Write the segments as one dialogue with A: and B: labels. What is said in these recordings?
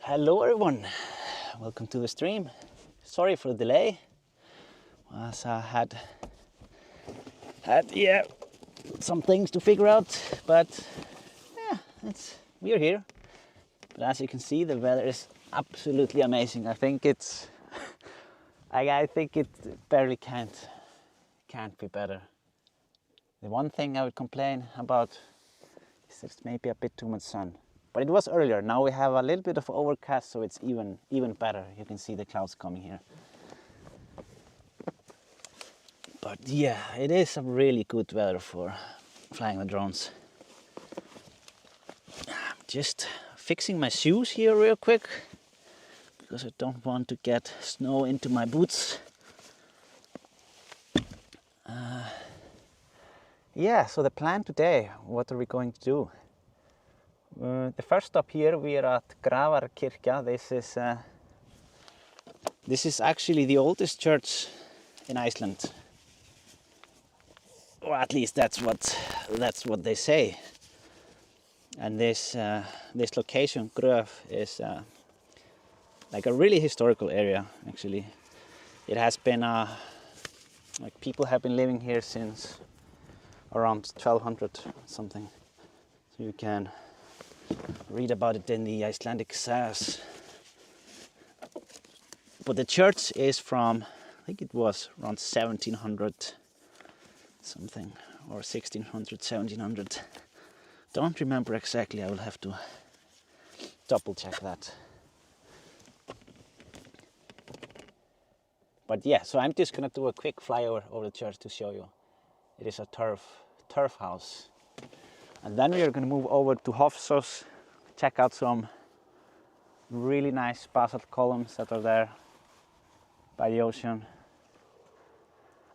A: Hello everyone, welcome to the stream. Sorry for the delay, as I had some things to figure out, but we're here. But as you can see, the weather is absolutely amazing. I think it barely can't be better. The one thing I would complain about is it's maybe a bit too much sun. But it was earlier. Now we have a little bit of overcast, so it's even better. You can see the clouds coming here. But yeah, it is a really good weather for flying the drones. I'm just fixing my shoes here real quick because I don't want to get snow into my boots. Yeah, so the plan today, what are we going to do? The first stop here, we are at Grafarkirkja. This is actually the oldest church in Iceland, or at least that's what they say. And this location, Gröf, is like a really historical area. Actually, it has been like people have been living here since around 1200 something. So you can read about it in the Icelandic sagas. But the church is from, I think it was around 1700 something, or 1600, 1700. Don't remember exactly, I will have to double check that. But yeah, so I'm just gonna do a quick flyover over the church to show you. It is a turf house. And then we are going to move over to Hofsós, check out some really nice basalt columns that are there by the ocean.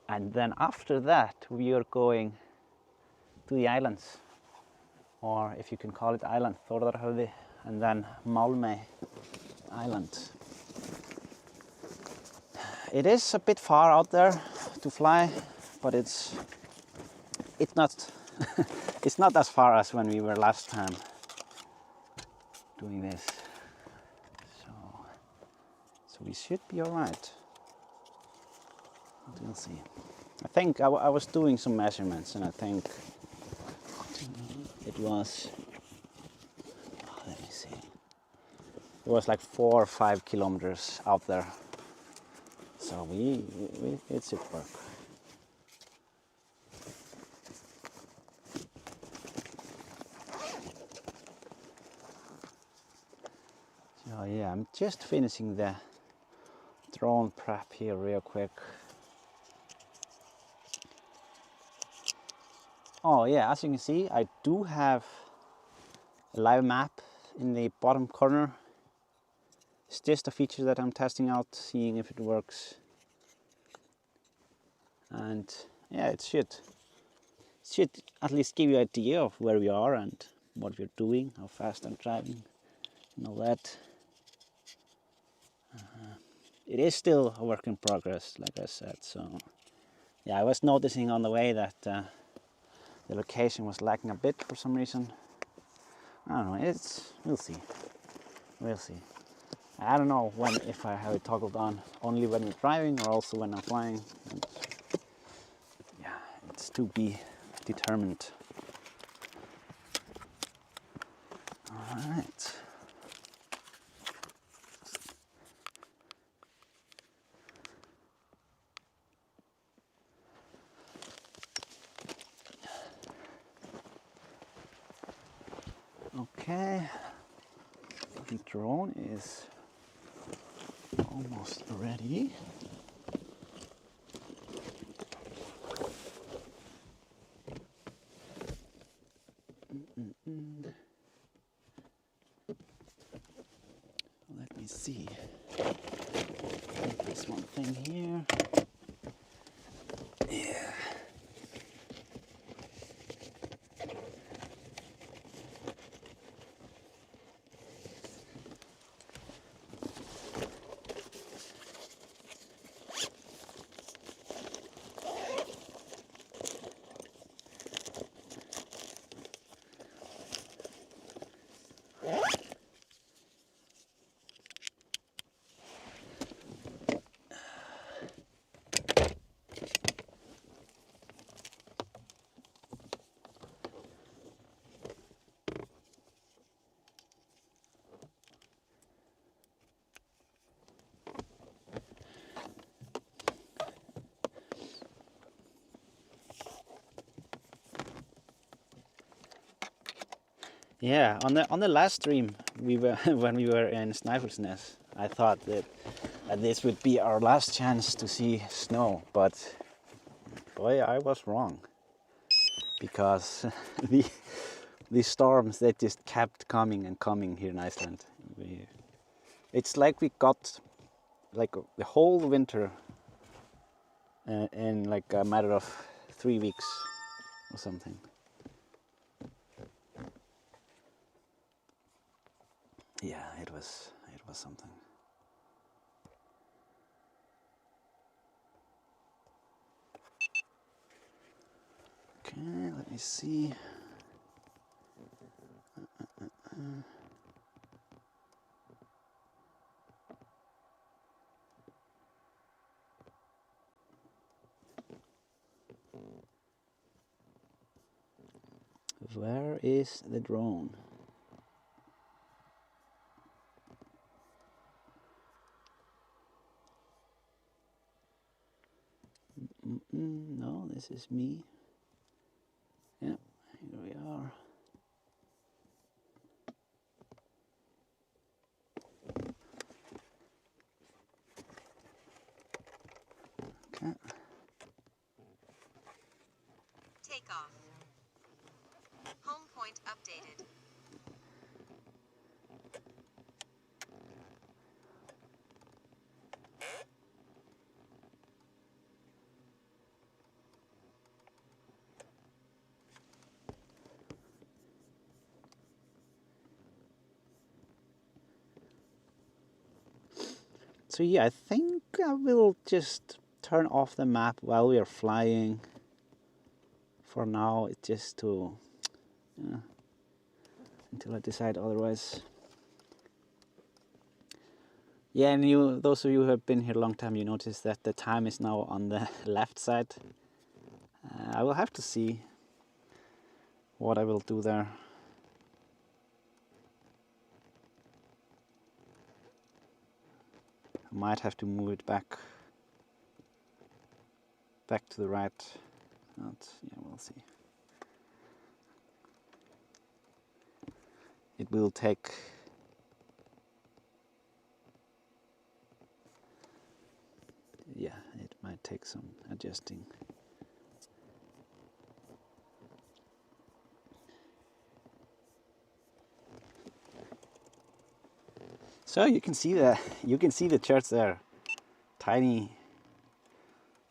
A: And then after that we are going to the islands, or if you can call it island, Þórðarhöfði, and then Málmey island. It is a bit far out there to fly, but it's not it's not as far as when we were last time doing this. So we should be all right. We'll see. I think I was doing some measurements, and I think it was, let me see, it was like 4 or 5 kilometers out there. So it should work. So yeah, I'm just finishing the drone prep here real quick. Oh yeah, as you can see, I do have a live map in the bottom corner. It's just a feature that I'm testing out, seeing if it works. And yeah, it should at least give you an idea of where we are and what we're doing, how fast I'm driving, and all that. It is still a work in progress, like I said. So yeah, I was noticing on the way that the location was lagging a bit for some reason. I don't know, we'll see. I don't know if I have it toggled on only when we're driving or also when I'm flying. And yeah, it's to be determined. All right. Okay, the drone is almost ready. Let me see. This one thing here. Yeah. Yeah, on the last stream we were when we were in Snæfellsnes, I thought that this would be our last chance to see snow, but boy, I was wrong, because the storms, they just kept coming and coming here in Iceland. It's like we got like the whole winter in like a matter of 3 weeks or something. Yeah, it was something. Okay, let me see. Where is the drone? No, this is me. Yeah, here we are. Okay.
B: Takeoff. Home point updated.
A: So yeah, I think I will just turn off the map while we are flying. For now, it's just to, until I decide otherwise. Yeah, and those of you who have been here a long time, you notice that the time is now on the left side. I will have to see what I will do there. I might have to move it back to the right. Yeah, we'll see. It will take it might take some adjusting. So you can see the church there, tiny.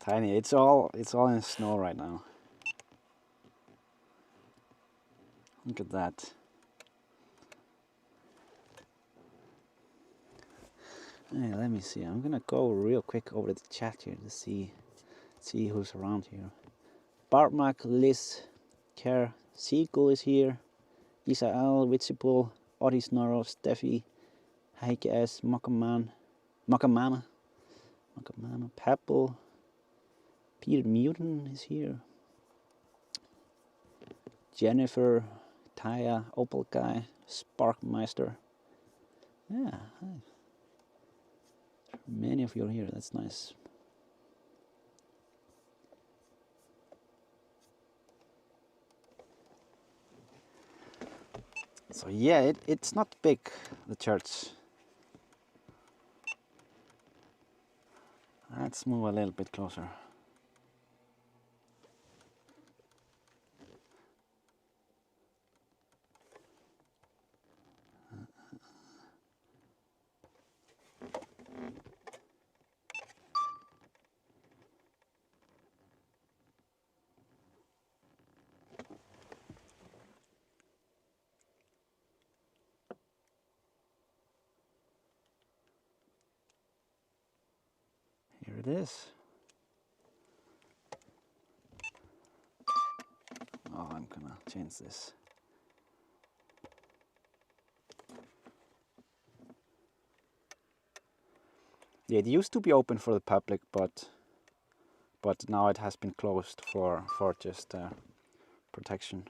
A: It's all in snow right now. Look at that. Hey, let me see. I'm gonna go real quick over the chat here to see who's around here. Bartmak, Liz, Kerr, Seagull is here. Isak, Witsipul, Otti Snorro, Steffi, Heike S, Makamama, Pepple, Peter Mutin is here. Jennifer, Taya, Opal Guy, Sparkmeister. Yeah, many of you are here. That's nice. So yeah, it's not big, the church. Let's move a little bit closer. Here it is. Oh, I'm gonna change this. Yeah, it used to be open for the public, but now it has been closed for just protection.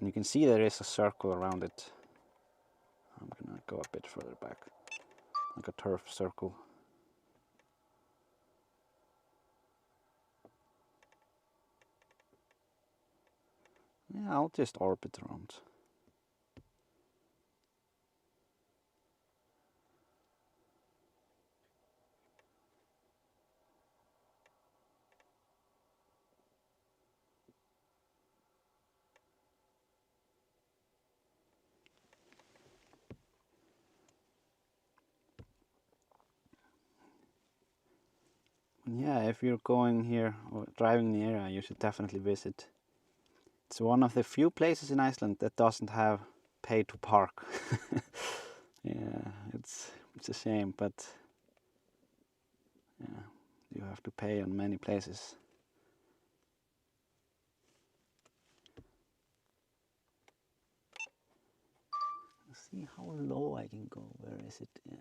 A: And you can see there is a circle around it. I'm gonna go a bit further back, like a turf circle. Yeah, I'll just orbit around. Yeah, if you're going here or driving the area, you should definitely visit. It's one of the few places in Iceland that doesn't have pay to park. Yeah, it's a shame, but yeah, you have to pay on many places. Let's see how low I can go. Where is it? Yeah.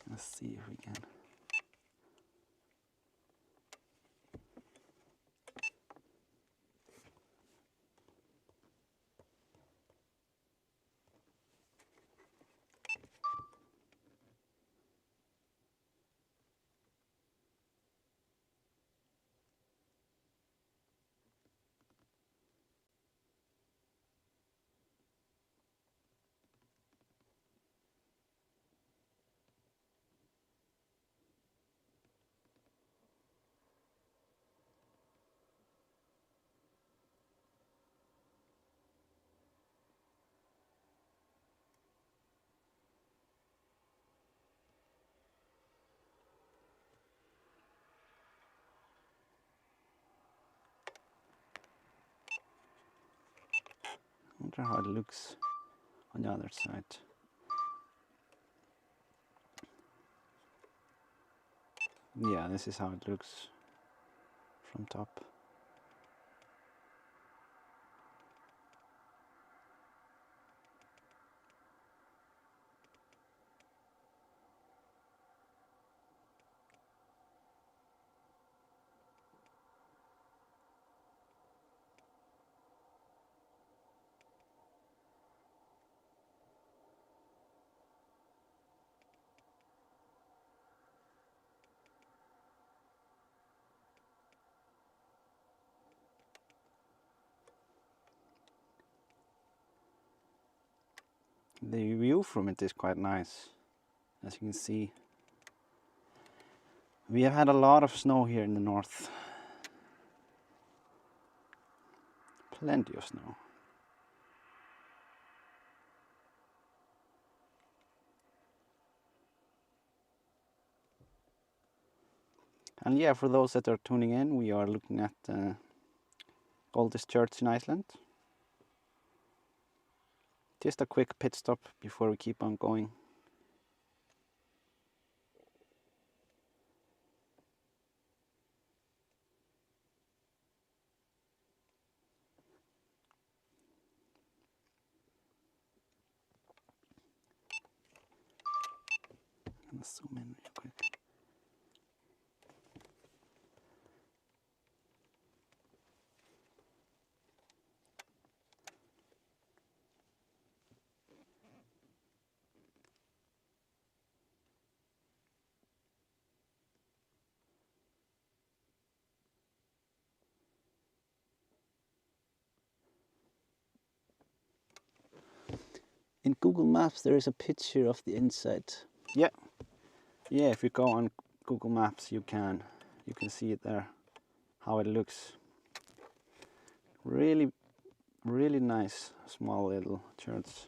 A: Let's see if we can. I wonder how it looks on the other side. Yeah, this is how it looks from top. The view from it is quite nice, as you can see. We have had a lot of snow here in the north. Plenty of snow. And yeah, for those that are tuning in, we are looking at the oldest church in Iceland. Just a quick pit stop before we keep on going. I'm gonna zoom in real quick. In Google Maps there is a picture of the inside. Yeah, if you go on Google Maps you can see it there, how it looks. Really nice small little church.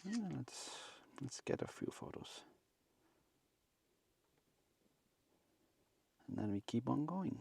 A: Yeah, let's get a few photos. And then we keep on going.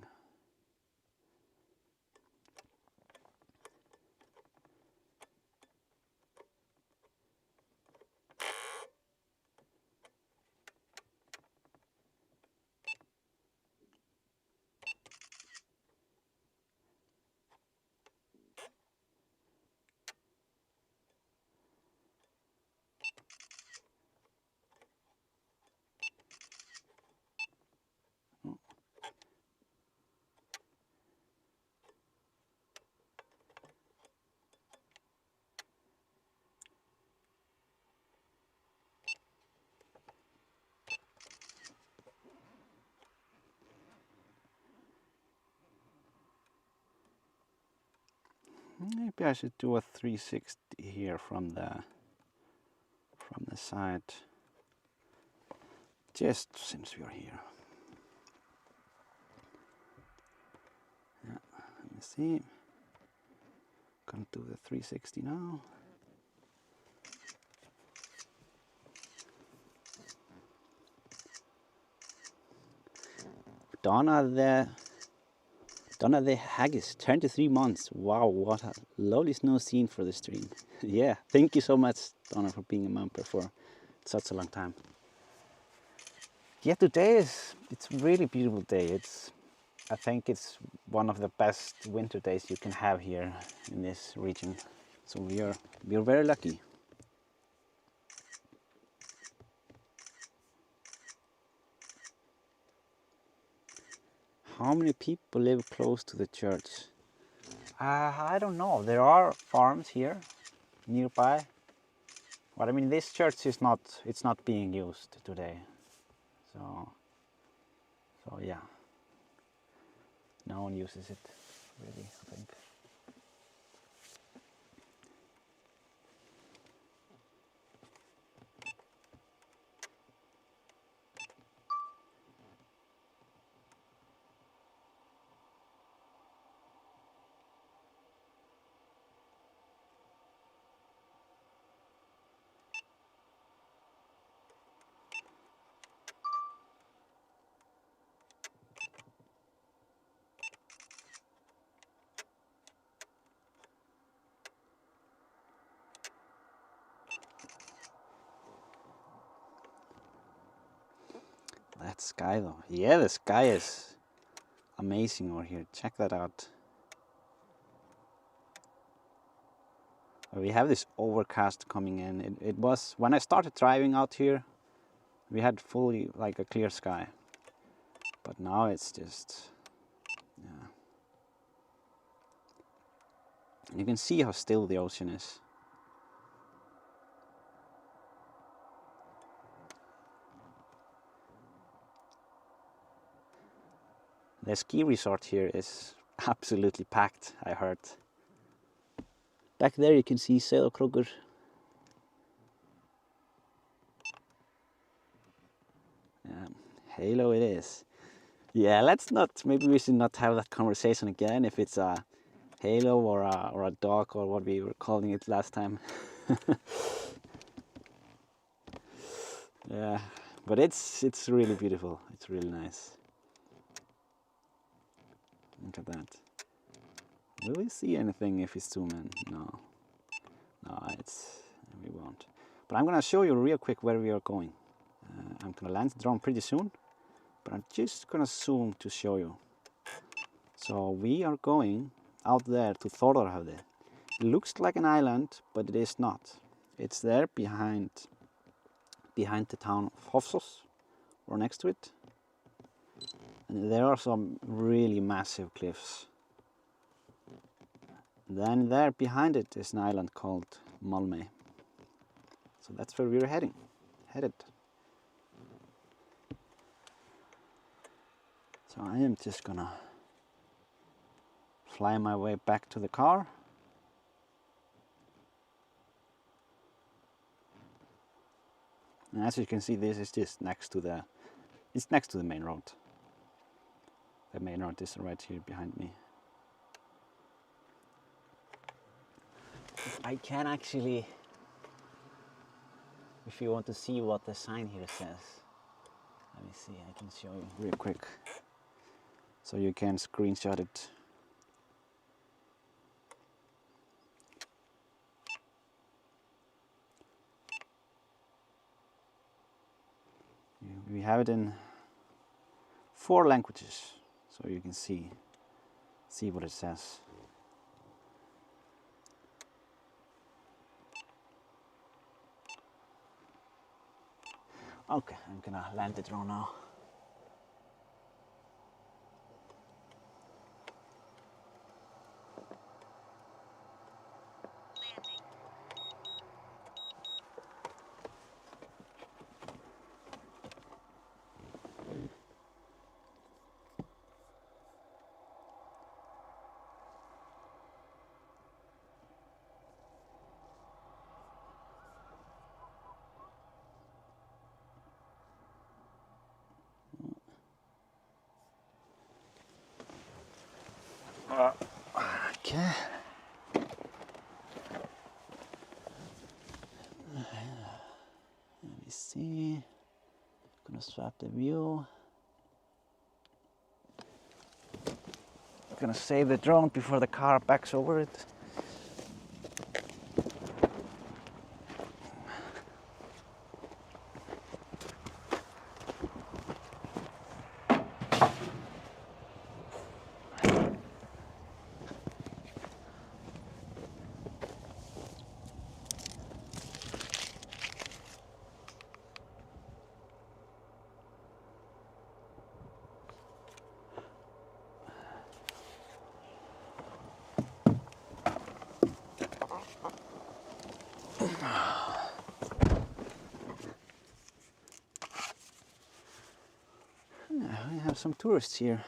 A: Maybe I should do a 360 here from the side, just since we are here. Yeah, let me see. Gonna do the 360 now. Donna the Haggis, 23 months. Wow, what a lovely snow scene for the stream. Yeah, thank you so much, Donna, for being a member for such a long time. Yeah, today it's a really beautiful day. I think it's one of the best winter days you can have here in this region. So we are very lucky. How many people live close to the church? I don't know. There are farms here nearby, but I mean this church is not being used today. So yeah, no one uses it really, I think. That sky though. Yeah, the sky is amazing over here. Check that out. We have this overcast coming in. It was, when I started driving out here, we had fully like a clear sky. But now it's just, yeah. And you can see how still the ocean is. The ski resort here is absolutely packed, I heard. Back there you can see Sauðárkrókur. Yeah, halo it is. Yeah, maybe we should not have that conversation again if it's a halo or a dog or what we were calling it last time. Yeah, but it's really beautiful. It's really nice. Look at that. Will we see anything if we zoom in? No, we won't. But I'm gonna show you real quick where we are going. I'm gonna land the drone pretty soon, but I'm just gonna zoom to show you. So we are going out there to Þórðarhöfði. It looks like an island, but it is not. It's there behind the town of Hofsós, or next to it. And there are some really massive cliffs. Then there behind it is an island called Málmey. So that's where we're headed. So I am just gonna fly my way back to the car. And as you can see, this is just next to the main road. The main road is right here behind me. I can actually, if you want to see what the sign here says, let me see, I can show you real quick. So you can screenshot it. We have it in 4 languages, so you can see what it says. Okay, I'm gonna land the drone now.
B: Landing.
A: Okay. Let me see. Gonna swap the view. Gonna save the drone before the car backs over it. We have some tourists here.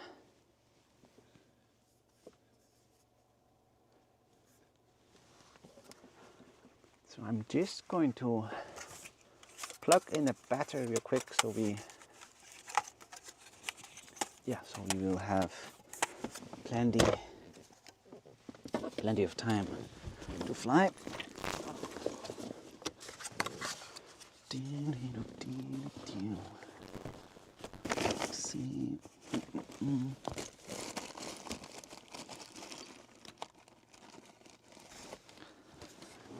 A: So I'm just going to plug in the battery real quick so we will have plenty of time to fly. Let's see.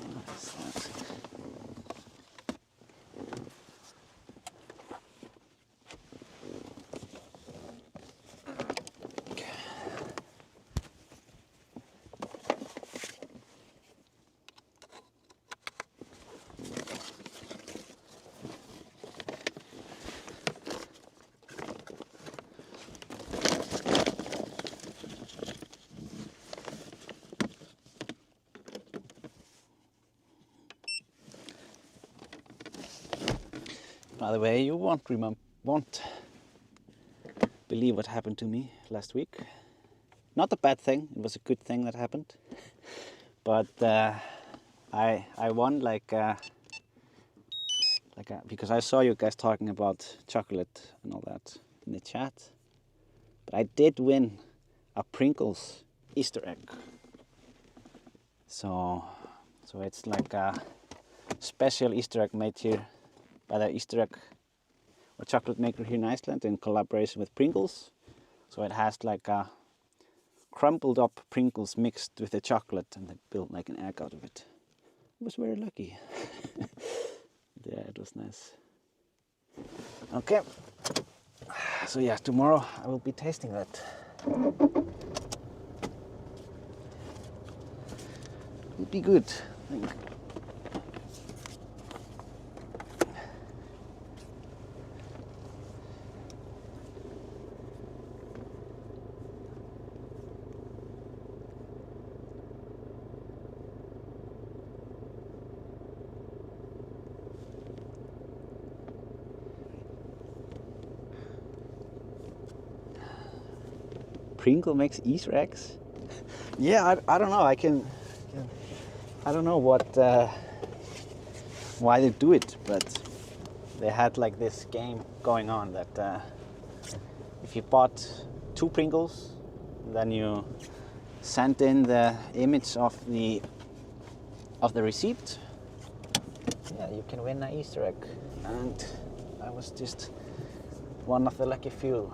A: What is that? By the way, you won't believe what happened to me last week. Not a bad thing, it was a good thing that happened. But I won because I saw you guys talking about chocolate and all that in the chat. But I did win a Pringles Easter egg. So it's like a special Easter egg made here by the Easter egg or chocolate maker here in Iceland in collaboration with Pringles. So it has like a crumpled up Pringles mixed with the chocolate and they built like an egg out of it. I was very lucky. Yeah, it was nice. Okay. So yeah, tomorrow I will be tasting that. It'll be good, I think. Pringle makes Easter eggs? Yeah, I don't know. I don't know what why they do it, but they had like this game going on that if you bought 2 Pringles, then you sent in the image of the receipt. Yeah, you can win an Easter egg, and I was just one of the lucky few.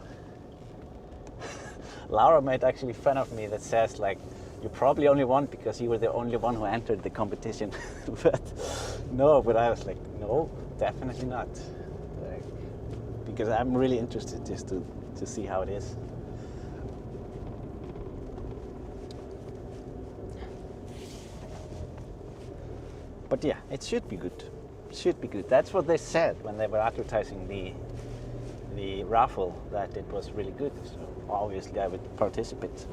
A: Laura made actually fun of me that says like, you probably only won because you were the only one who entered the competition. But I was like, no, definitely not. Like, because I'm really interested just to see how it is. But yeah, it should be good. Should be good. That's what they said when they were advertising the raffle, that it was really good. So obviously I would participate.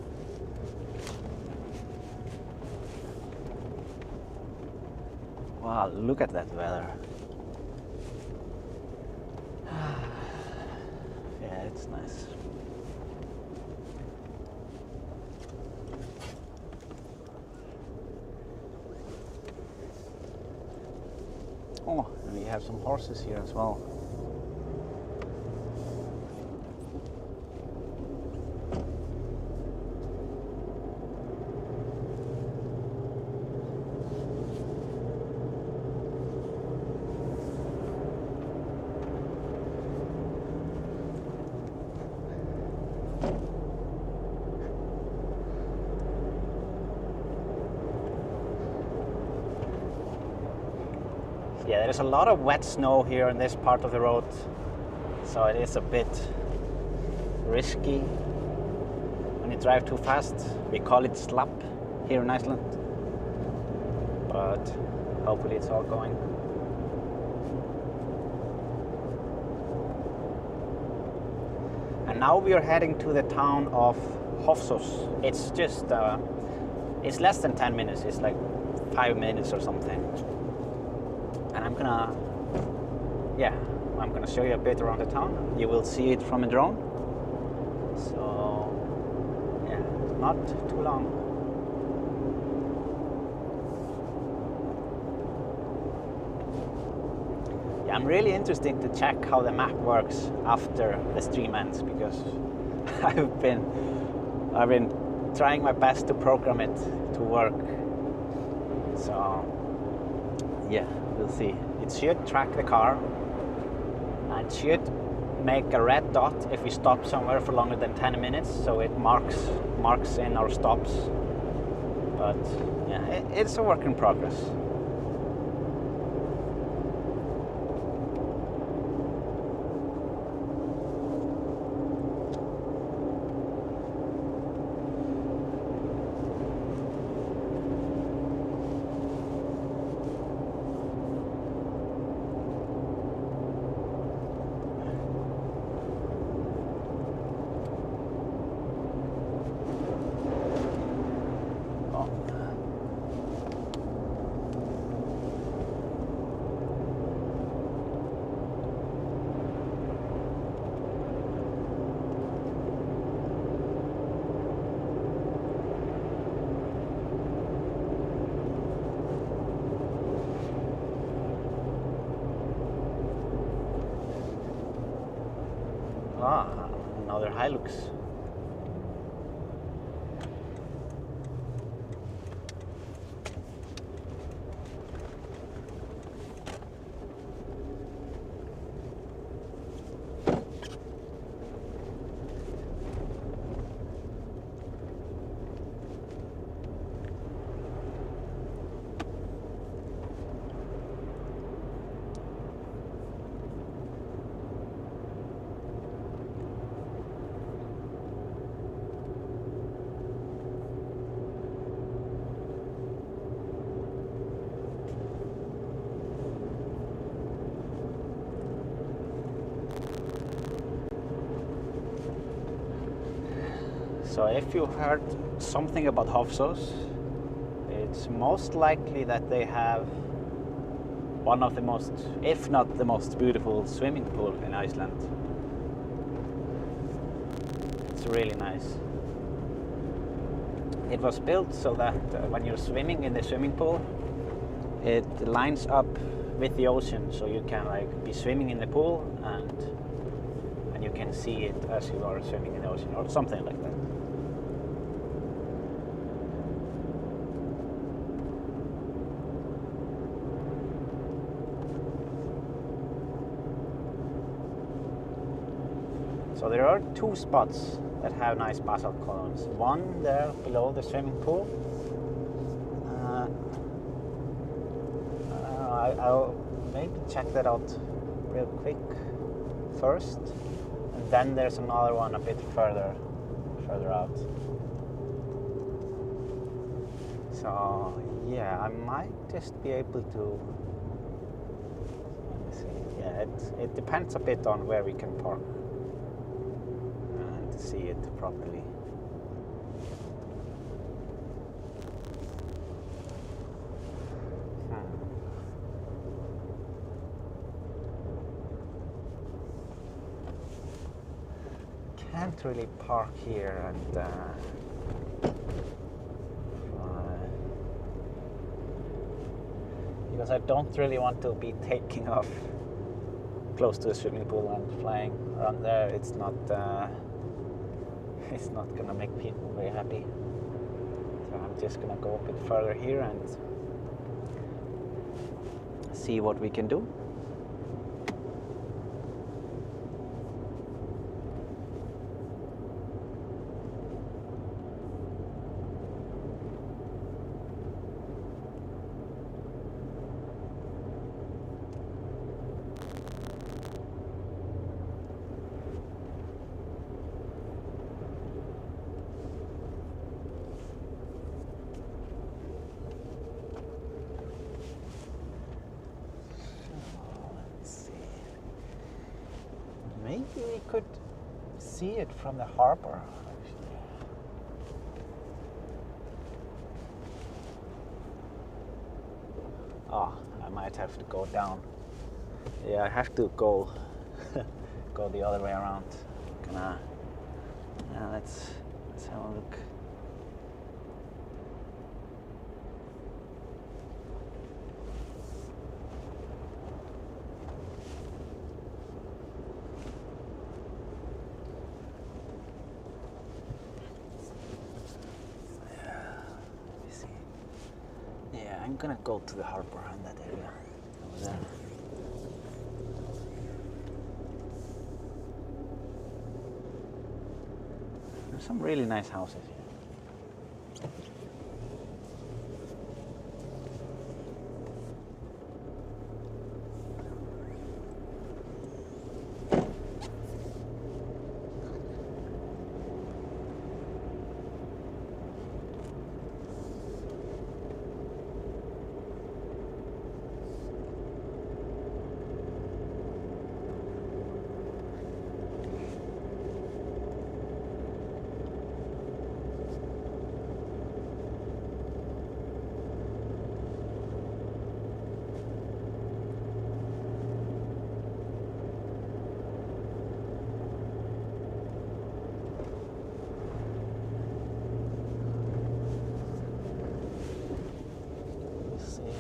A: Wow, look at that weather. Yeah, it's nice. Oh, and we have some horses here as well. There's a lot of wet snow here in this part of the road, so it is a bit risky when you drive too fast. We call it slap here in Iceland, but hopefully it's all going. And now we are heading to the town of Hofsós. It's just, it's less than 10 minutes. It's like 5 minutes or something. And I'm gonna show you a bit around the town. You will see it from a drone. So, yeah, not too long. Yeah, I'm really interested to check how the map works after the stream ends, because I've been trying my best to program it to work. So, yeah, we'll see. It should track the car and should make a red dot if we stop somewhere for longer than 10 minutes, so it marks in our stops. But yeah, it's a work in progress. Another Hilux. So if you heard something about Hofsós, it's most likely that they have one of the most, if not the most beautiful swimming pool in Iceland. It's really nice. It was built so that when you're swimming in the swimming pool, it lines up with the ocean, so you can like be swimming in the pool and you can see it as you are swimming in the ocean, or something like that. So there are two spots that have nice basalt columns. One there below the swimming pool. I'll maybe check that out real quick first. And then there's another one a bit further out. So yeah, I might just be able to, let me see. Yeah, it depends a bit on where we can park and to see it properly. Can't really park here and because I don't really want to be taking off close to the swimming pool and flying around there. It's not gonna make people very happy. So I'm just gonna go a bit further here and see what we can do. could see it from the harbor, actually. Oh, I might have to go down. Yeah, I have to go go the other way around. Let's have a look. I'm gonna go to the harbor in that area over there. There's some really nice houses here.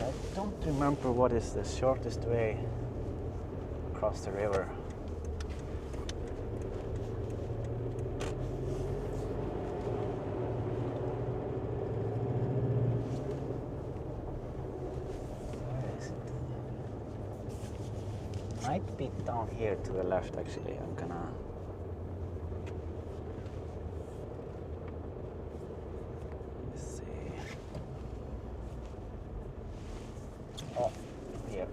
A: I don't remember what is the shortest way across the river. Where is it? Might be down here to the left, actually. I'm gonna... Let's see. Oh, here.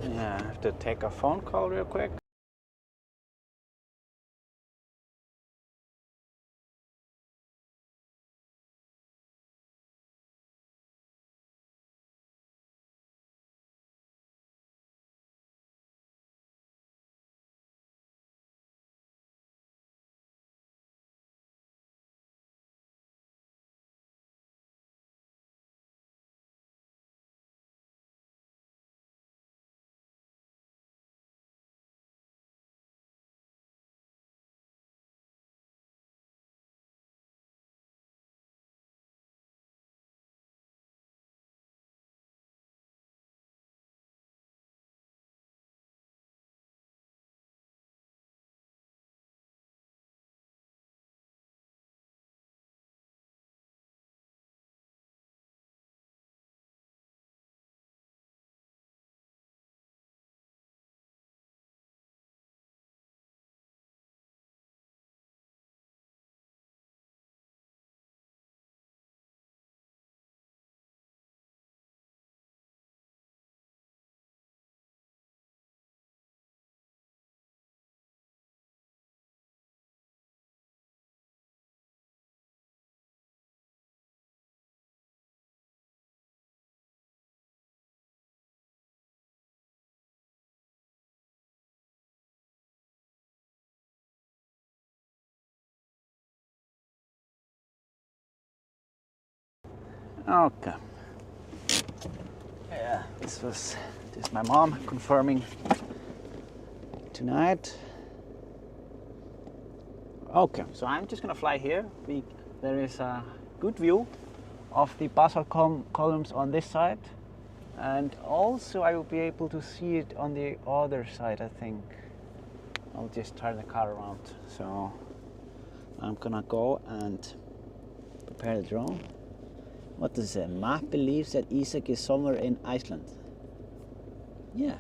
A: Yeah, I have to take a phone call real quick. Okay. Yeah, this is my mom confirming tonight. Okay, so I'm just gonna fly here. There is a good view of the basalt columns on this side, and also I will be able to see it on the other side, I think. I'll just turn the car around. So I'm gonna go and prepare the drone. What does it say? Map believes that Isak is somewhere in Iceland. Yeah.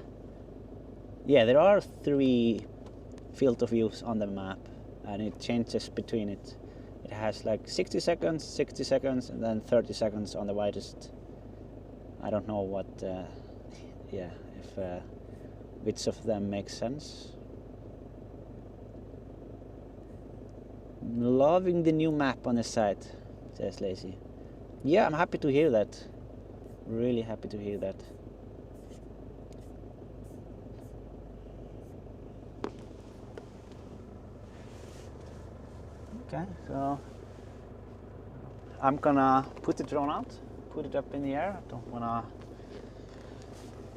A: Yeah, there are 3 field of views on the map, and it changes between it. It has like 60 seconds, 60 seconds, and then 30 seconds on the widest. I don't know what, yeah, if which of them makes sense. Loving the new map on the site, says Lacey. Yeah, I'm happy to hear that. Really happy to hear that. Okay, so I'm gonna put the drone out, put it up in the air. I don't wanna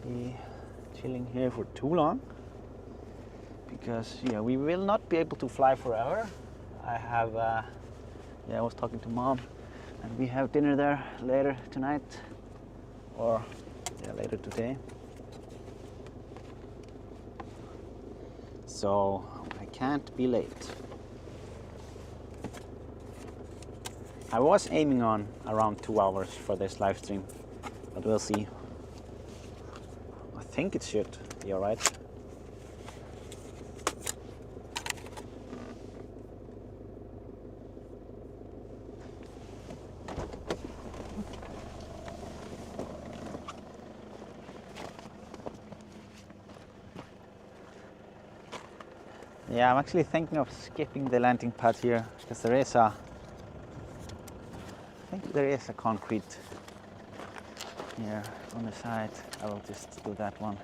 A: be chilling here for too long, because yeah, we will not be able to fly forever. I have, yeah, I was talking to Mom, and we have dinner there later tonight, or yeah, later today. So I can't be late. I was aiming on around 2 hours for this live stream, but we'll see. I think it should be alright. Yeah, I'm actually thinking of skipping the landing pad here, because there is a, I think there is a concrete here on the side. I will just do that one.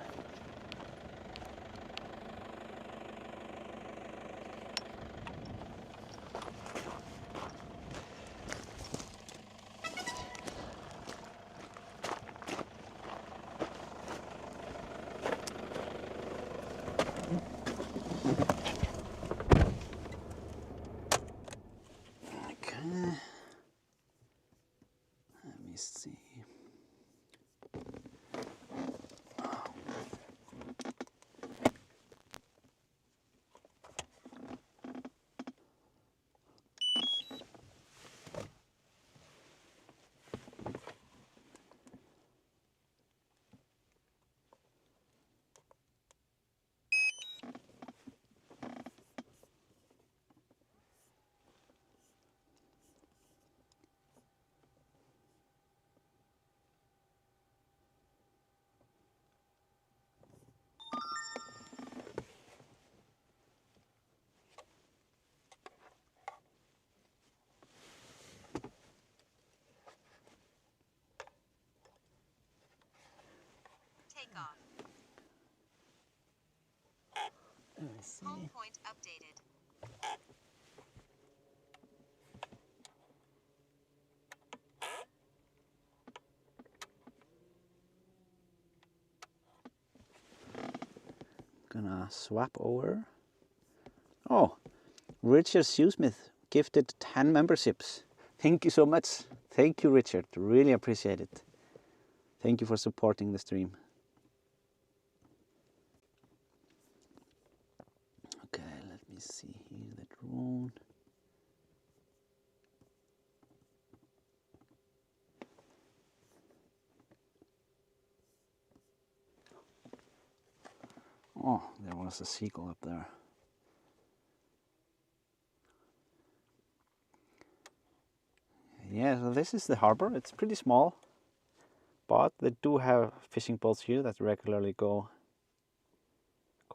A: See.
B: Take off.
A: Let me see.
B: Home point updated.
A: Gonna swap over. Oh, Richard Shoesmith gifted 10 memberships. Thank you so much. Thank you, Richard. Really appreciate it. Thank you for supporting the stream. Okay, let me see here the drone. Oh, there was a seagull up there. Yeah, so this is the harbor. It's pretty small, but they do have fishing boats here that regularly go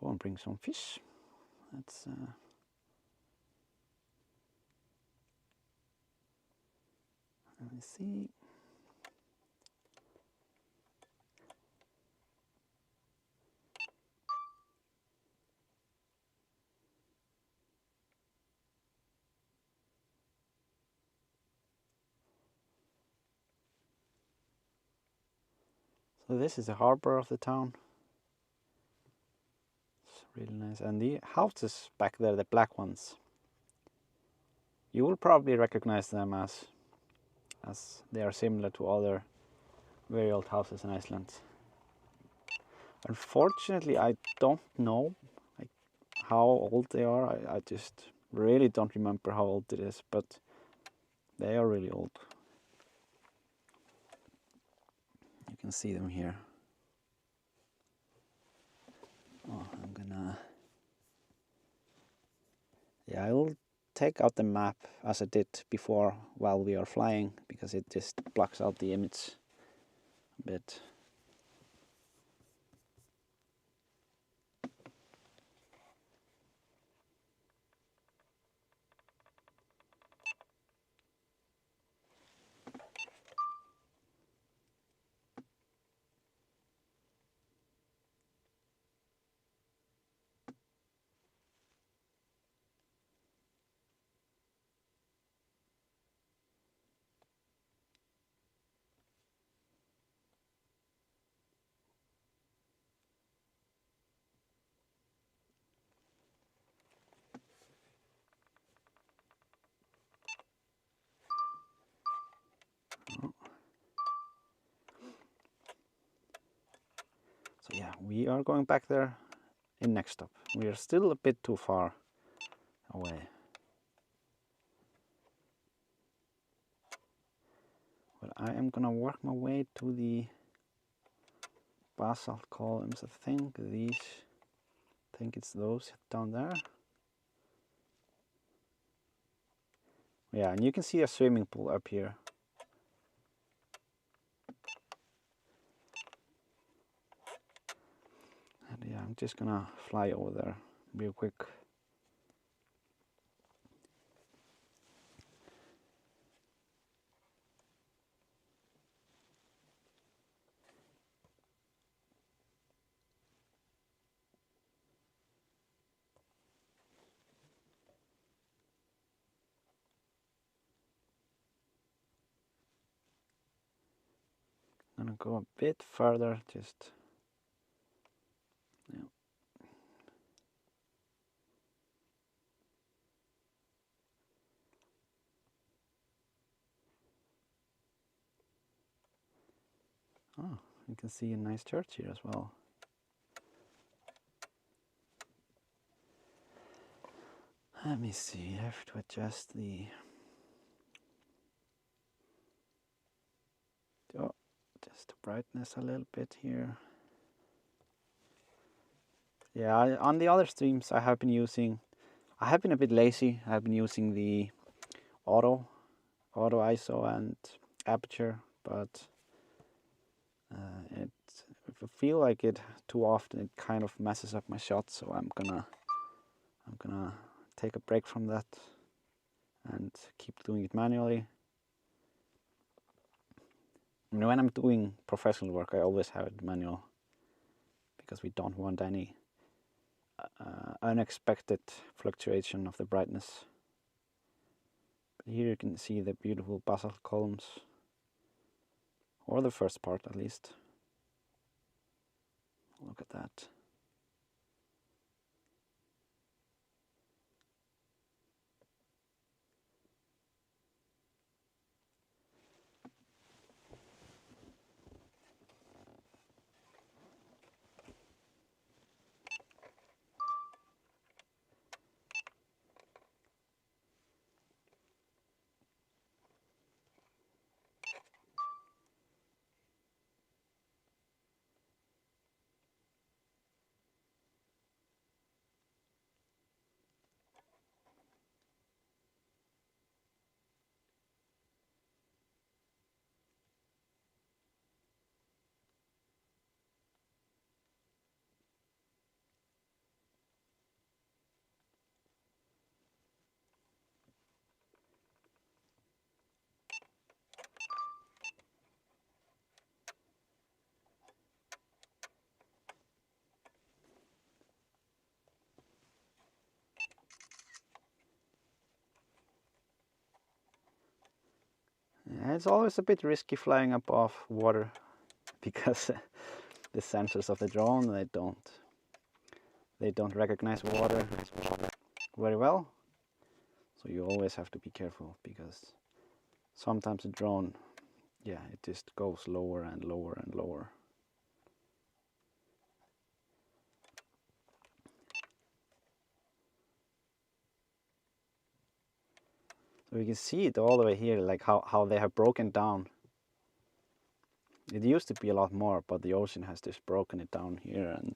A: and bring some fish. That's let me see. So this is the harbor of the town. It's really nice. And the houses back there, the black ones, you will probably recognize them as they are similar to other very old houses in Iceland. Unfortunately, I don't know how old they are. I just really don't remember how old it is, but they are really old. You can see them here. Oh, I'm gonna... Yeah, I will take out the map as I did before while we are flying, because it just blocks out the image a bit. So yeah, we are going back there in next stop. We are still a bit too far away. But I am gonna work my way to the basalt columns. I think it's those down there. Yeah, and you can see a swimming pool up here. And yeah, I'm just gonna fly over there real quick. I'm gonna go a bit further, just... Yeah. Oh, you can see a nice church here as well. Let me see, I have to adjust the... Oh, just the brightness a little bit here. Yeah, on the other streams I have been a bit lazy. I've been using the auto ISO and aperture, but if I feel like it too often, it kind of messes up my shot. So I'm gonna take a break from that and keep doing it manually. I mean, when I'm doing professional work, I always have it manual, because we don't want any unexpected fluctuation of the brightness. But here you can see the beautiful basalt columns, or the first part at least. Look at that. Yeah, it's always a bit risky flying above water, because the sensors of the drone, they don't recognize water very well. So you always have to be careful, because sometimes the drone, yeah, it just goes lower and lower and lower. So we can see it all the way here, like how they have broken down. It used to be a lot more, but the ocean has just broken it down here, and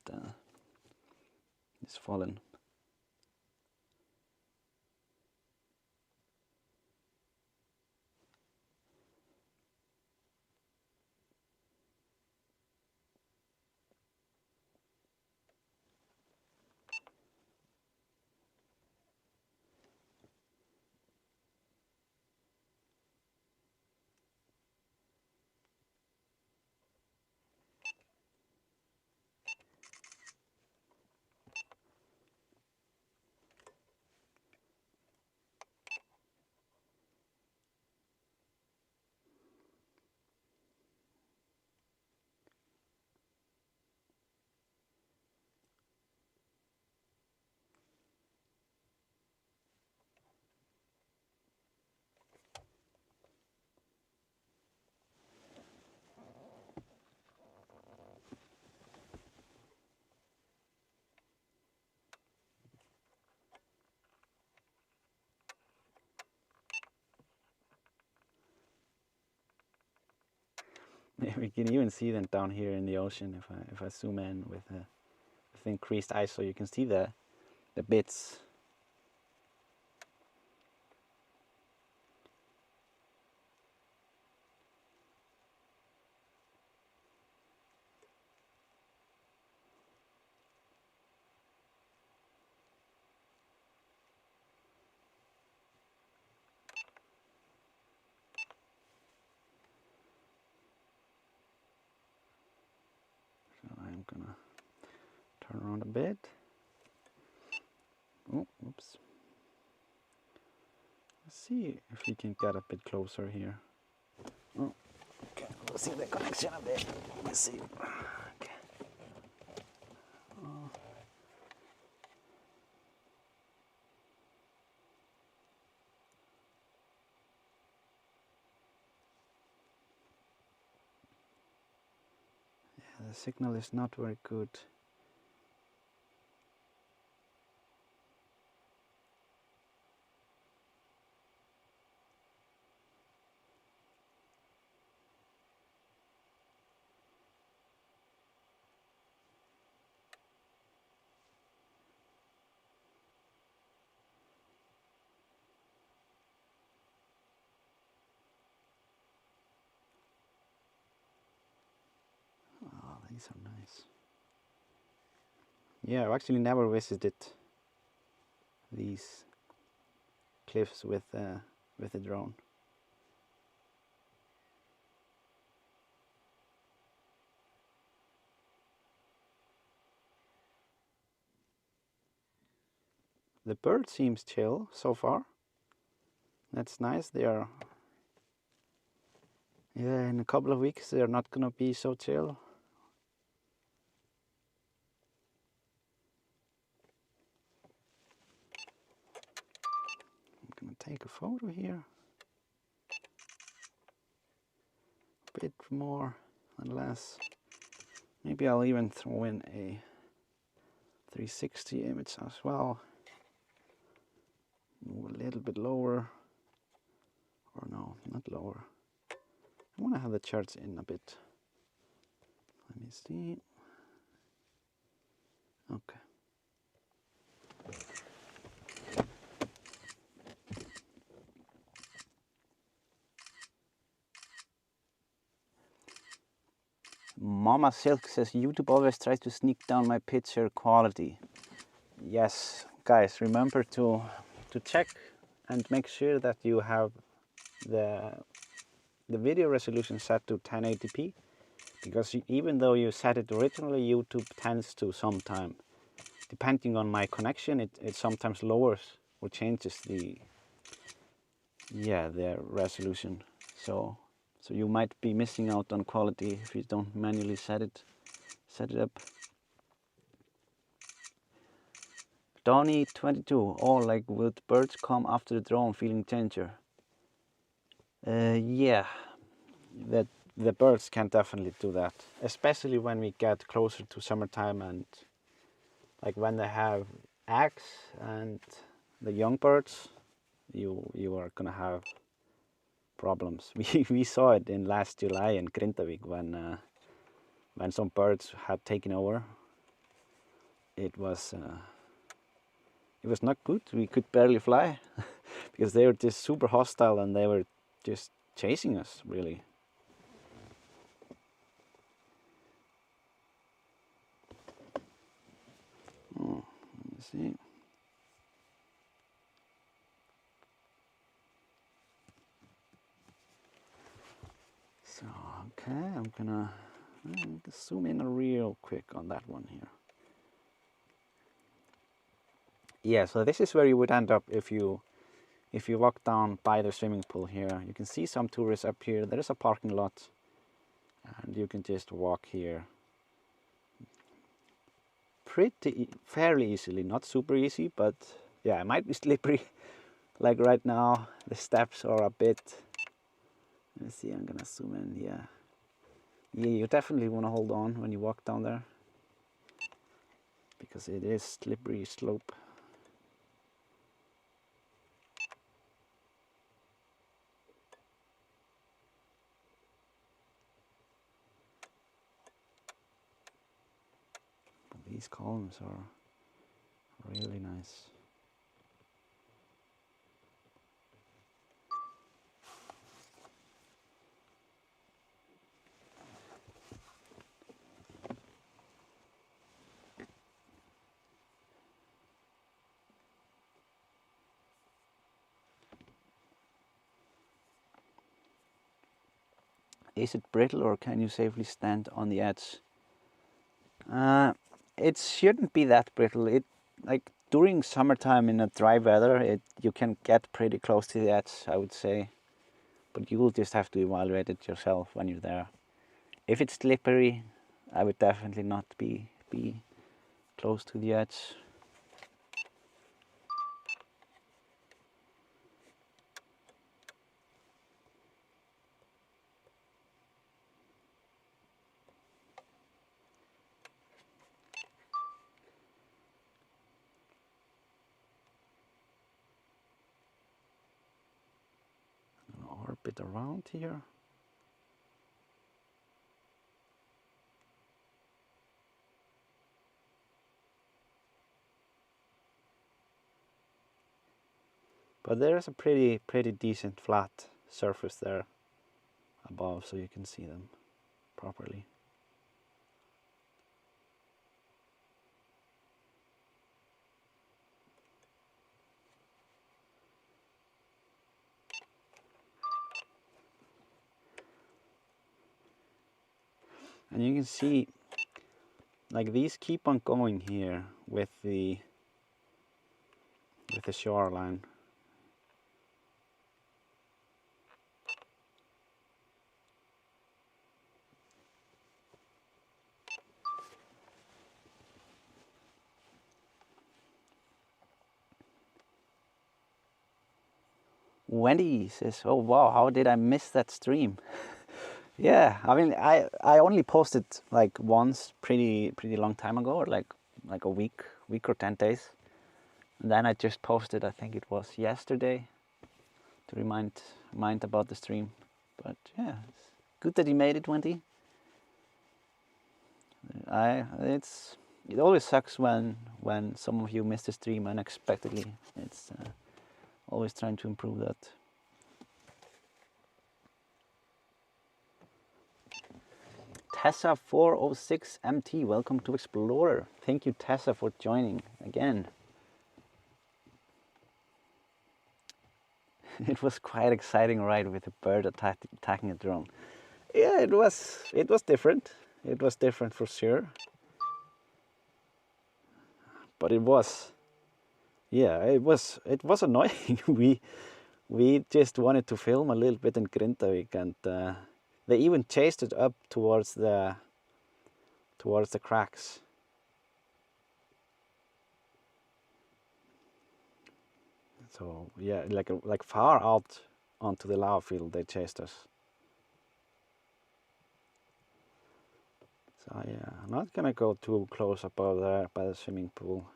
A: it's fallen. We can even see them down here in the ocean if I zoom in with increased ISO. You can see the bits. So I'm gonna turn around a bit. Oh, oops. Let's see if we can get a bit closer here. Oh, okay, we'll see the connection a bit. Let's see. Okay. Oh. Yeah, the signal is not very good. Oh, these are nice. Yeah, I've actually never visited these cliffs with a drone. The bird seems chill so far. That's nice. They are, yeah, in a couple of weeks they're not gonna be so chill. I'm gonna take a photo here. A bit more and less. Maybe I'll even throw in a 360 image as well. Move a little bit lower. Or no, not lower. I want to have the charts in a bit. Let me see. Okay. Mama Silk says YouTube always tries to sneak down my picture quality. Yes, guys, remember to check and make sure that you have the video resolution set to 1080p, because even though you set it originally, YouTube tends to sometimes, depending on my connection, it sometimes lowers or changes the resolution. So you might be missing out on quality if you don't manually set set it up. Donny 22, or like would birds come after the drone feeling danger? Yeah, the birds can definitely do that, especially when we get closer to summertime and like when they have eggs and the young birds, you are gonna have problems. We saw it in last July in Grindavík when some birds had taken over. It was not good. We could barely fly because they were just super hostile and they were just chasing us, really. Oh, let me see. So, okay, I'm gonna zoom in real quick on that one here. Yeah, so this is where you would end up if you walk down by the swimming pool here. You can see some tourists up here. There is a parking lot and you can just walk here fairly easily. Not super easy, but yeah, it might be slippery. Like right now, the steps are a bit, let me see, I'm gonna zoom in, yeah. Yeah, you definitely wanna hold on when you walk down there because it is slippery slope. These columns are really nice. Is it brittle or can you safely stand on the edge? It shouldn't be that brittle. It like during summertime in a dry weather, you can get pretty close to the edge, I would say. But you will just have to evaluate it yourself when you're there. If it's slippery, I would definitely not be close to the edge. Orbit around here. But there is a pretty decent flat surface there above, so you can see them properly. And you can see, like these keep on going here with the shoreline. Wendy says, "Oh wow, how did I miss that stream?" Yeah, I mean, I only posted like once, pretty long time ago, or like a week or 10 days, and then I just posted, I think it was yesterday, to remind about the stream. But yeah, it's good that you made it, Wendy. It always sucks when some of you miss the stream unexpectedly. It's always trying to improve that. Tessa 406 MT, welcome to Explorer. Thank you, Tessa, for joining again. It was quite exciting ride with a bird attacking a drone. Yeah, it was different. It was different for sure. But it was annoying. we just wanted to film a little bit in Grindavík, and they even chased it up towards towards the cracks. So yeah, like far out onto the lava field they chased us. So yeah, I'm not gonna go too close above there by the swimming pool.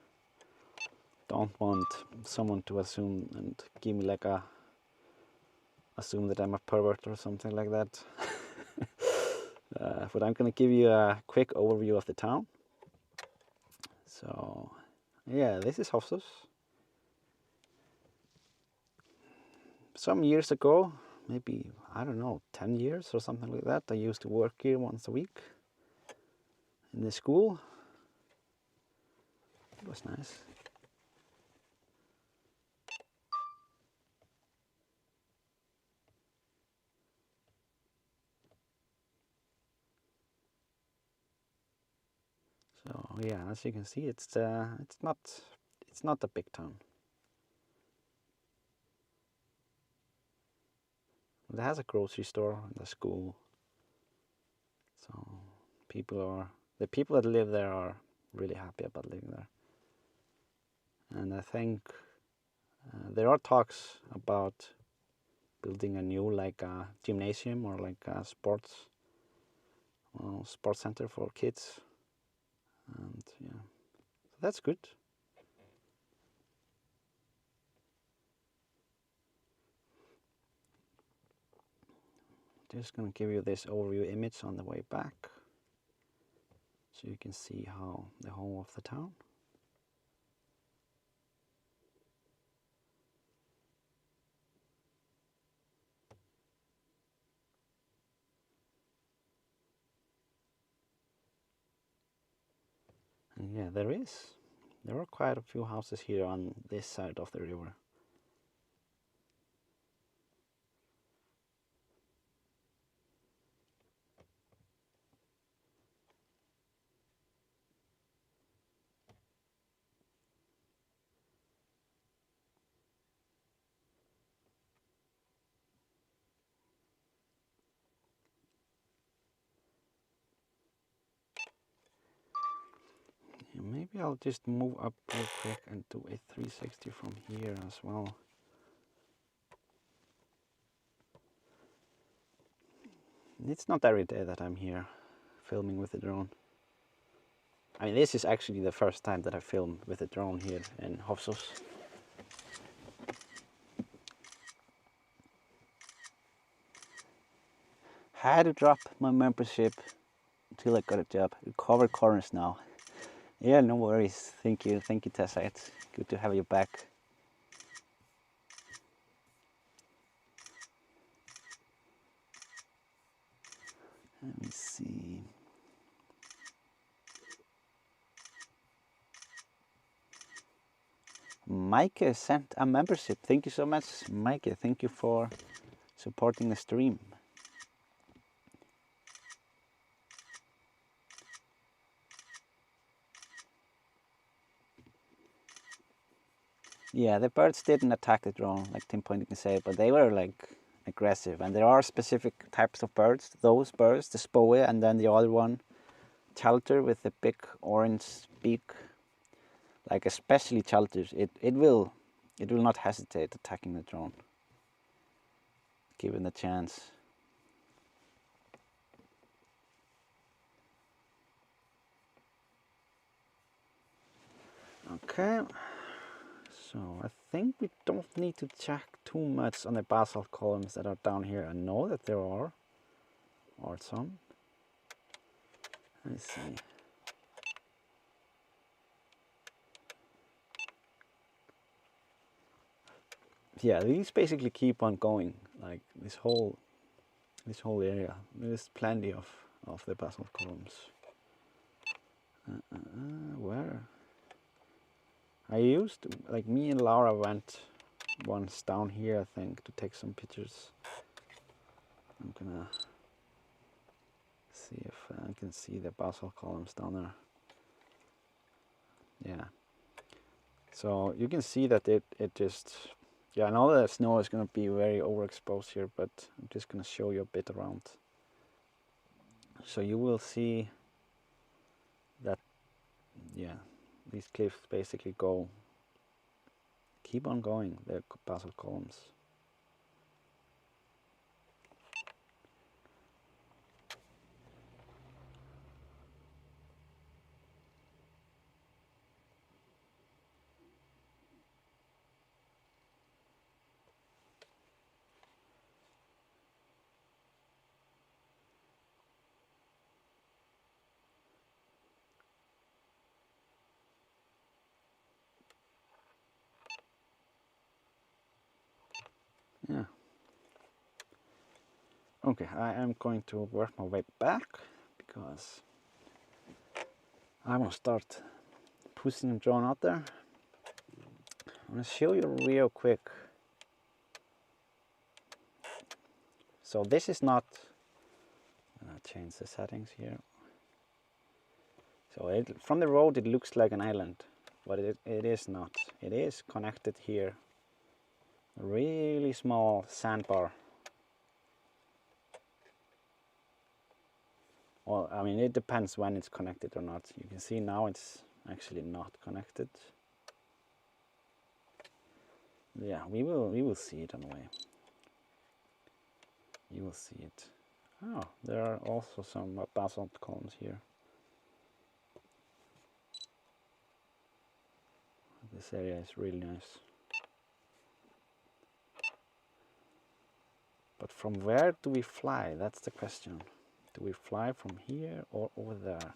A: Don't want someone to assume and give me like assume that I'm a pervert or something like that. But I'm gonna give you a quick overview of the town. So yeah, this is Hofsós. Some years ago, maybe, I don't know, 10 years or something like that, I used to work here once a week in the school. It was nice. So yeah, as you can see, it's not a big town. It has a grocery store and a school. So the people that live there are really happy about living there. And I think there are talks about building a new like a gymnasium or like a sports center for kids. And yeah, so that's good. Just gonna give you this overview image on the way back, so you can see how the whole of the town. And yeah, there are quite a few houses here on this side of the river. Maybe I'll just move up real quick and do a 360 from here as well. It's not every day that I'm here filming with the drone. I mean, this is actually the first time that I film with a drone here in Hofsós. Had to drop my membership until I got a job. We cover corners now. Yeah, no worries. Thank you, Tessa. It's good to have you back. Let me see. Mike sent a membership. Thank you so much, Mike. Thank you for supporting the stream. Yeah, the birds didn't attack the drone, like Tim Point can say, but they were like aggressive. And there are specific types of birds. Those birds, the spoe, and then the other one, chalter with the big orange beak. Like especially chalters, it will not hesitate attacking the drone, given the chance. Okay. So I think we don't need to check too much on the basalt columns that are down here. I know that there are some. Let's see. Yeah, these basically keep on going, like this whole area. There's plenty of the basalt columns. Where? I used, like me and Laura went once down here, I think, to take some pictures. I'm gonna see if I can see the basalt columns down there. Yeah. So you can see that it just, yeah, I know that snow is gonna be very overexposed here, but I'm just gonna show you a bit around. So you will see yeah, these cliffs basically keep on going, the basalt columns. Yeah. Okay, I am going to work my way back because I want to start pushing the drone out there. I'm going to show you real quick. So this is not, I'll change the settings here. So from the road it looks like an island, but it is not. It is connected here. A really small sandbar. Well, I mean, it depends when it's connected or not. You can see now it's actually not connected. Yeah, we will see it on the way. You will see it. Oh, there are also some basalt columns here. This area is really nice. But from where do we fly? That's the question. Do we fly from here or over there?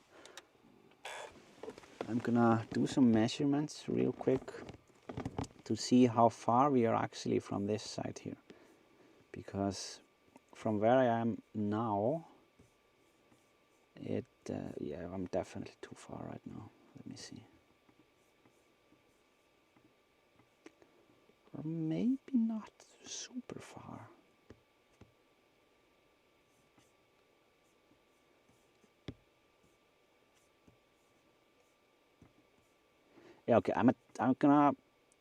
A: I'm gonna do some measurements real quick to see how far we are actually from this side here. Because from where I am now, yeah, I'm definitely too far right now. Let me see. Or maybe not super far. Yeah, okay, I'm gonna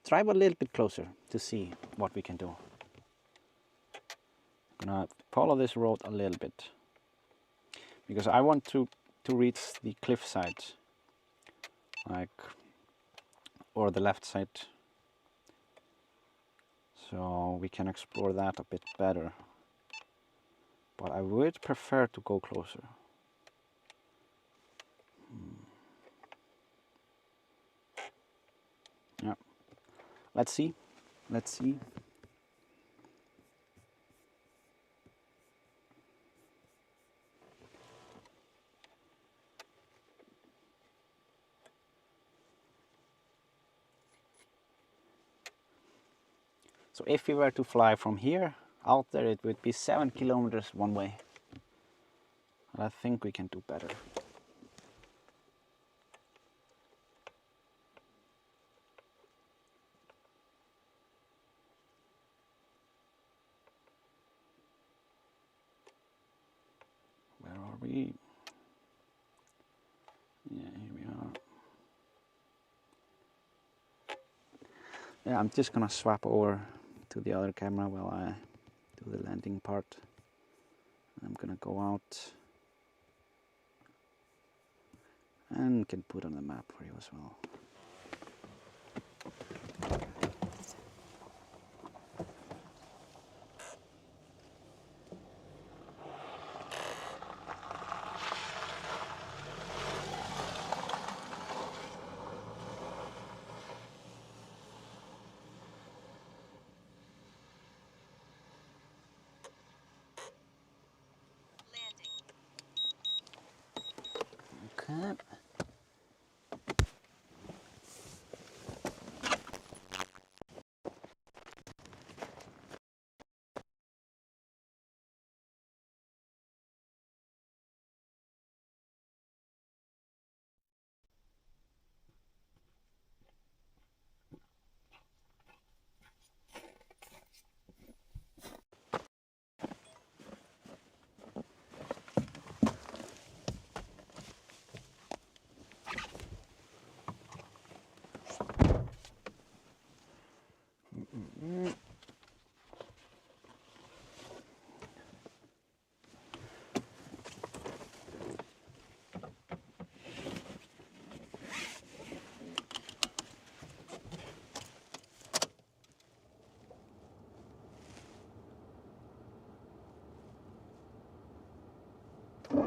A: drive a little bit closer to see what we can do. I'm gonna follow this road a little bit because I want to reach the cliff side, like, or the left side, so we can explore that a bit better. But I would prefer to go closer. Yeah, let's see. So if we were to fly from here out there, it would be 7 kilometers one way. And I think we can do better. Where are we? Yeah, here we are. Yeah, I'm just gonna swap over to the other camera while I do the landing part. I'm gonna go out and can put on the map for you as well.
B: Landing.
A: Okay.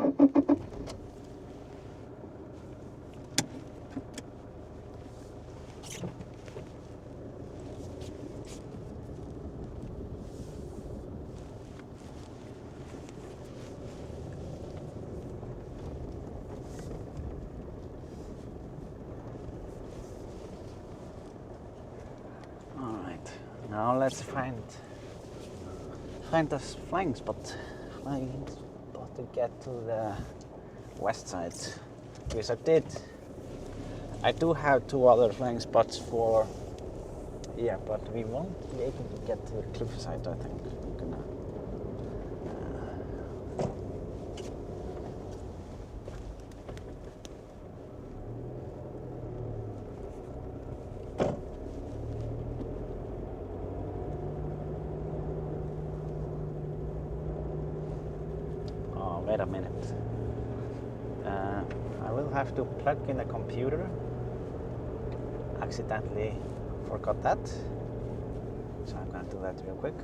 A: Alright, now let's find a flying spot to get to the west side. Because I do have 2 other flying spots for here, but we won't be able to get to the cliffside, I think. We're gonna wait a minute. I will have to plug in the computer. Accidentally forgot that. So I'm going to do that real quick.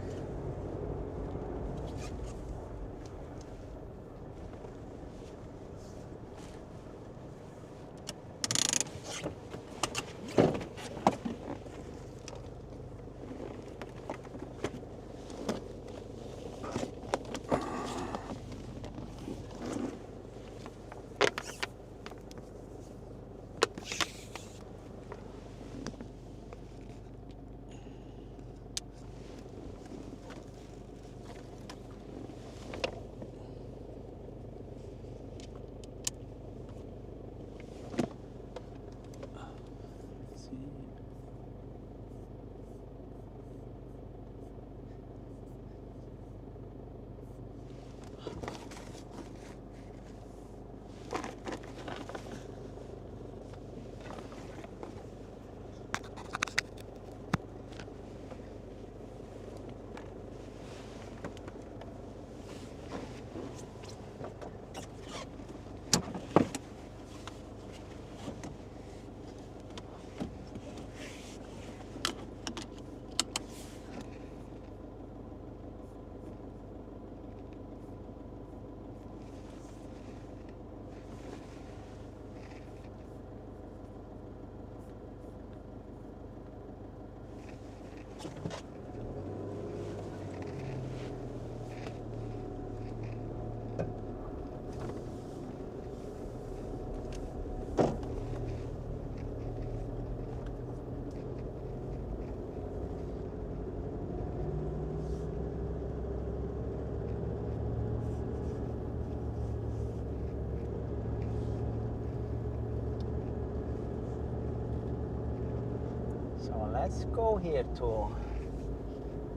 A: Let's go here to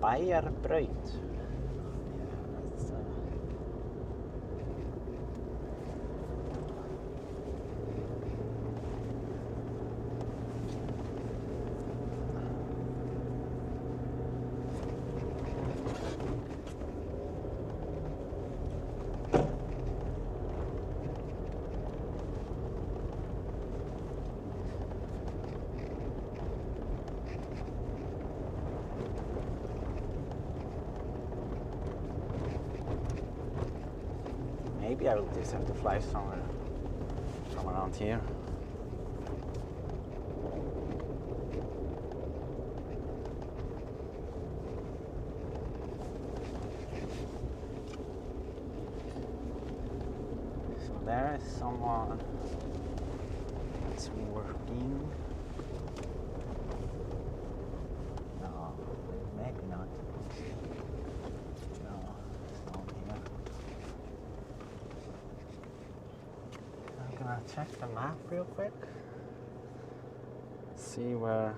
A: Bæjarbraut. Maybe I will just have to fly somewhere from around here. So there is someone that's working. No, maybe not. No, it's not here. I'm gonna check the map real quick. See where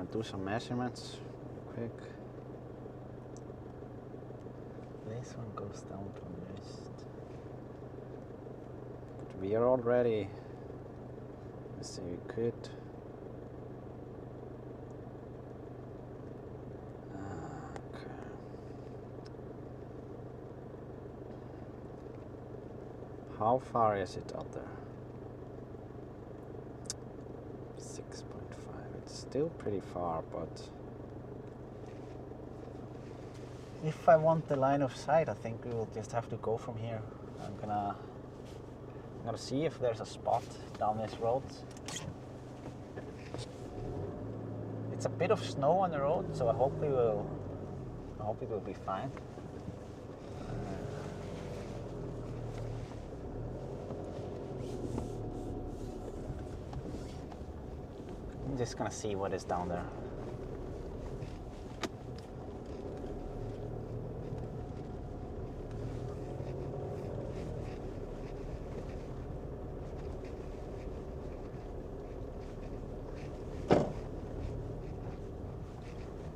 A: gonna do some measurements real quick. This one goes down to west. But we are already, let's see, we could okay. How far is it out there? 6.5. It's still pretty far, but if I want the line of sight, I think we will just have to go from here. I'm gonna see if there's a spot down this road. It's a bit of snow on the road, so I hope it will be fine. I'm just gonna see what is down there.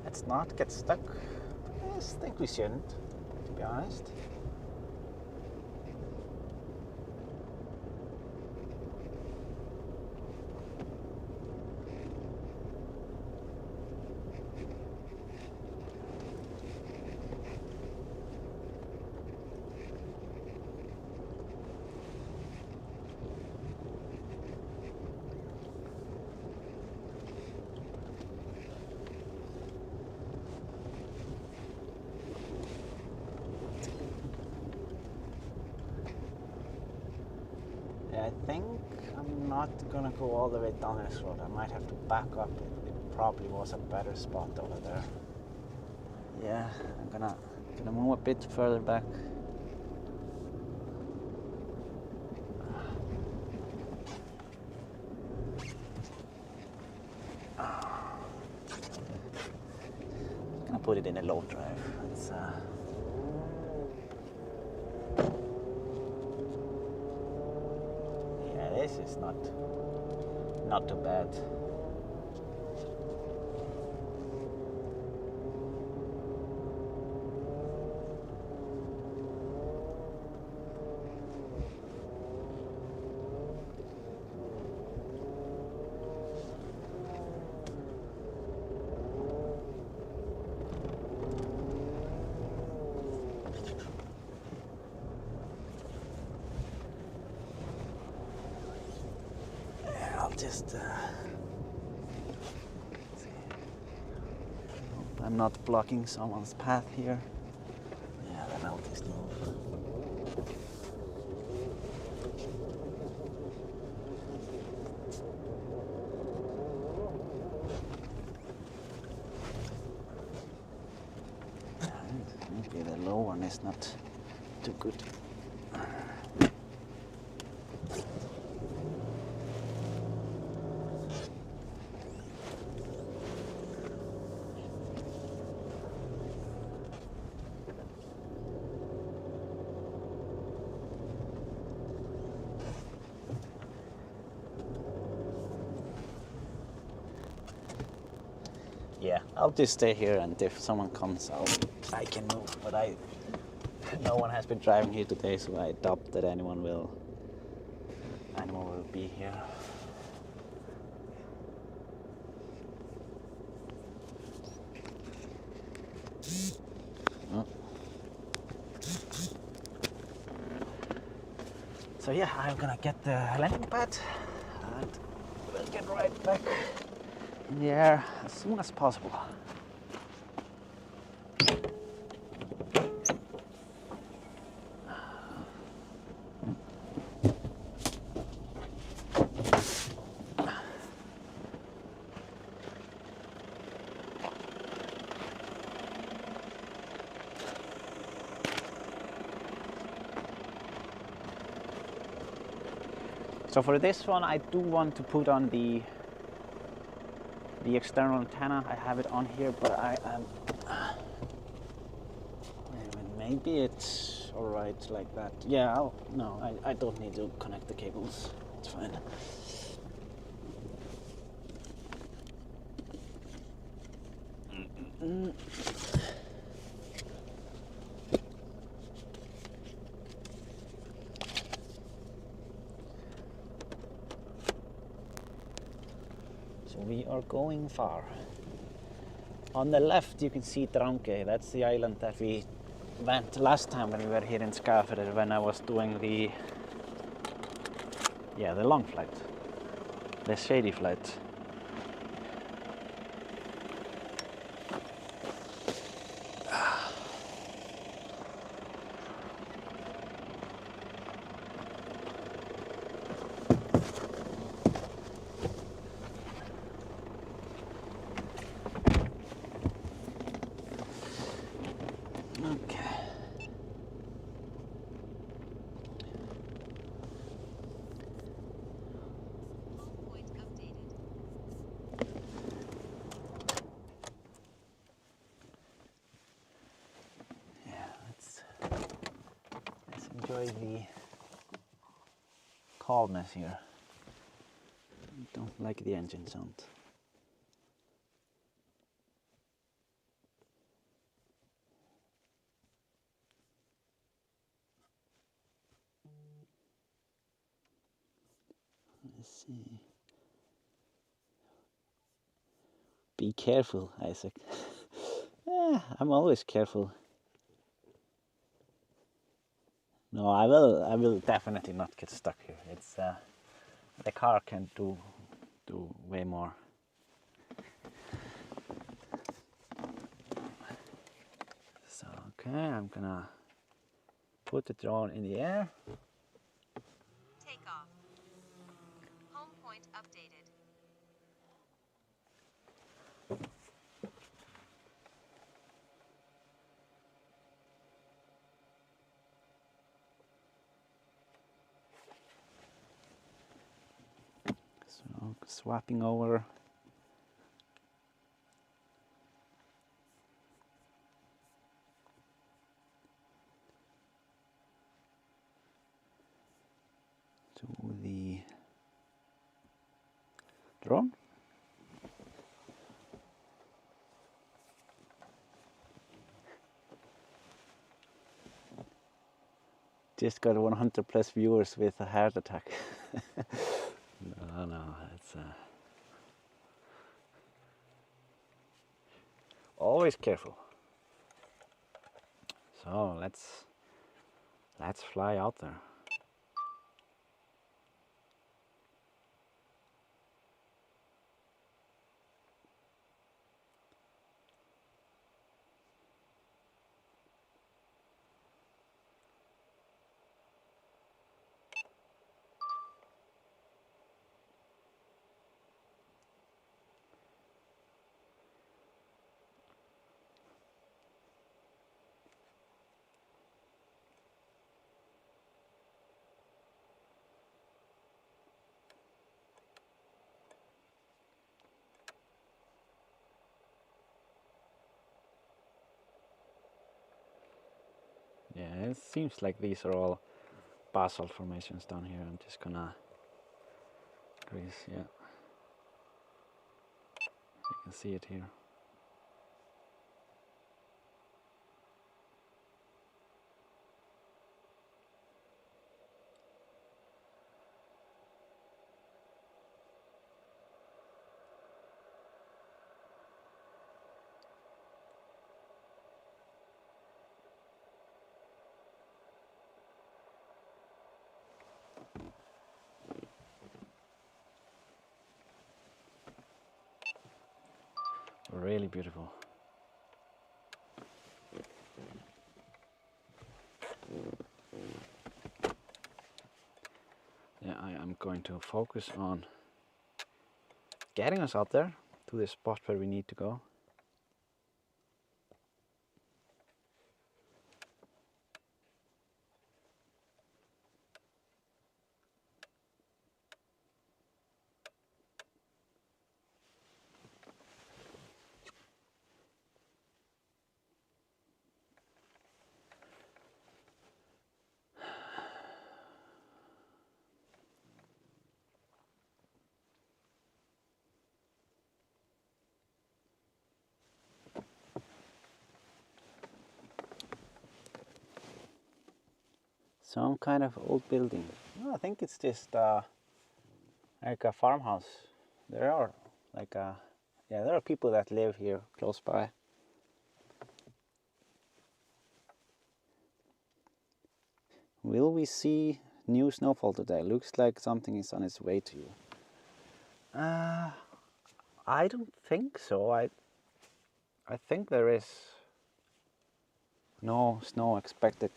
A: Let's not get stuck. I think we shouldn't, to be honest. I think I'm not gonna go all the way down this road. I might have to back up. It probably was a better spot over there. Yeah, I'm gonna move a bit further back. Gonna put it in a low drive. It's this is not too bad. Just see. Hope I'm not blocking someone's path here. Yeah, then I'll just move. Maybe the low one is not too good. Yeah, I'll just stay here, and if someone comes, I can move. But no one has been driving here today, so I doubt that anyone will be here. Oh. So yeah, I'm gonna get the landing pad, and we'll get right back in the air as soon as possible. So for this one, I do want to put on the external antenna. I have it on here, but I am. Maybe it's all right like that. Yeah, I don't need to connect the cables. It's fine. So we are going far. On the left you can see Drangey. That's the island that we went last time when we were here in Skagafjörður, when I was doing the long flight, the shady flight. enjoy the calmness here. I don't like the engine sound. Let's see. Be careful, Isak. Yeah, I'm always careful. No, I will definitely not get stuck here. It's the car can do way more. So okay, I'm gonna put the drone in the air.
C: Take off. Home point updated.
A: So swapping over. To the drone. Just got 100 plus viewers with a heart attack. No, it's always careful. So let's fly out there. Yeah, it seems like these are all basalt formations down here. I'm just gonna grease, yeah. You can see it here. Really beautiful. Yeah, I am going to focus on getting us out there to the spot where we need to go. Some kind of old building. No, I think it's just like a farmhouse. There are there are people that live here close by. Will we see new snowfall today? Looks like something is on its way to you. I don't think so. I think there is no snow expected.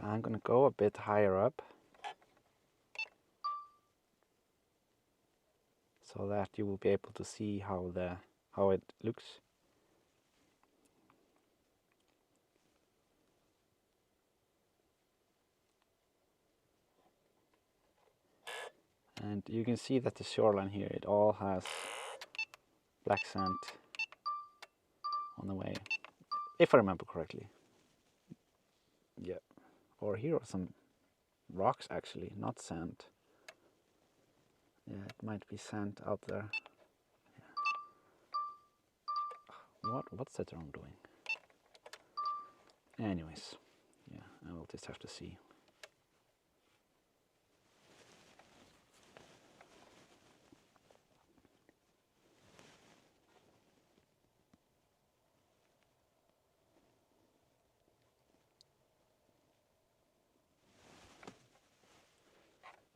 A: I'm gonna go a bit higher up so that you will be able to see how it looks. And you can see that the shoreline here, it all has black sand on the way, if I remember correctly. Yeah, or here are some rocks actually, not sand. Yeah, it might be sand out there. Yeah. What's that drone doing? Anyways, yeah, I will just have to see.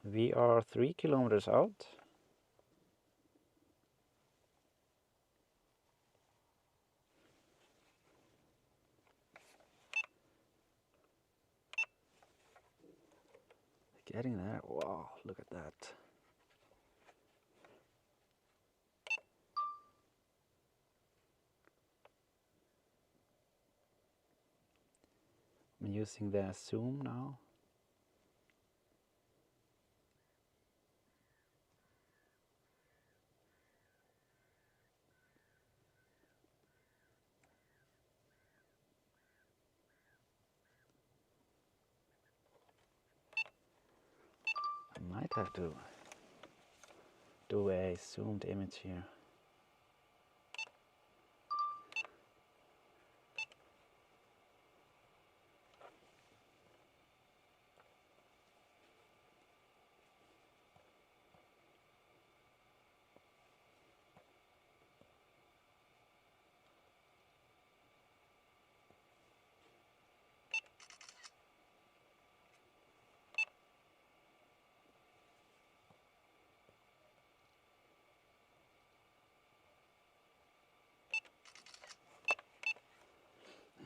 A: We are 3 kilometers out. Getting there. Wow, look at that. I'm using the zoom now. I might have to do a zoomed image here.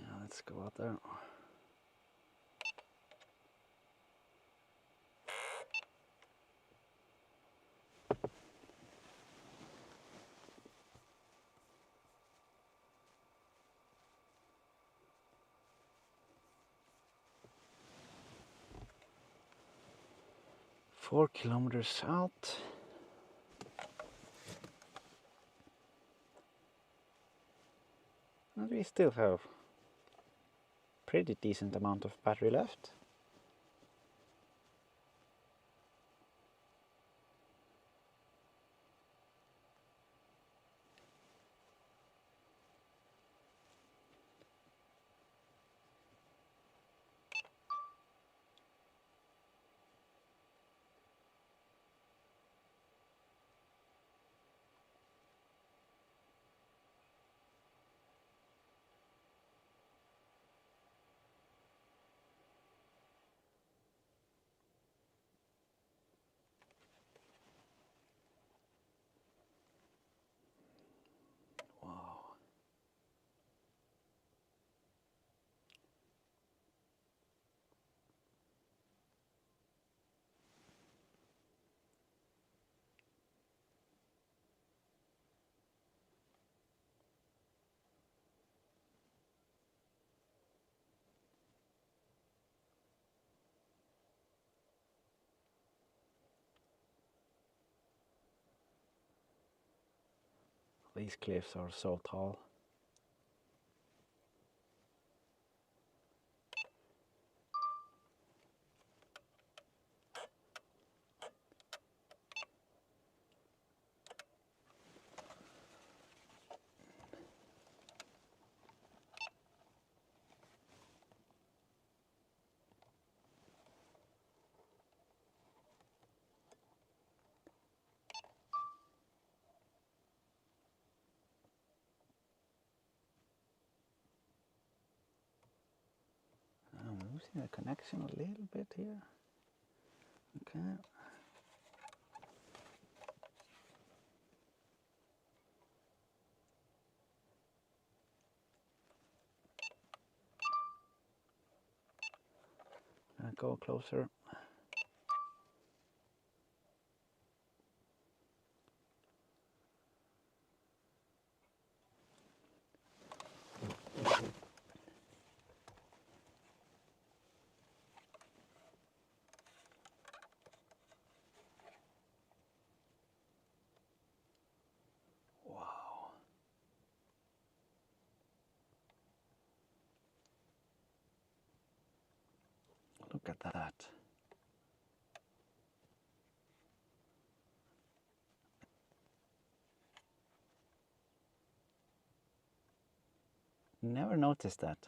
A: Yeah, let's go out there. Four kilometers out. And we still have pretty decent amount of battery left. Wow. These cliffs are so tall. I'm losing the connection a little bit here. Okay. Go closer. Look at that. Never noticed that.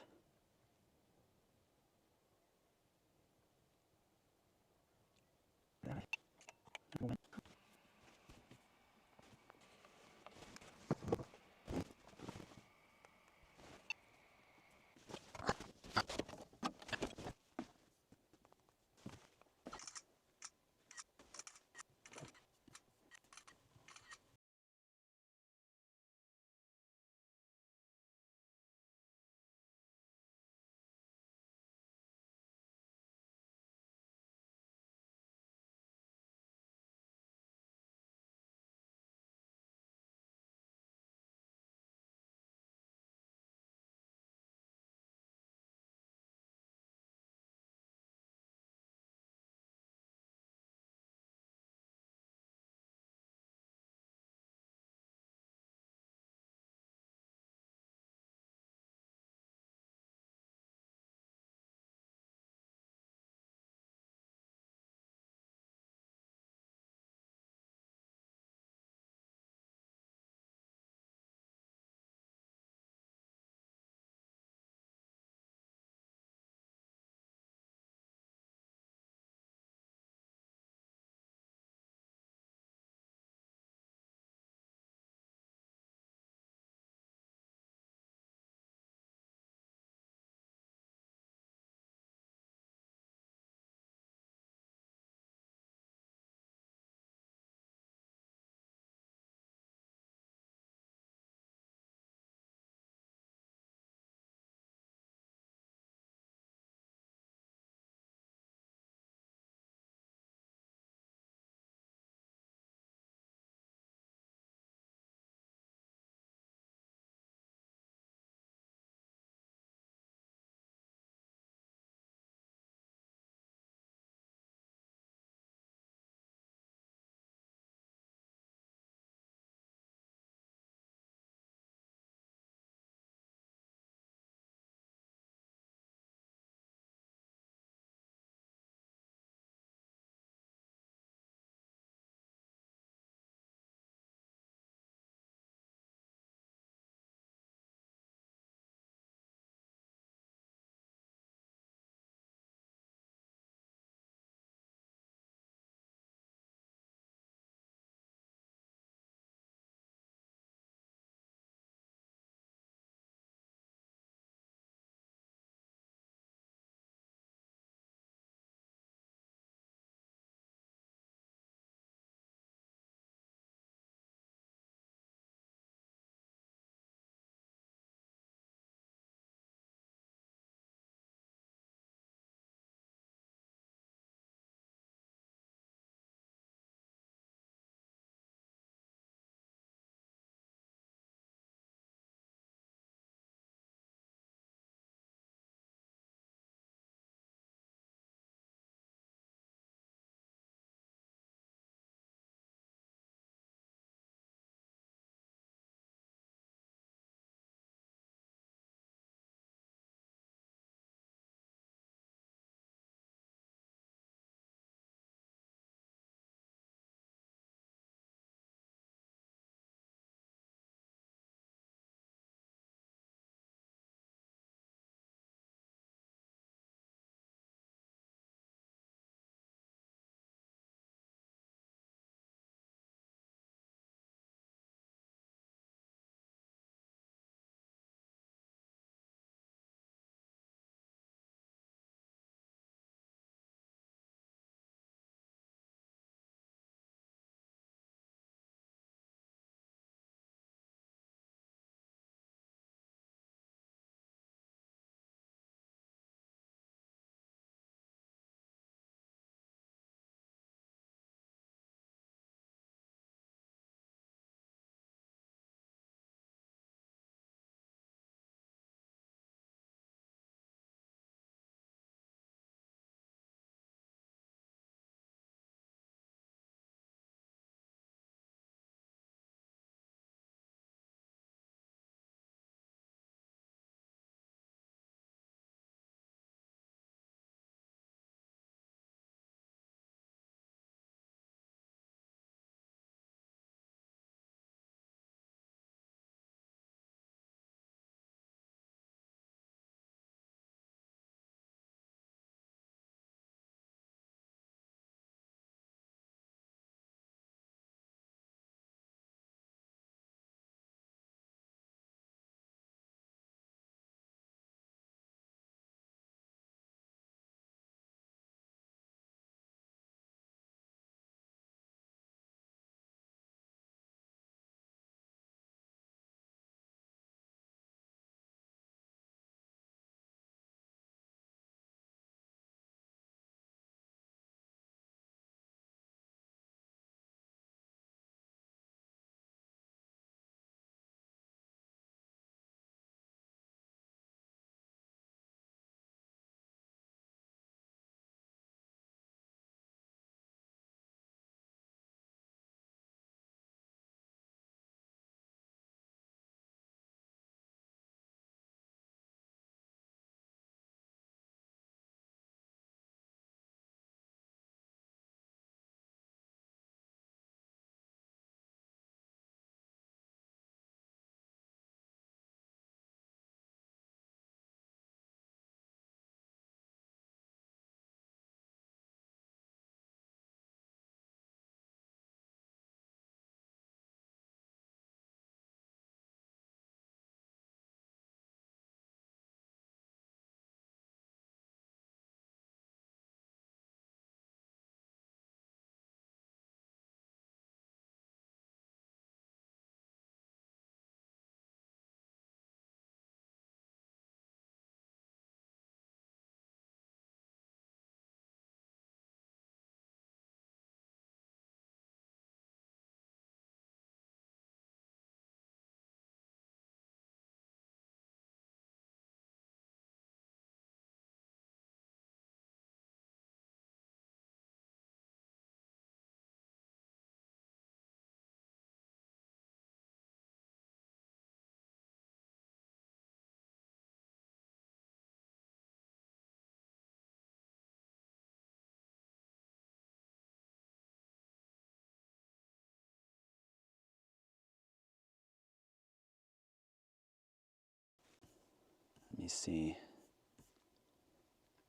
A: me see.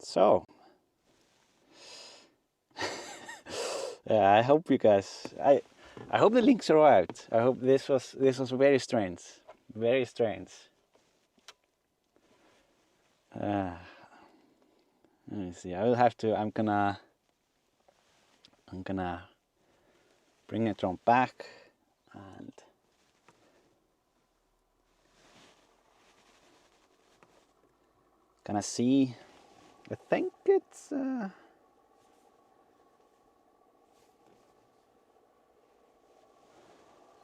A: So, yeah, I hope you guys. I hope the link survived. I hope this was very strange, very strange. Let me see. I will have to. I'm gonna bring it on back and. Gonna see, I think it's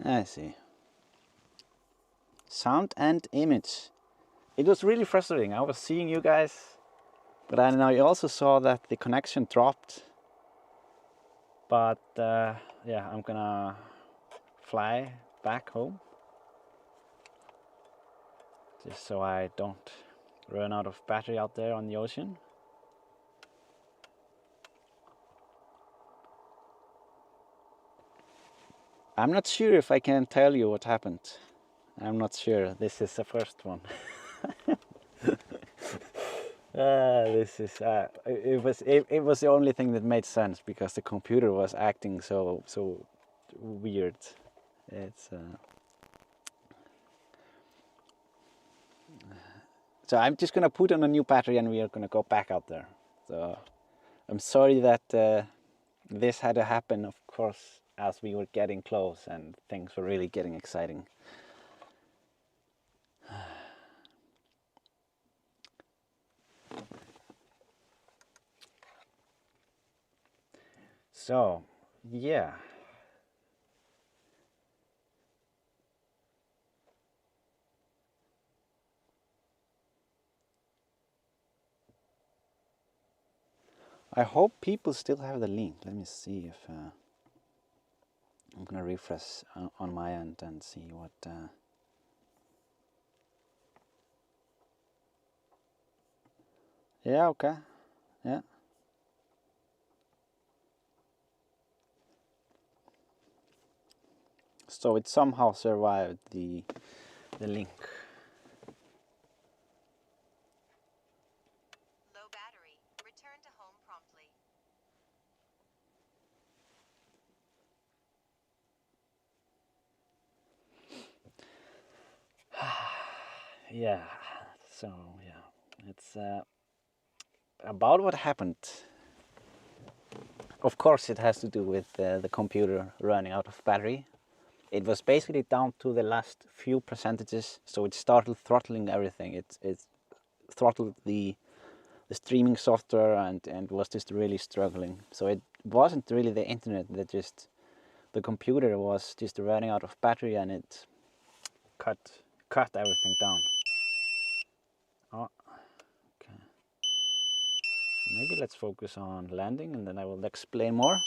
A: I see. Sound and image. It was really frustrating. I was seeing you guys, but I know you also saw that the connection dropped. But yeah, I'm gonna fly back home just so I don't run out of battery out there on the ocean. I'm not sure if I can tell you what happened. I'm not sure. This is the first one. This is it was the only thing that made sense because the computer was acting so weird. It's so I'm just gonna put on a new battery and we are gonna go back out there. So I'm sorry that this had to happen, of course, as we were getting close and things were really getting exciting. So, yeah. I hope people still have the link. Let me see if I'm gonna refresh on my end and see what. Yeah. Okay. Yeah. So it somehow survived the link.
C: Low battery. Return to home promptly.
A: Yeah. So yeah, it's about what happened. Of course, it has to do with the computer running out of battery. It was basically down to the last few percentages, so it started throttling everything. It throttled the streaming software and was just really struggling. So it wasn't really the internet that just, the computer was just running out of battery and it cut everything down. Oh, okay. Maybe let's focus on landing and then I will explain more.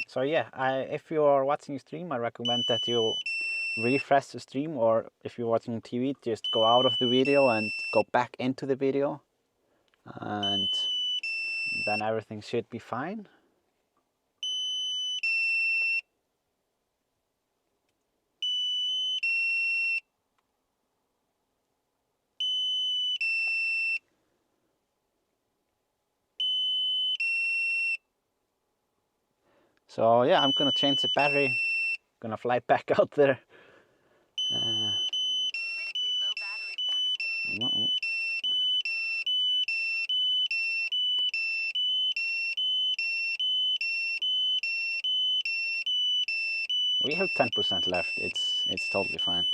A: So yeah, if you are watching a stream, I recommend that you refresh the stream, or if you're watching TV, just go out of the video and go back into the video, and then everything should be fine. So yeah, I'm gonna change the battery, gonna fly back out there.
C: Critically low battery warning.
A: We have 10% left. It's totally fine.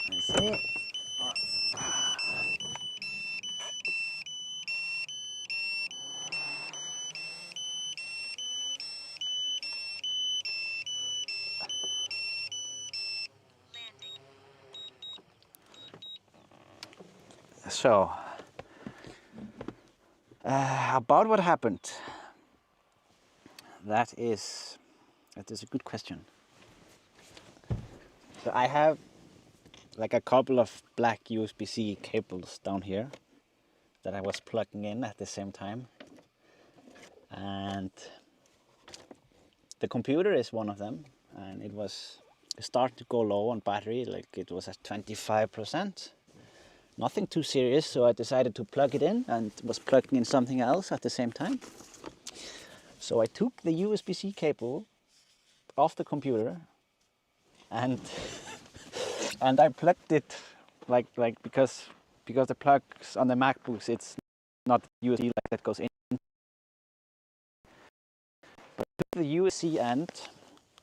A: Let's see.
C: Landing.
A: So, about what happened. That is a good question. So I have like a couple of black USB-C cables down here that I was plugging in at the same time, and the computer is one of them, and it was starting to go low on battery, like it was at 25%. Nothing too serious, so I decided to plug it in and was plugging in something else at the same time. So I took the USB-C cable off the computer and and I plugged it like because the plugs on the MacBooks, it's not USB like that goes in. But I took the USB end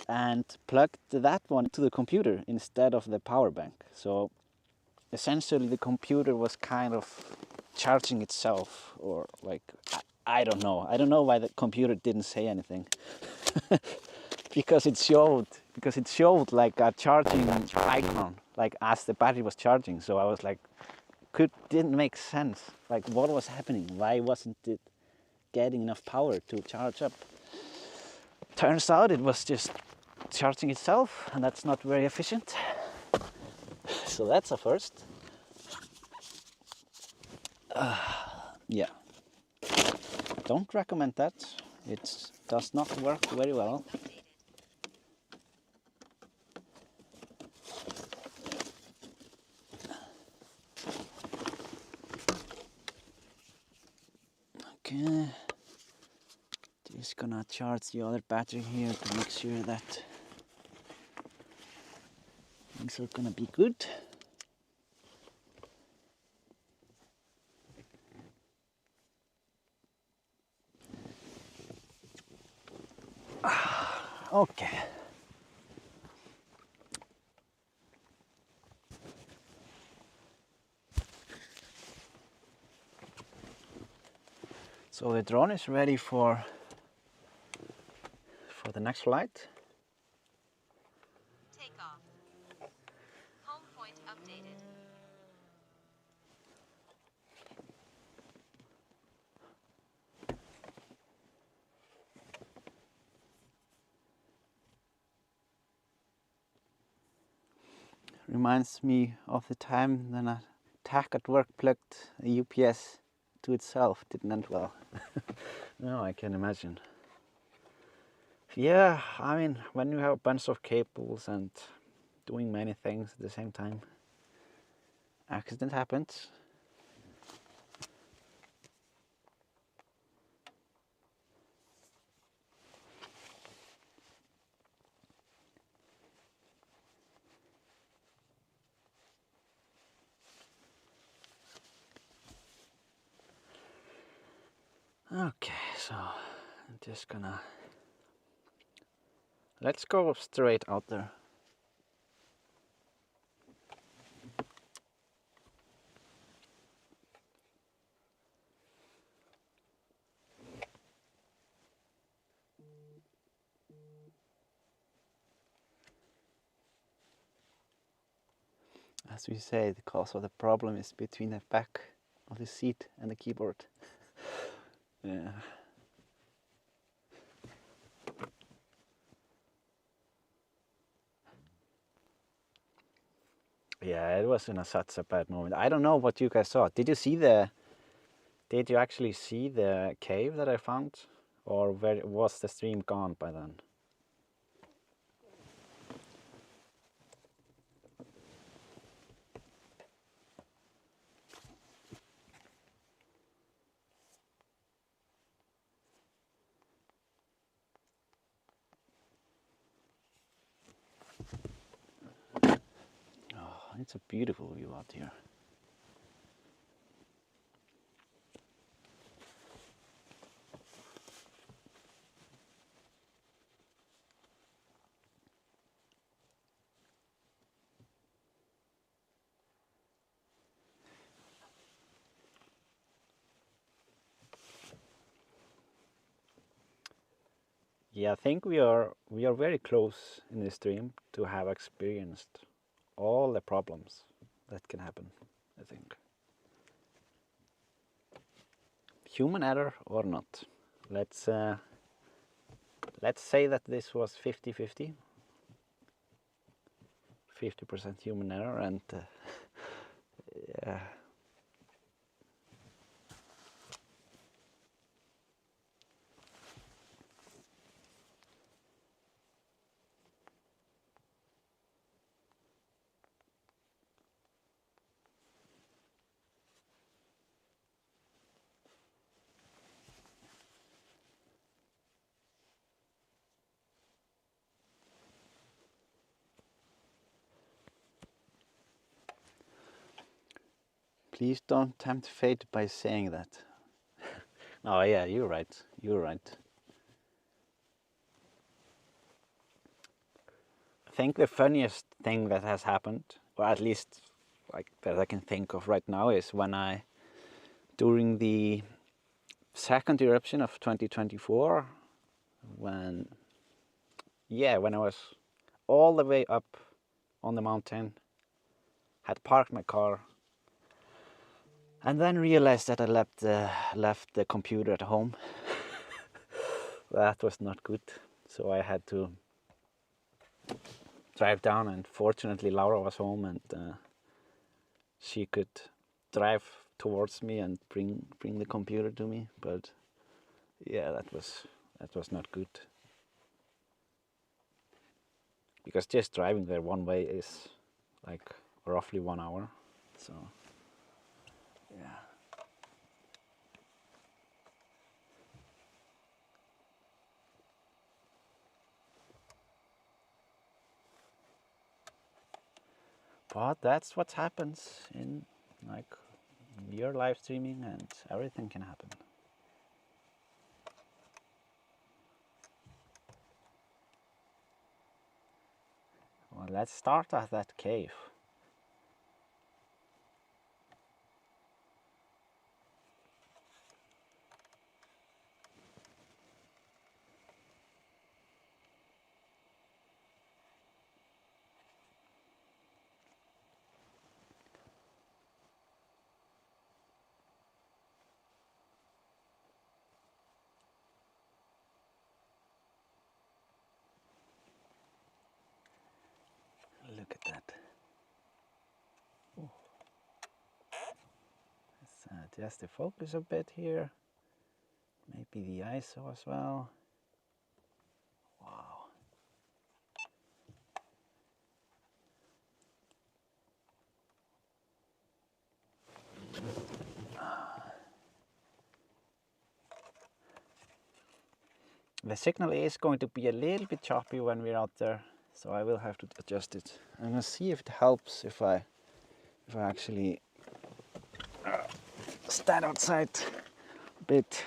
A: and plugged that one to the computer instead of the power bank. So essentially the computer was kind of charging itself, or like I don't know why the computer didn't say anything. because it showed like a charging icon, like as the battery was charging. So I was like, didn't make sense. Like, what was happening? Why wasn't it getting enough power to charge up? Turns out it was just charging itself, and that's not very efficient. So that's a first. Yeah. Don't recommend that. It does not work very well. Okay. Just gonna charge the other battery here to make sure that things are gonna be good. Okay. So the drone is ready for the next flight.
C: Take off. Home point updated.
A: Reminds me of the time when a tech at work plugged a UPS to itself. Didn't end well. No, I can imagine. Yeah, I mean, when you have a bunch of cables and doing many things at the same time, accident happens. Okay, so I'm just gonna, let's go straight out there. As we say, the cause of the problem is between the back of the seat and the keyboard. Yeah. Yeah, it was in such a bad moment. I don't know what you guys saw. Did you actually see the cave that I found? Or was the stream gone by then? Oh, it's a beautiful view out here. Yeah, I think we are very close in this stream to have experienced all the problems that can happen, I think. human error or not. Let's say that this was 50-50. 50% human error and yeah. Please don't tempt fate by saying that. Oh yeah, you're right. You're right. I think the funniest thing that has happened, or at least like that I can think of right now, is when during the second eruption of 2024, when I was all the way up on the mountain, had parked my car, and then realized that I left the computer at home. That was not good, so I had to drive down, and fortunately Laura was home and she could drive towards me and bring the computer to me. But yeah, that was not good, because just driving there one way is like roughly 1 hour, so yeah. But that's what happens in like your live streaming, and everything can happen. Well, let's start at that cave. Look at that. Ooh. Let's adjust the focus a bit here. Maybe the ISO as well. Wow. The signal is going to be a little bit choppy when we're out there, so I will have to adjust it. I'm gonna see if it helps if I actually stand outside a bit.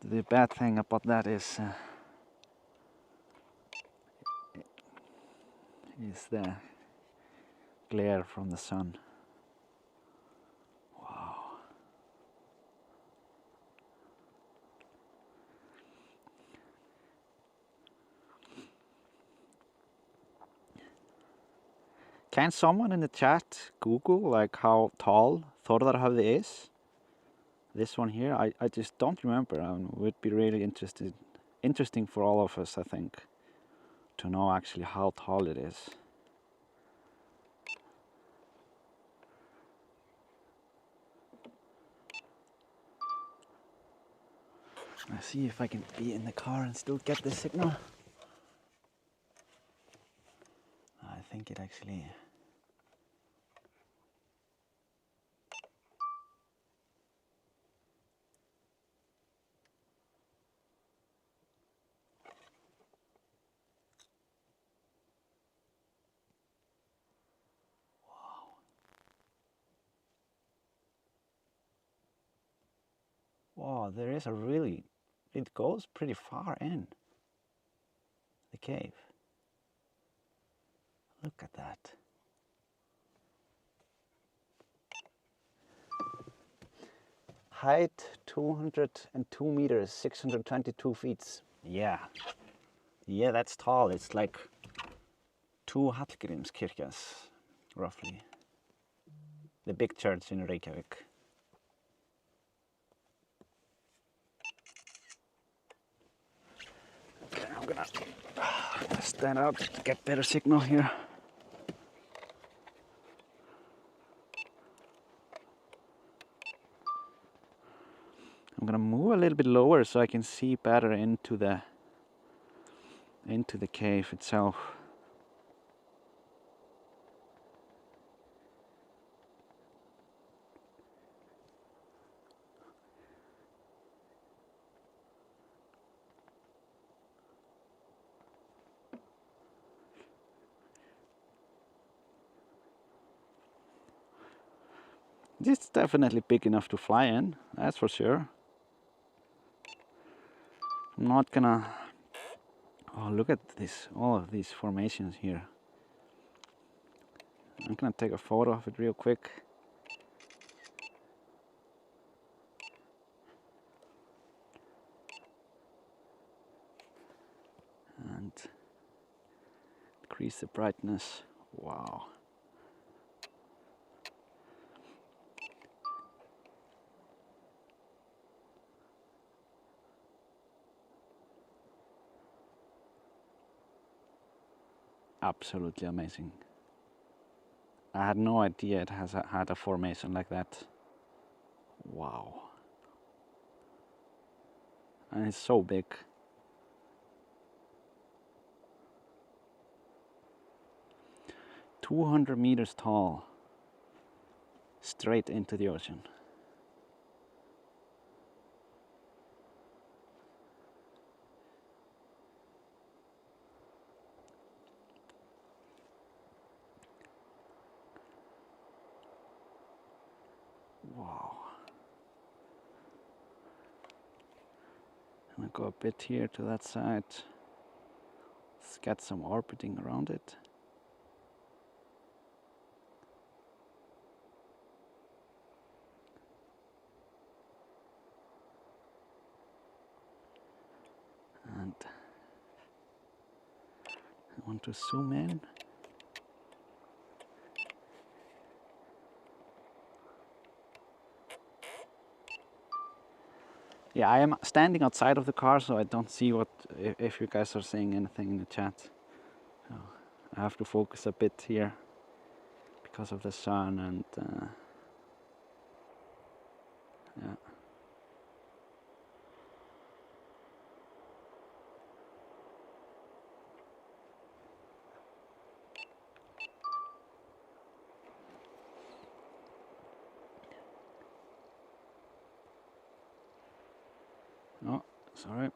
A: The bad thing about that is the glare from the sun. Wow. Can someone in the chat Google like how tall Þórðarhöfði is? This one here, I just don't remember. It would be really interesting for all of us, I think, to know actually how tall it is. Let's see if I can be in the car and still get the signal. I think it actually... Wow, there is a really... It goes pretty far in the cave. Look at that. Height 202 meters, 622 feet. Yeah, that's tall. It's like 2 Hallgrímskirkjas, roughly. The big church in Reykjavik. gonna stand out to get better signal here. I'm gonna move a little bit lower so I can see better into the cave itself. This is definitely big enough to fly in, that's for sure. I'm not gonna... Oh, look at this, all of these formations here. I'm gonna take a photo of it real quick. And increase the brightness. Wow. Absolutely amazing. I had no idea it had a formation like that. Wow. And it's so big. "200 meters tall, straight into the ocean." Wow. I'm gonna go a bit here to that side. Let's get some orbiting around it. And I want to zoom in. Yeah, I am standing outside of the car, so I don't see what if you guys are saying anything in the chat. So I have to focus a bit here because of the sun and yeah. Oh, sorry.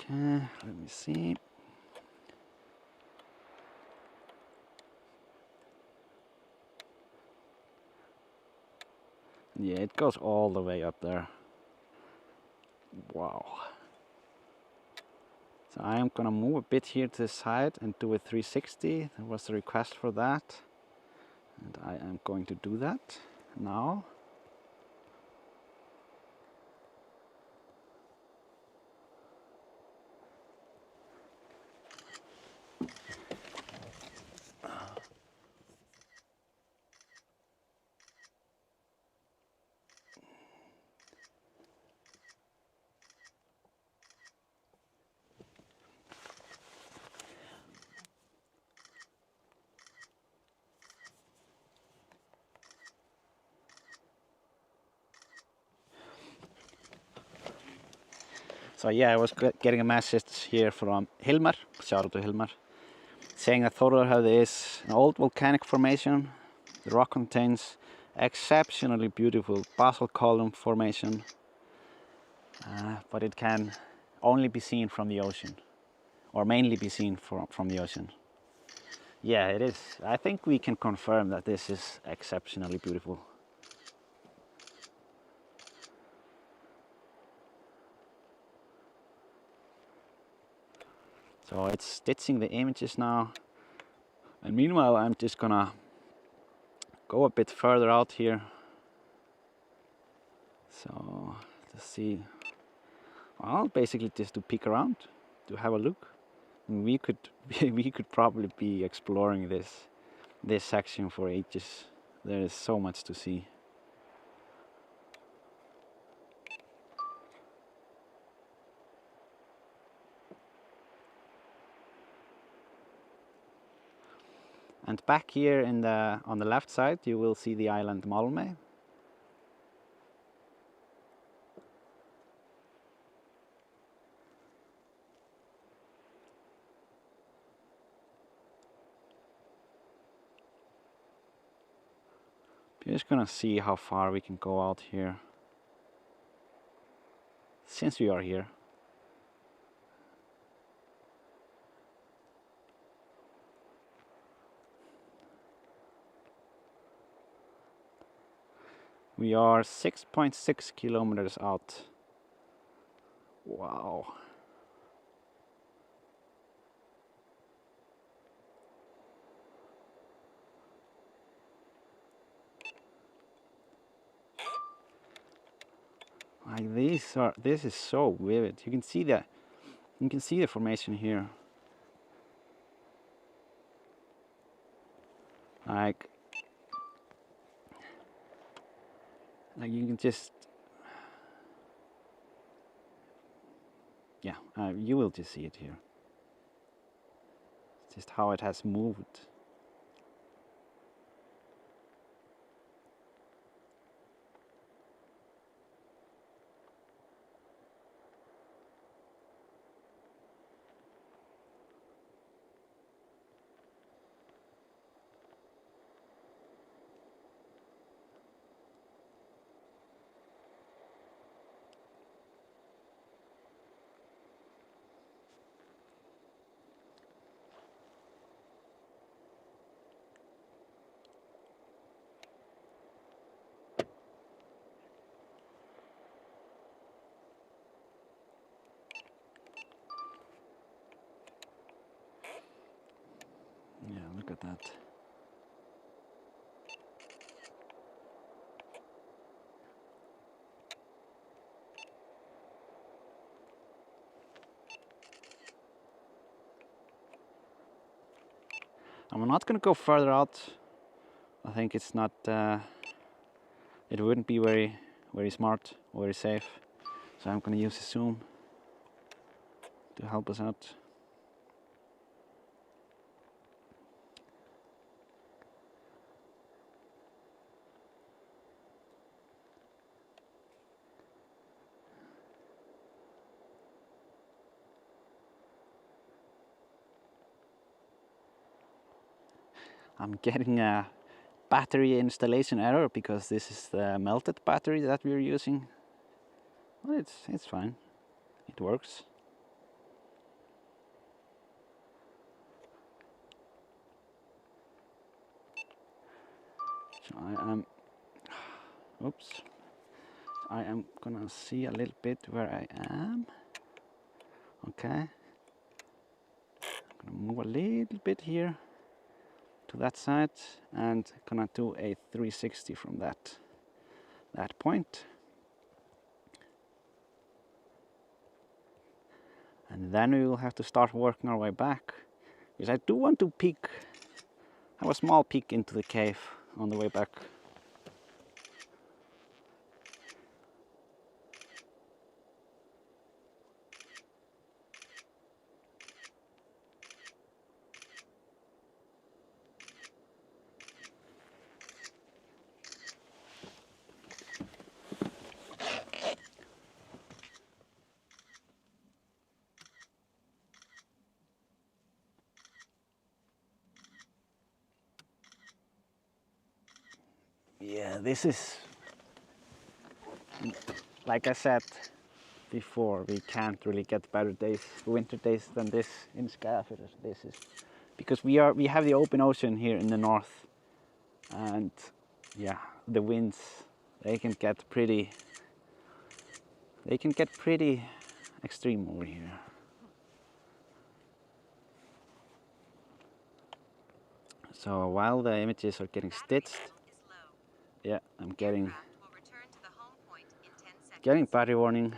A: Okay, let me see. Yeah, it goes all the way up there. Wow. So I am gonna move a bit here to the side and do a 360. There was a request for that. And I am going to do that now. So yeah, I was getting a message here from Hilmar, shout out to Hilmar, saying that Þórðarhöfði is an old volcanic formation. The rock contains exceptionally beautiful basalt column formation, but it can only be seen from the ocean, or mainly be seen from the ocean. Yeah, it is. I think we can confirm that this is exceptionally beautiful. So it's stitching the images now, and meanwhile I'm just gonna go a bit further out here, so to see, well, basically just to peek around, to have a look. We could we could probably be exploring this section for ages. There is so much to see. And back here on the left side you will see the island Málmey. We're just gonna see how far we can go out here, since we are here. We are 6.6 kilometers out. Wow. Like this is so vivid. You can see the formation here. Like you can just, yeah, you will just see it here. Just how it has moved. Yeah, look at that. I'm not going to go further out. I think it's not, it wouldn't be very smart or very safe. So I'm going to use the zoom to help us out. I'm getting a battery installation error because this is the melted battery that we're using. Well, it's fine. It works. So I am gonna see a little bit where I am. Okay. I'm gonna move a little bit here to that side and gonna do a 360 from that point. And then we will have to start working our way back, because I do want to have a small peek into the cave on the way back. this is, like I said before, we can't really get better days, winter days than this in Skagafjörður. This is because we have the open ocean here in the north, and yeah, the winds, they can get pretty extreme over here. So while the images are getting stitched, yeah, I'm getting battery warning.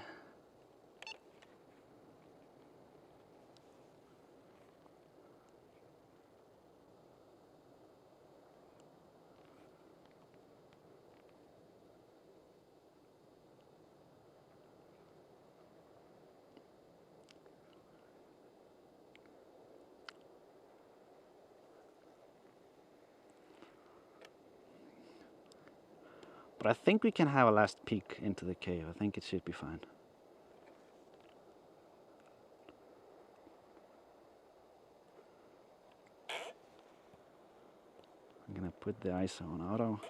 A: But I think we can have a last peek into the cave. I think it should be fine. I'm gonna put the ISO on auto.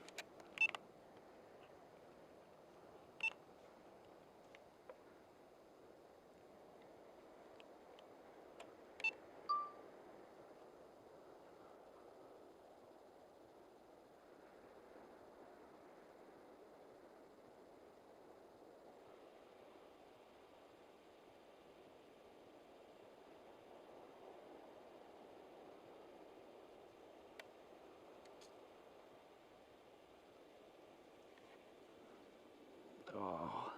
A: Oh.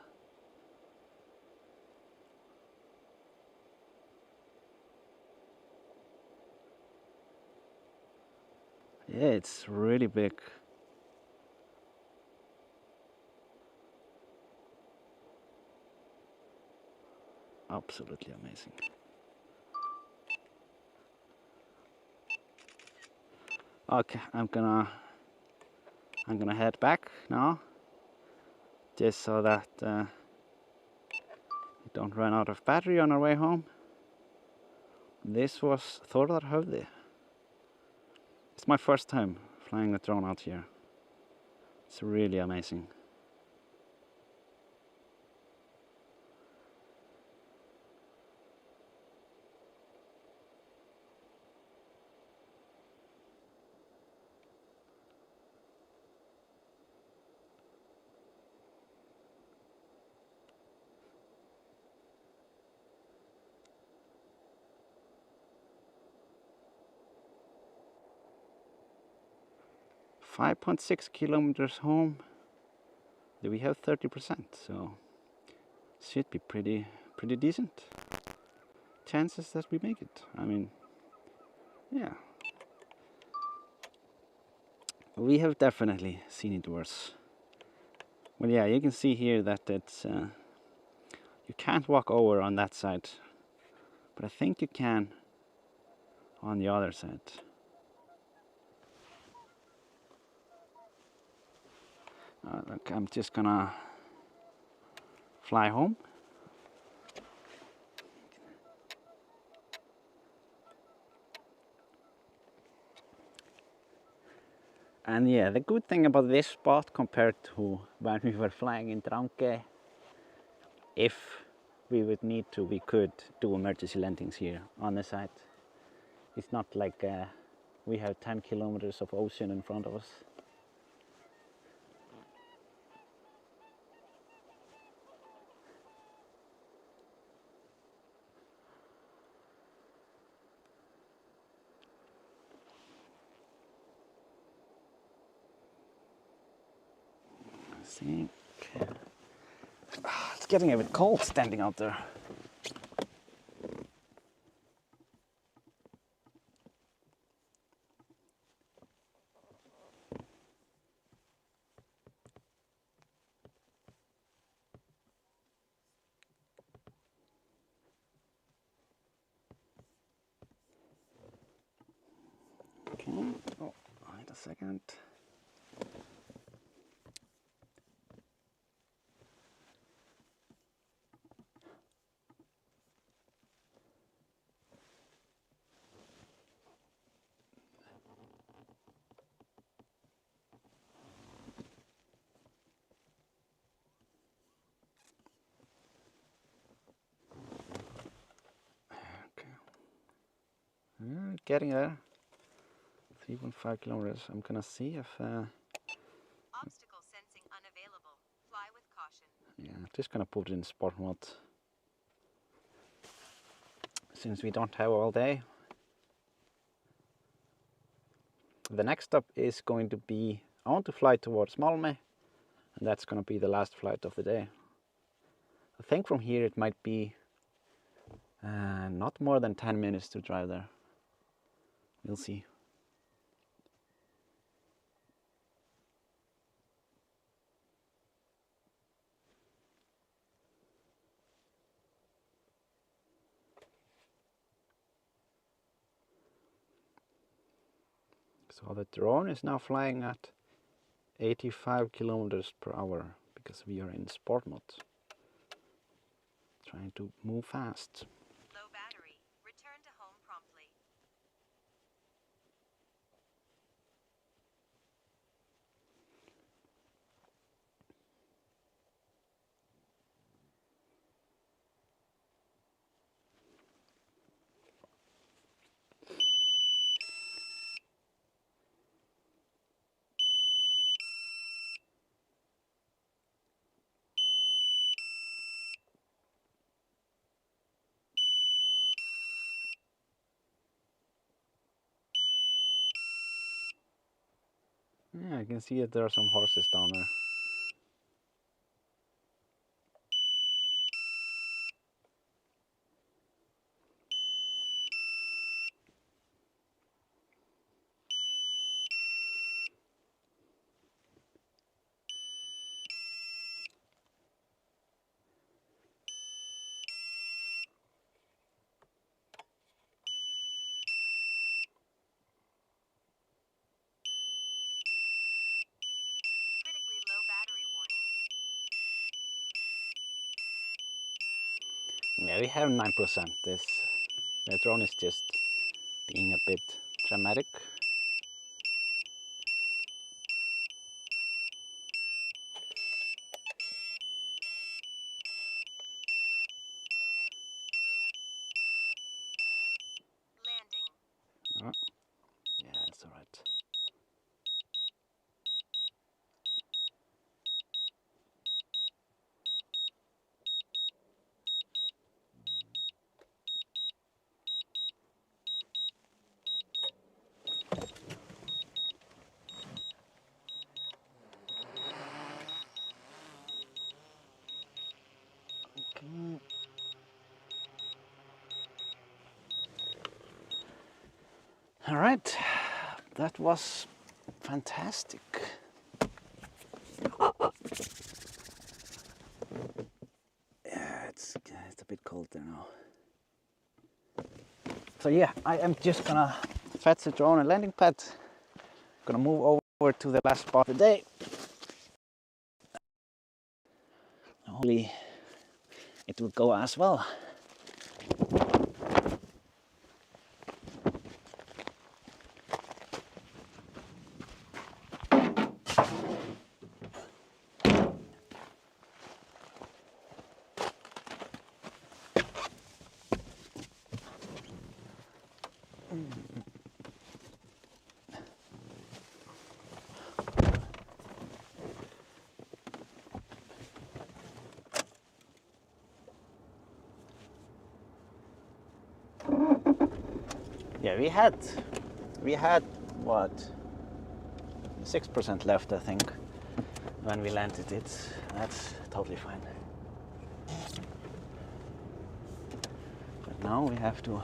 A: Yeah, it's really big. Absolutely amazing. Okay, I'm gonna head back now, just so that we don't run out of battery on our way home. This was Þórðarhöfði. It's my first time flying the drone out here. It's really amazing. .6 kilometers home. We have 30%, so should be pretty decent chances that we make it. I mean, yeah, we have definitely seen it worse. Well, yeah, you can see here that it's you can't walk over on that side, but I think you can on the other side. Look, I'm just gonna fly home. And yeah, the good thing about this spot compared to when we were flying in Drangey, if we would need to, we could do emergency landings here on the side. It's not like we have 10 kilometers of ocean in front of us. I think it's getting a bit cold standing out there. Okay, oh, wait a second. getting there. 3.5 kilometers. I'm gonna see if
C: Obstacle sensing unavailable. Fly with caution.
A: yeah, just gonna put it in sport mode since we don't have all day. The next stop is going to be, I want to fly towards Málmey, and that's gonna be the last flight of the day. I think from here it might be not more than 10 minutes to drive there. We'll see. So the drone is now flying at 85 kilometers per hour because we are in sport mode. Trying to move fast.
C: Low battery. Return to home promptly.
A: Yeah, I can see that there are some horses down there.
C: Critically low battery warning.
A: Yeah, we have 9%. The drone is just being a bit dramatic.
C: Landing.
A: Oh, yeah, it's all right. Okay. All right, that was fantastic. Yeah, it's a bit cold there now. So yeah, I am just gonna fetch the drone and landing pad. Gonna move over to the last spot of the day. Hopefully it will go as well. Yeah, we had what, 6% left, I think, when we landed it. That's totally fine. But now we have to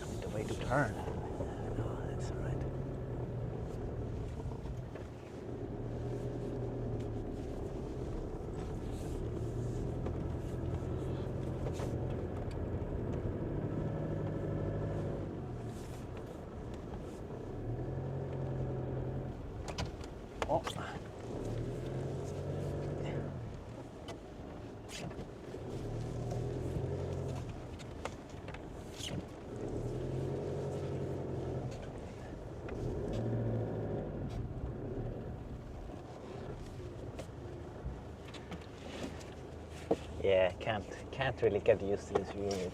A: find a way to turn. No, that's all right. Oh. Yeah, can't really get used to this view.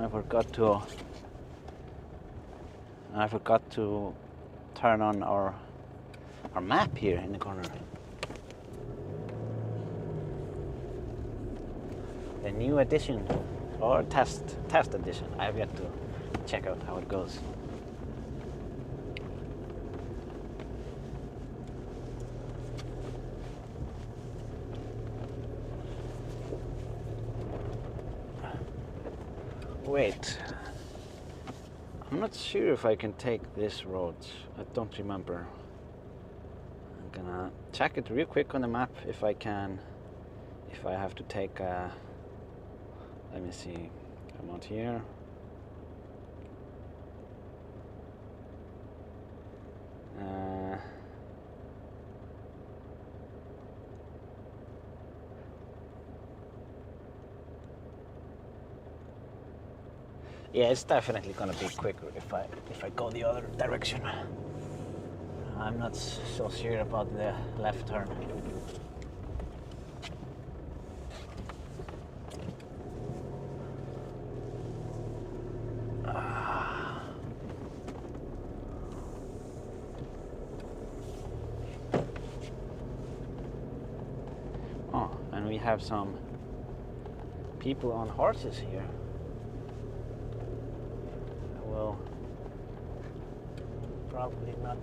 A: I forgot to turn on our map here in the corner. The new edition, or test edition. I have yet to check out how it goes. Wait, I'm not sure if I can take this road. I don't remember. I'm gonna check it real quick on the map if I can. If I have to take a, let me see, I'm out here. Yeah, it's definitely gonna be quicker if I go the other direction. I'm not so sure about the left turn. Oh, and we have some people on horses here. Will probably not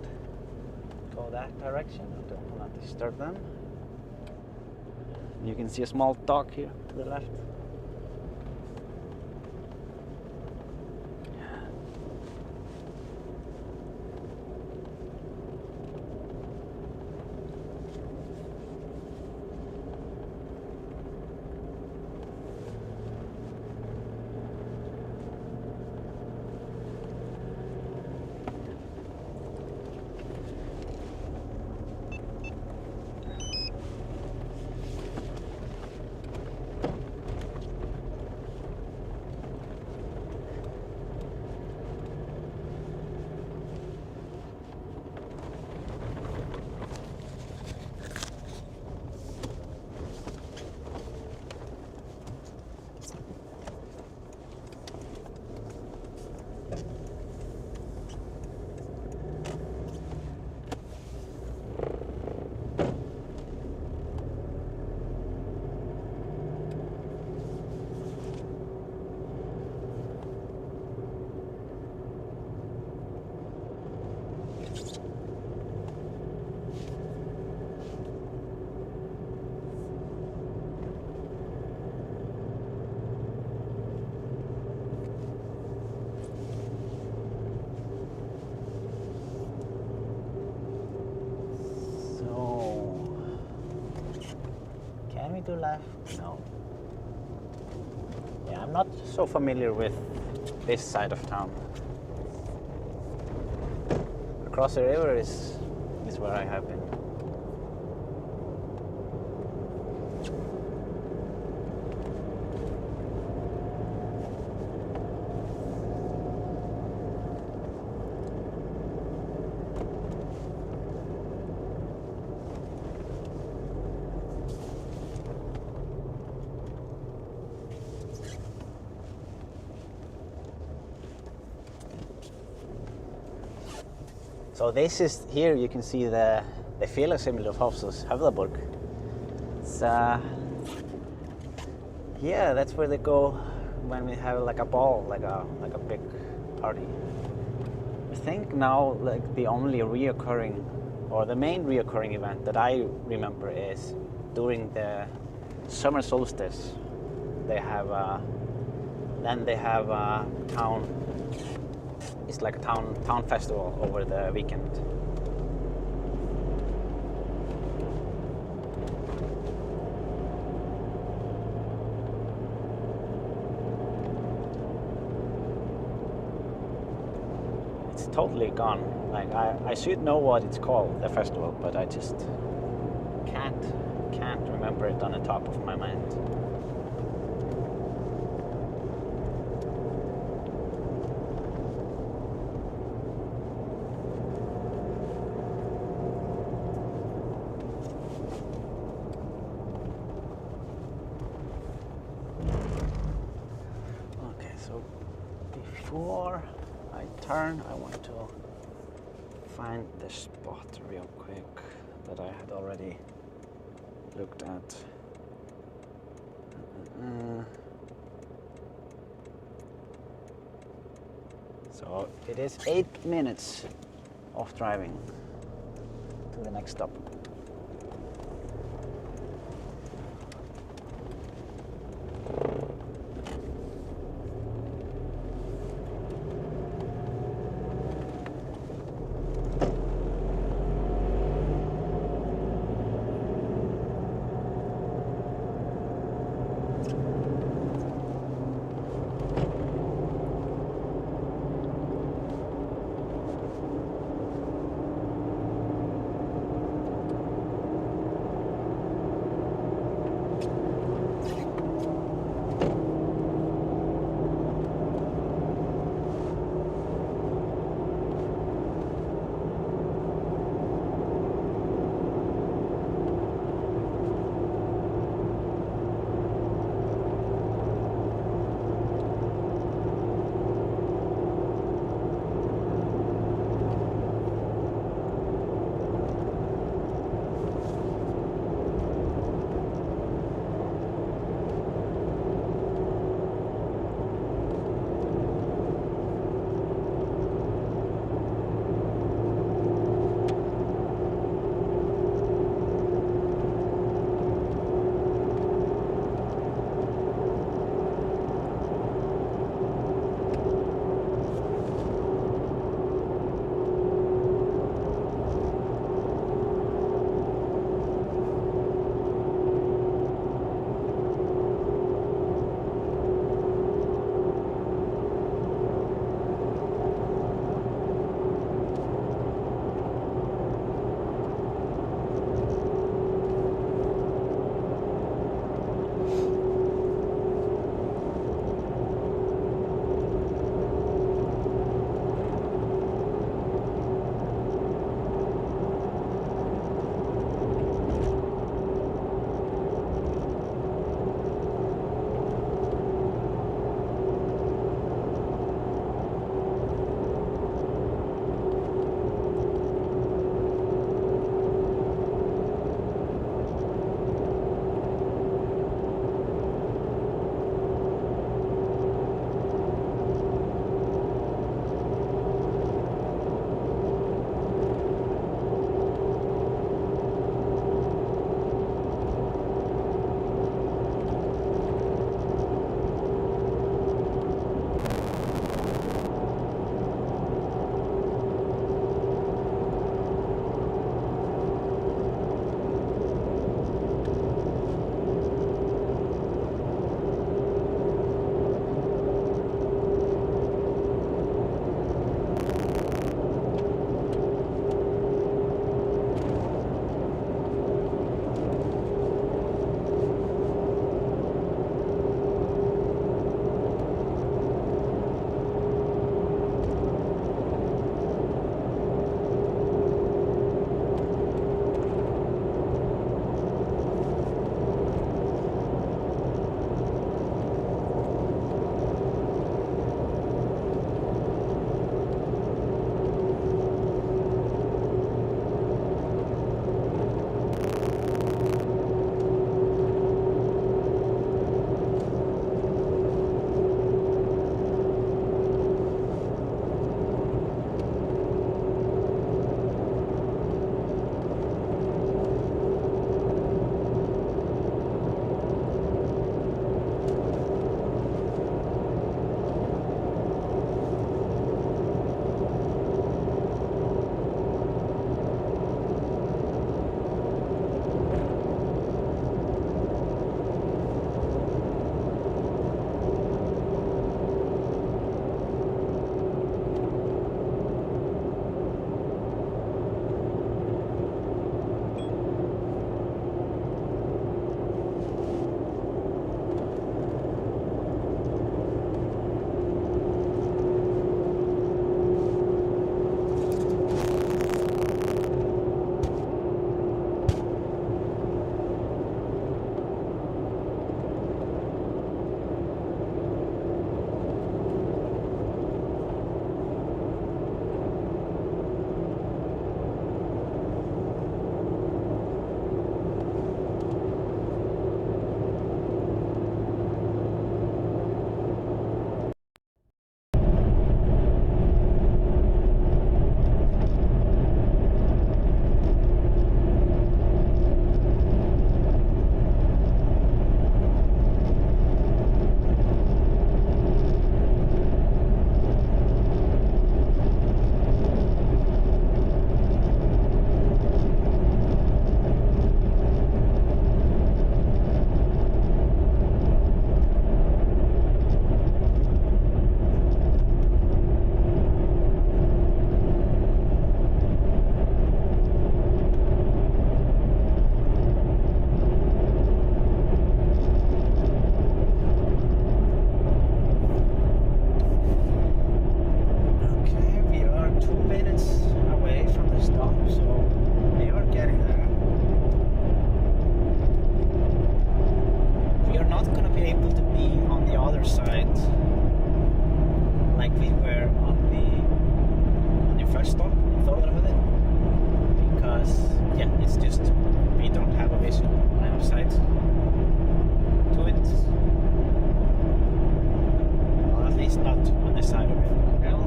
A: go that direction. I don't want to disturb them. You can see a small dog here to the left. To left? No. Yeah, I'm not so familiar with this side of town. Across the river is where I have been. So this is, here you can see the félagsheimili of Hofsós, Höfðaborg. It's yeah, that's where they go when we have like a ball, like a big party. I think now like the only reoccurring, or the main reoccurring event that I remember is during the summer solstice. They have then they have a town. It's like a town festival over the weekend. It's totally gone. Like I should know what it's called, the festival, but I just can't remember it on the top of my mind. before I turn, I want to find the spot real quick that I had already looked at. So it is 8 minutes of driving to the next stop.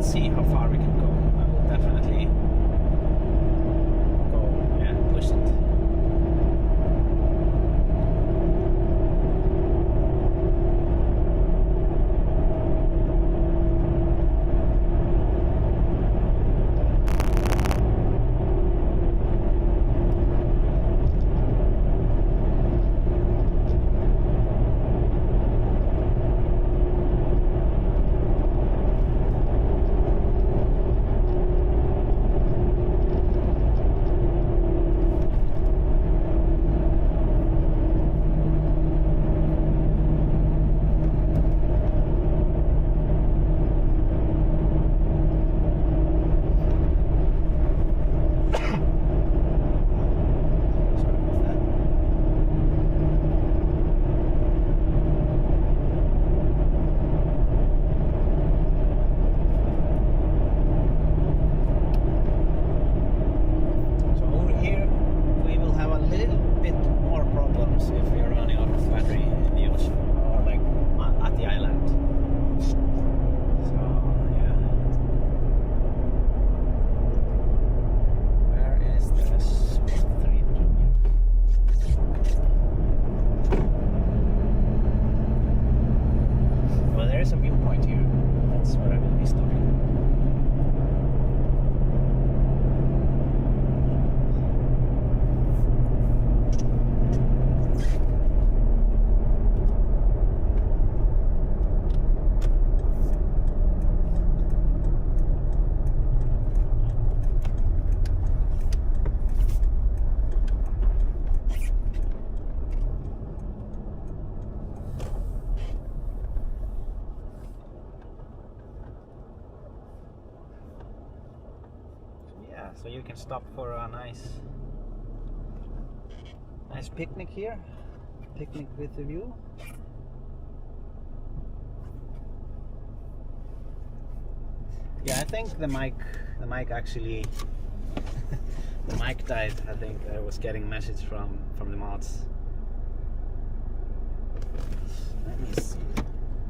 A: let's see how far we can go. I will definitely go and push it. So you can stop for a nice picnic here. Picnic with the view. Yeah, I think the mic actually the mic died. I think I was getting message from the mods. Let me see.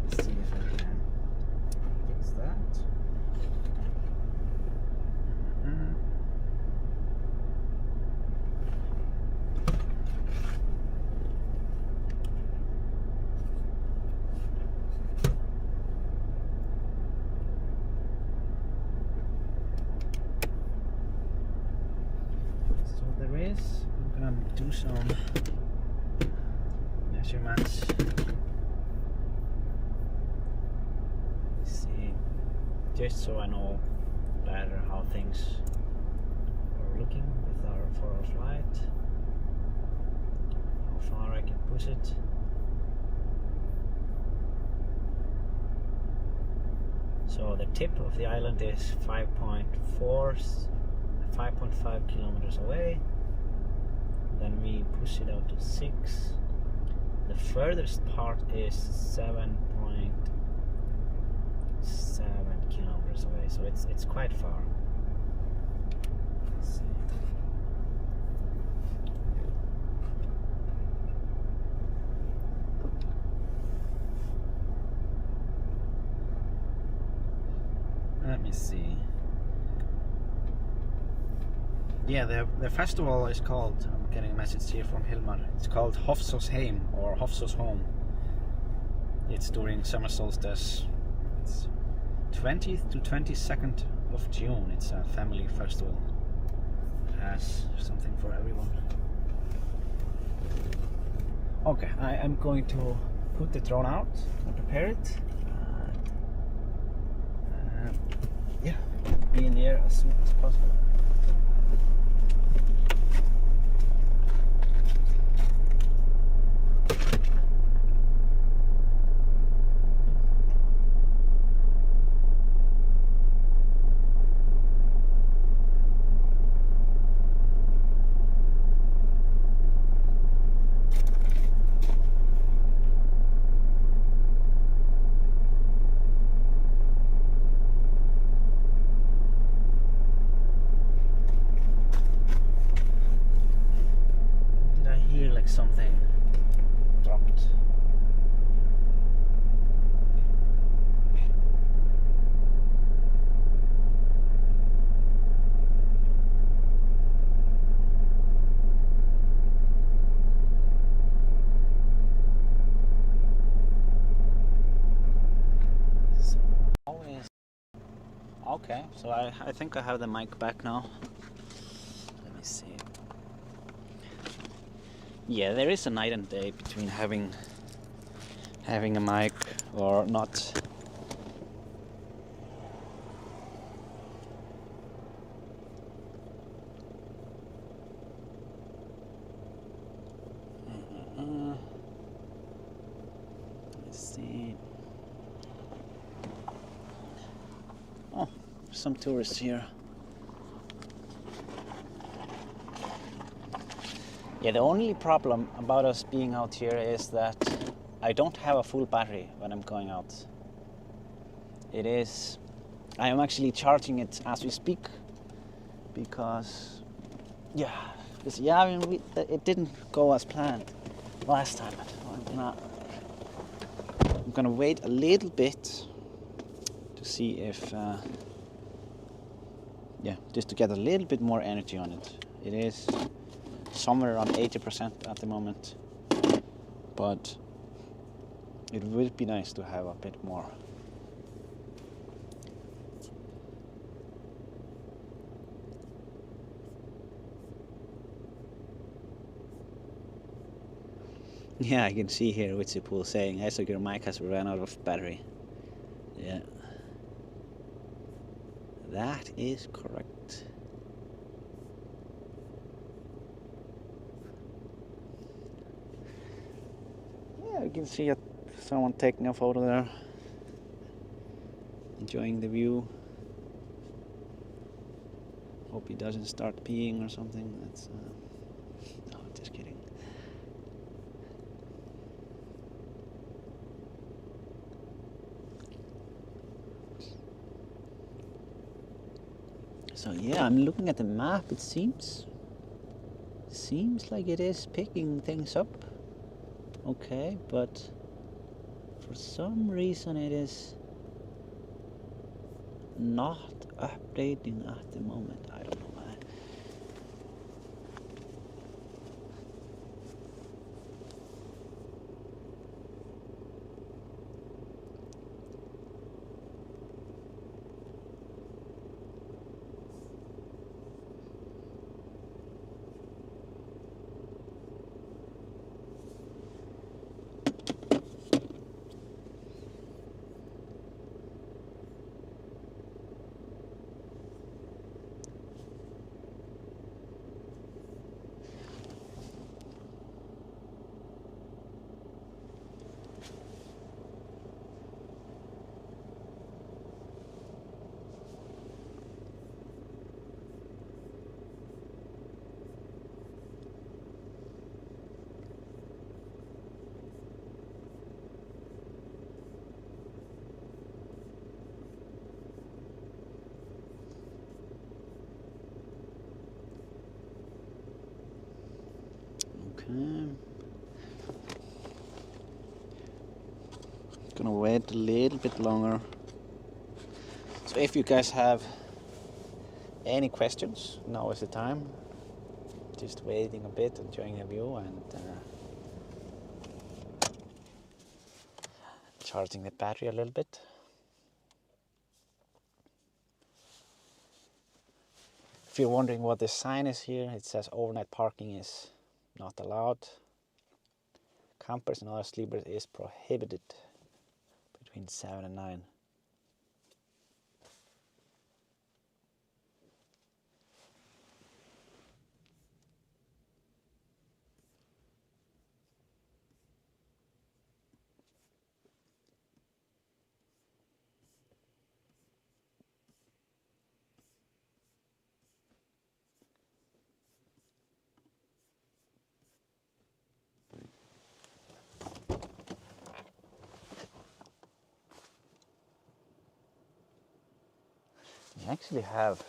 A: Let's see if I can fix that. I'm gonna do some measurements. Let's see, just so I know better how things are looking with our forward flight, how far I can push it. So the tip of the island is 5.5 kilometers away. Then we push it out to 6. The furthest part is 7.7 kilometers away, so it's quite far. Let's see. Let me see. Yeah, the festival is called, I'm getting a message here from Hilmar, it's called Hofsós heim, or Hofsós home. It's during summer solstice. It's 20th to 22nd of June. It's a family festival. It has something for everyone. Okay, I am going to put the drone out and prepare it. Yeah, be in the air as soon as possible. Something dropped. Okay, so I think I have the mic back now. Let me see. Yeah, there is a night and day between having a mic or not. Let's see. Oh, some tourists here. Yeah, the only problem about us being out here is that I don't have a full battery when I'm going out. I am actually charging it as we speak because, it didn't go as planned last time. I'm gonna wait a little bit to see if, just to get a little bit more energy on it. It is somewhere around 80% at the moment, but it would be nice to have a bit more. Yeah, I can see here Witsipool saying, Isak, your mic has run out of battery. Yeah. That is correct. Yeah, you can see someone taking a photo there. Enjoying the view. Hope he doesn't start peeing or something. That's no, just kidding. So yeah, I'm looking at the map. It seems like it is picking things up. Okay, but for some reason it is not updating at the moment. I don't know why. Okay. Gonna wait a little bit longer. So if you guys have any questions, now is the time. Just waiting a bit, enjoying the view, and charging the battery a little bit. If you're wondering what this sign is here, it says overnight parking is not allowed. Campers and other sleepers is prohibited between 7 and 9. We actually have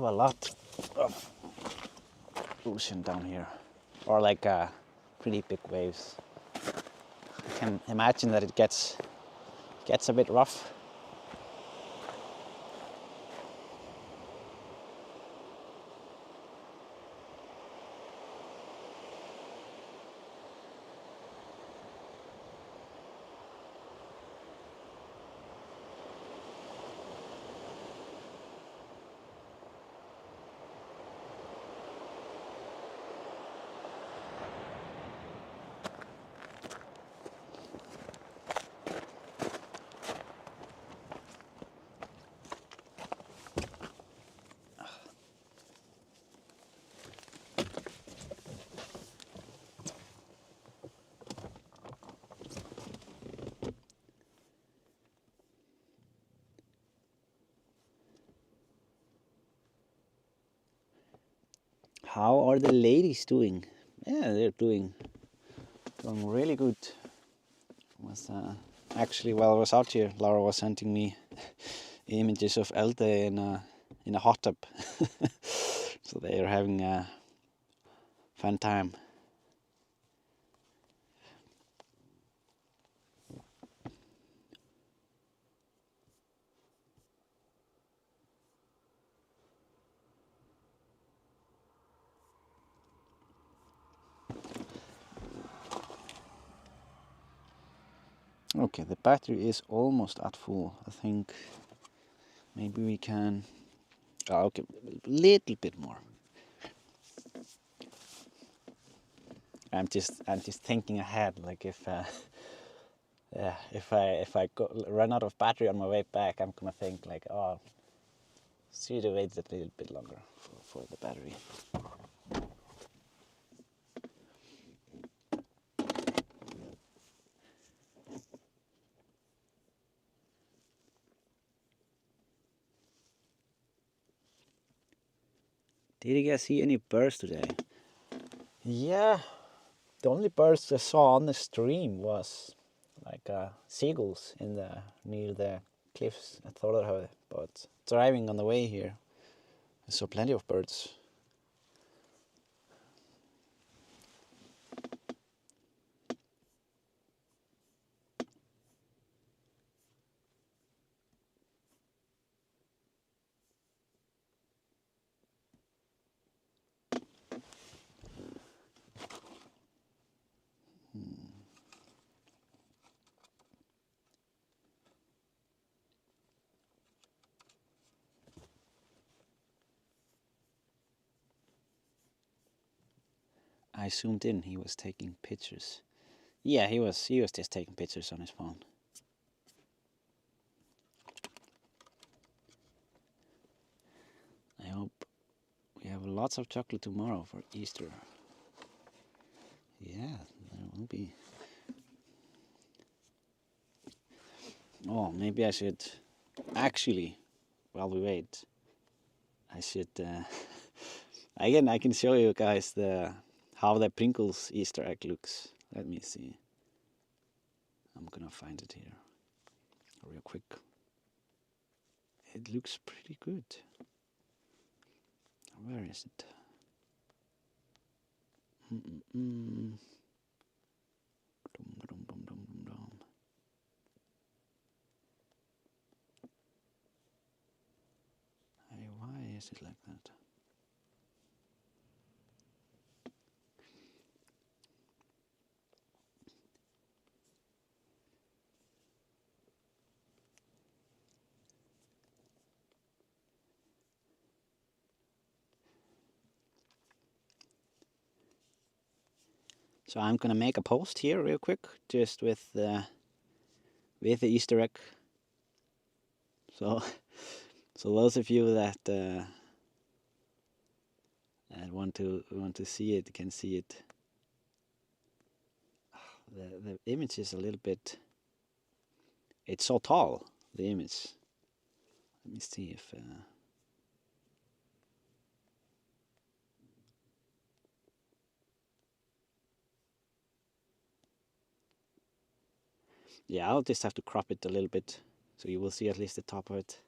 A: a lot of ocean down here, or like pretty big waves. I can imagine that it gets a bit rough. How are the ladies doing? Yeah, they're doing really good. Was actually, while I was out here, Laura was sending me images of Elde in a hot tub. So they are having a fun time. Okay, the battery is almost at full. I think maybe we can. Oh, okay, a little bit more. I'm just thinking ahead, like if I run out of battery on my way back, I'm gonna think like, oh, should have waited a little bit longer for the battery. Did you guys see any birds today? Yeah, the only birds I saw on the stream was like seagulls near the cliffs at Þórðarhöfði. But driving on the way here, I saw plenty of birds. I zoomed in. He was taking pictures. Yeah, he was just taking pictures on his phone. I hope we have lots of chocolate tomorrow for Easter. Yeah, there will be. Oh, maybe I should actually, while we wait, I should. Again, I can show you guys how the Pringles Easter egg looks. Let me see. I'm gonna find it here real quick. It looks pretty good. Where is it? Dum, dum, dum, dum, dum, dum. Hey, why is it like that? So I'm gonna make a post here real quick, just with the Easter egg. So, so those of you that want to see it can see it. The image is a little bit. It's so tall. The image. Let me see if. Yeah, I'll just have to crop it a little bit, so you will see at least the top of it.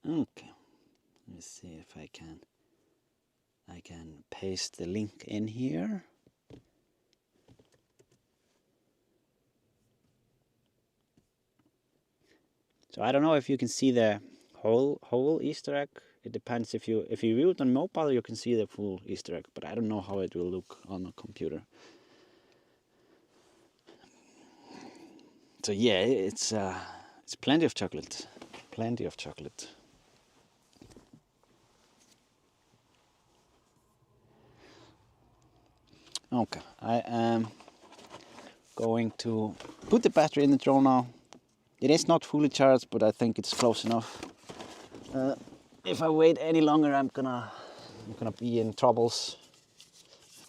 A: Okay, let me see if I can paste the link in here. So I don't know if you can see the whole Easter egg it depends. If you view it on mobile, you can see the full Easter egg, but I don't know how it will look on a computer. So yeah, it's plenty of chocolate, plenty of chocolate. Okay, I am going to put the battery in the drone now. It is not fully charged, but I think it's close enough. If I wait any longer, I'm gonna be in troubles.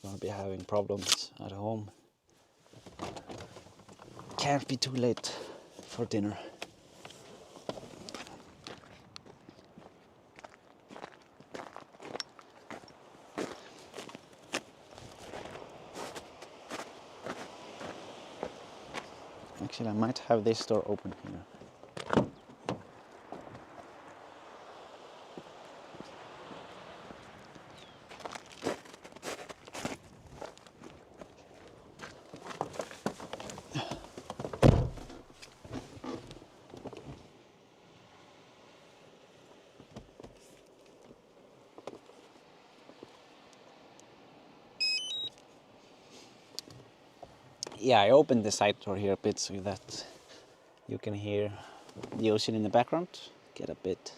A: I'm gonna be having problems at home. Can't be too late for dinner. Actually, I might have this door open here. Yeah, I opened the side door here a bit so that you can hear the ocean in the background. Get a bit.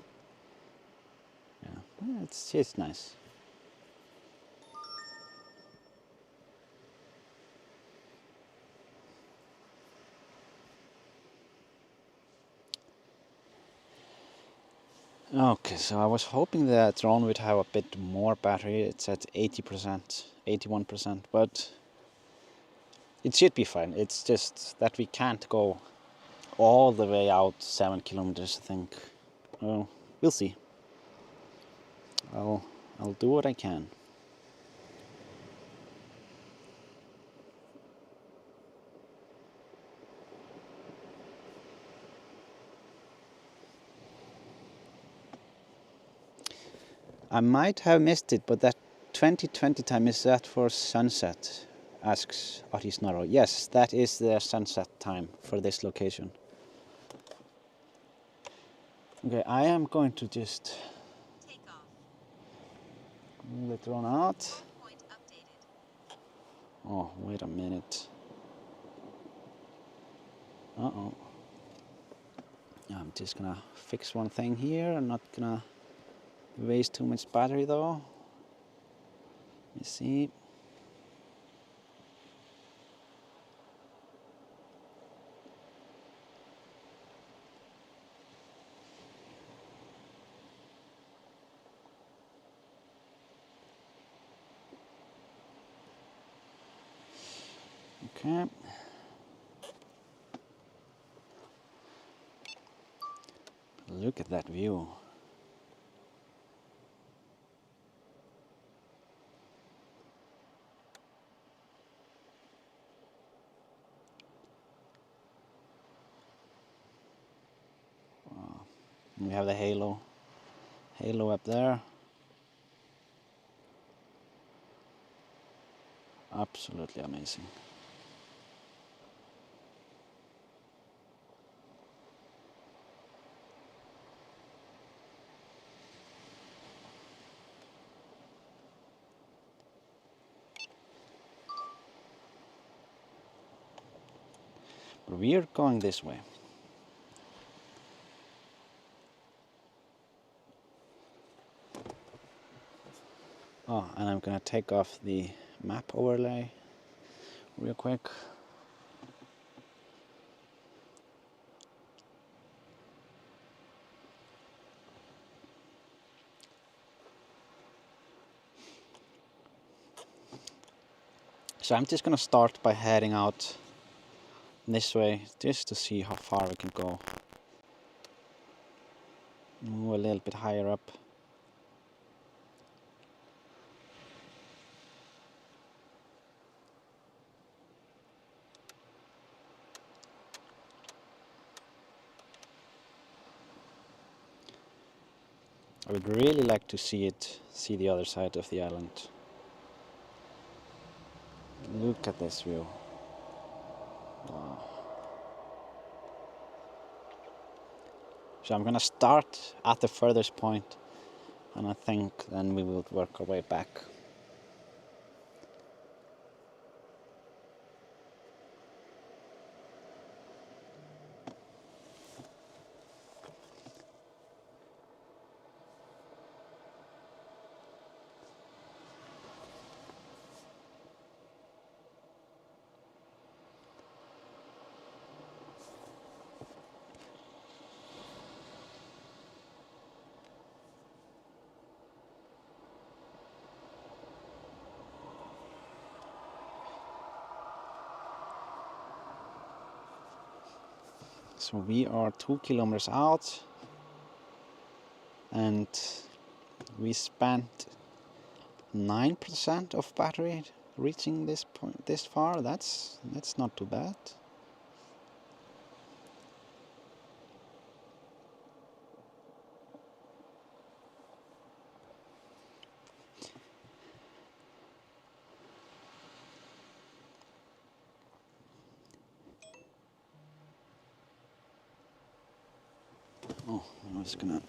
A: Yeah, it's nice. Okay, so I was hoping the drone would have a bit more battery. It's at 80%, 81%, but it should be fine. It's just that we can't go all the way out 7 kilometers, I think. Well, we'll see. I'll do what I can. I might have missed it, but that 2020 time, is that for sunset? Asks Arisnaro. Yes, that is the sunset time for this location. Okay, I am going to just
C: Take off.
A: move the drone out.
C: Point updated.
A: Oh, wait a minute. Uh-oh. I'm just gonna fix one thing here. I'm not gonna waste too much battery though. Let me see. Okay. Look at that view. Wow. We have the halo up there. Absolutely amazing. But we are going this way. Oh, and I'm gonna take off the map overlay real quick. So I'm just gonna start by heading out this way just to see how far we can go. Move a little bit higher up. I would really like to see the other side of the island. Look at this view. Wow. So I'm gonna start at the furthest point And I think then we will work our way back. So we are 2 kilometers out, and we spent 9% of battery reaching this point this far. That's not too bad. Oh, I was gonna.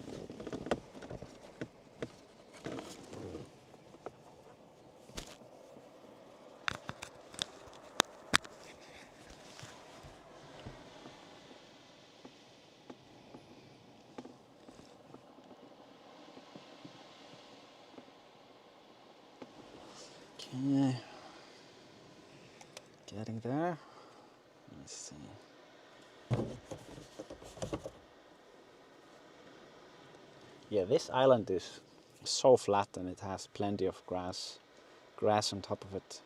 A: Okay. Getting there. Let's see. Yeah, this island is so flat and it has plenty of grass on top of it.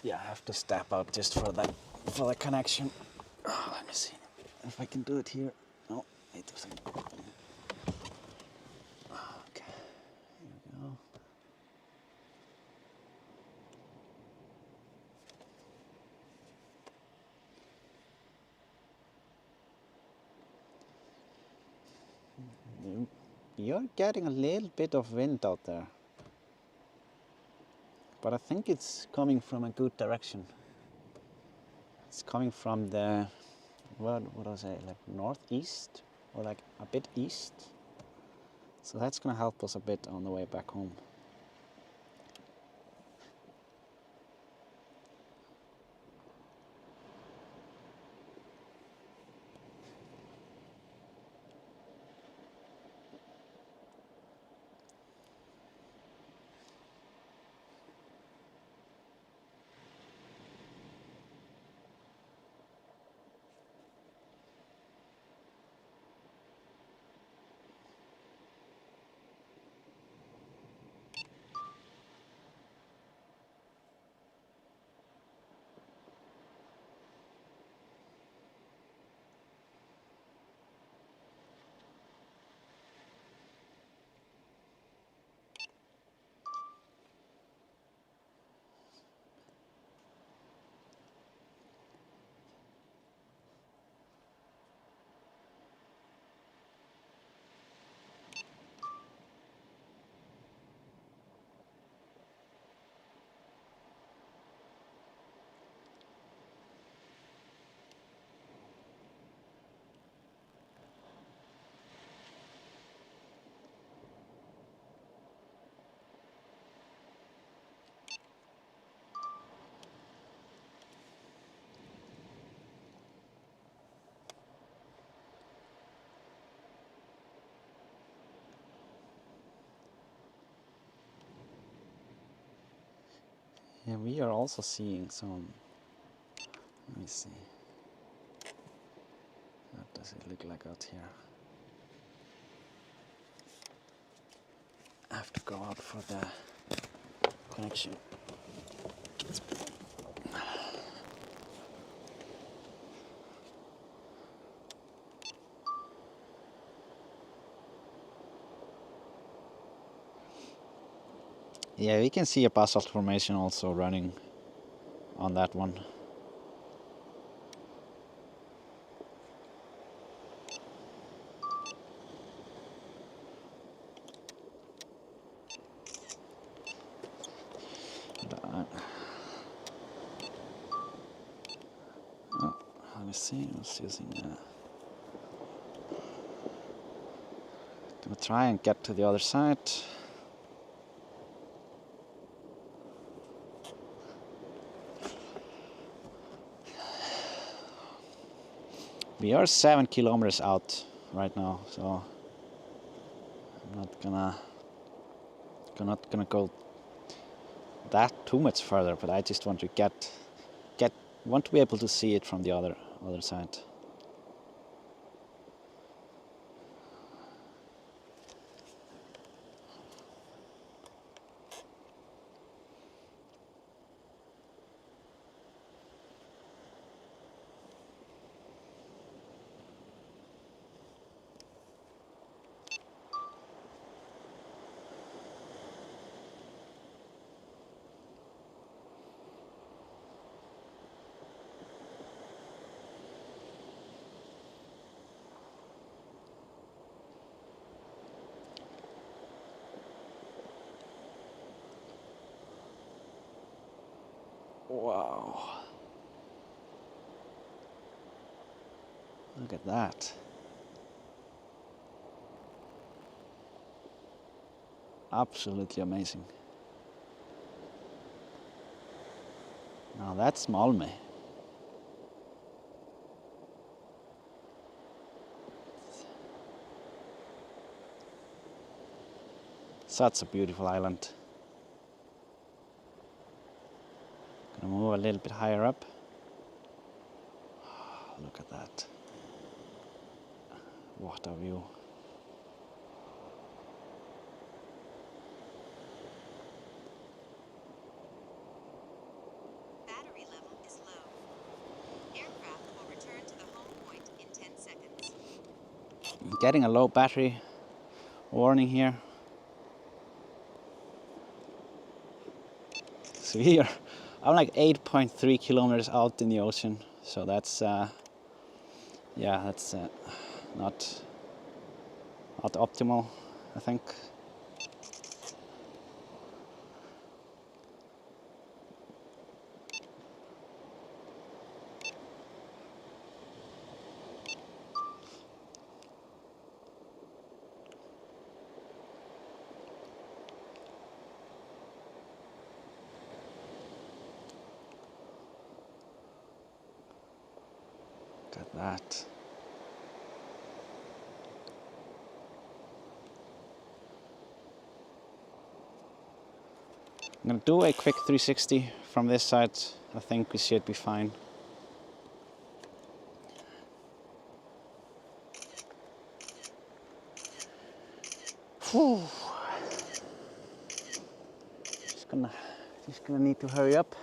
A: Yeah, I have to step out just for the connection. Oh, let me see if I can do it here. No, it doesn't. Okay, here we go. You're getting a little bit of wind out there, but I think it's coming from a good direction. It's coming from the, what do I say, like northeast or like a bit east. So that's gonna help us a bit on the way back home. Yeah, we are also seeing some, let me see. does it look like out here? I have to go out for the connection. Yeah, we can see a basalt formation also running on that one. Let me see, I was using gonna try and get to the other side. We are 7 kilometers out right now, so I'm not gonna go that too much further, but I just want to want to be able to see it from the other side. Wow. Look at that. Absolutely amazing. Now that's Málmey. Such a beautiful island. Gonna move a little bit higher up. Look at that. What a view.
C: Battery level is low. Aircraft will return to the home point in 10 seconds.
A: I'm getting a low battery warning here. So here, I'm like 8.3 kilometers out in the ocean. So that's, yeah, that's not optimal, I think. Look at that. I'm gonna do a quick 360 from this side. I think we should be fine. Whew. Just gonna need to hurry up.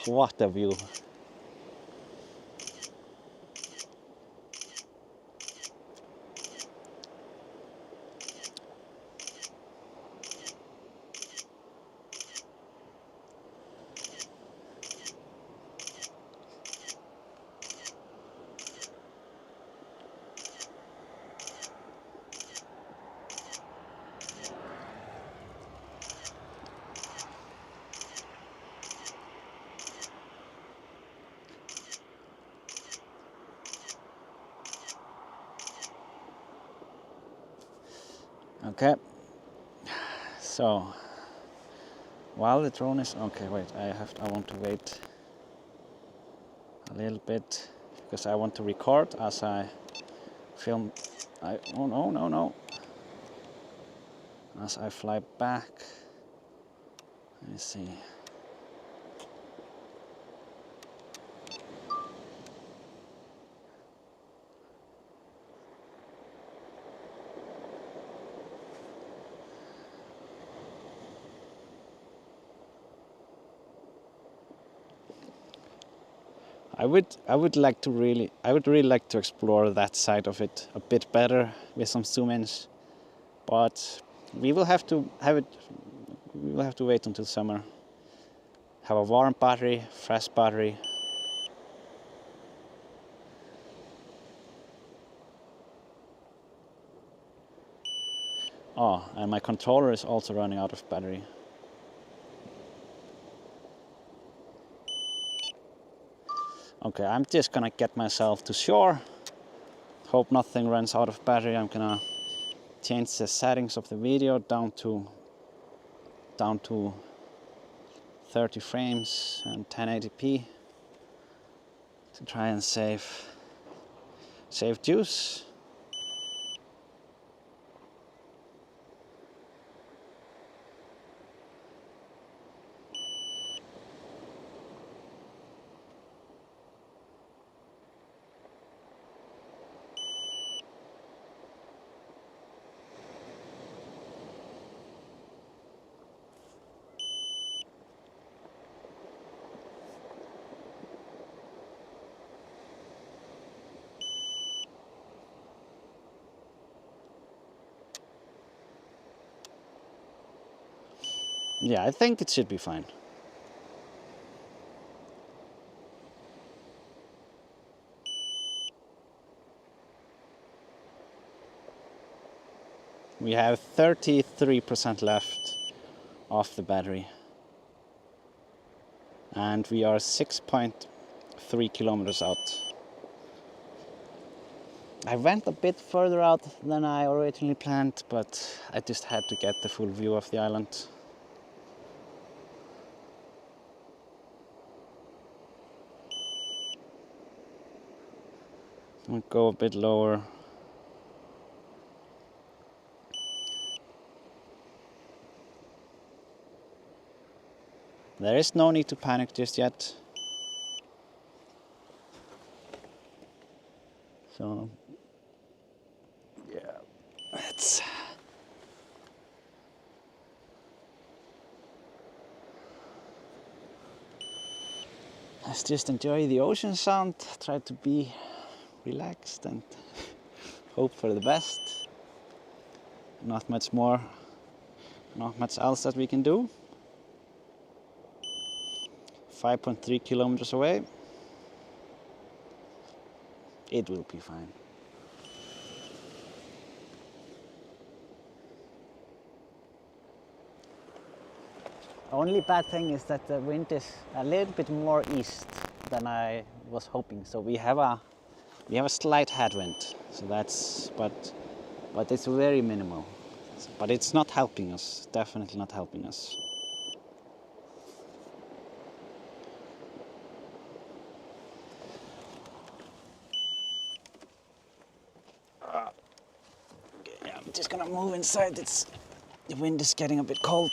A: What a view. Okay, so while the drone is okay, wait, I want to wait a little bit because I want to record as I film. Oh no, as I fly back. Let me see. I would really like to explore that side of it a bit better with some zoom-ins, but we will have to wait until summer. Have a warm battery, fresh battery. Oh, and my controller is also running out of battery. Okay, I'm just gonna get myself to shore. Hope nothing runs out of battery. I'm gonna change the settings of the video down to 30 frames and 1080p to try and save juice. Yeah, I think it should be fine. We have 33% left of the battery. And we are 6.3 kilometers out. I went a bit further out than I originally planned, but I just had to get the full view of the island. I'll go a bit lower. There is no need to panic just yet. So, yeah, let's just enjoy the ocean sound, try to be relaxed and hope for the best. Not much more, not much else that we can do. 5.3 kilometers away. It will be fine. Only bad thing is that the wind is a little bit more east than I was hoping. So we have a slight headwind. So that's but it's very minimal. But it's not helping us. Definitely not helping us. Okay, I'm just gonna move inside. The wind is getting a bit cold.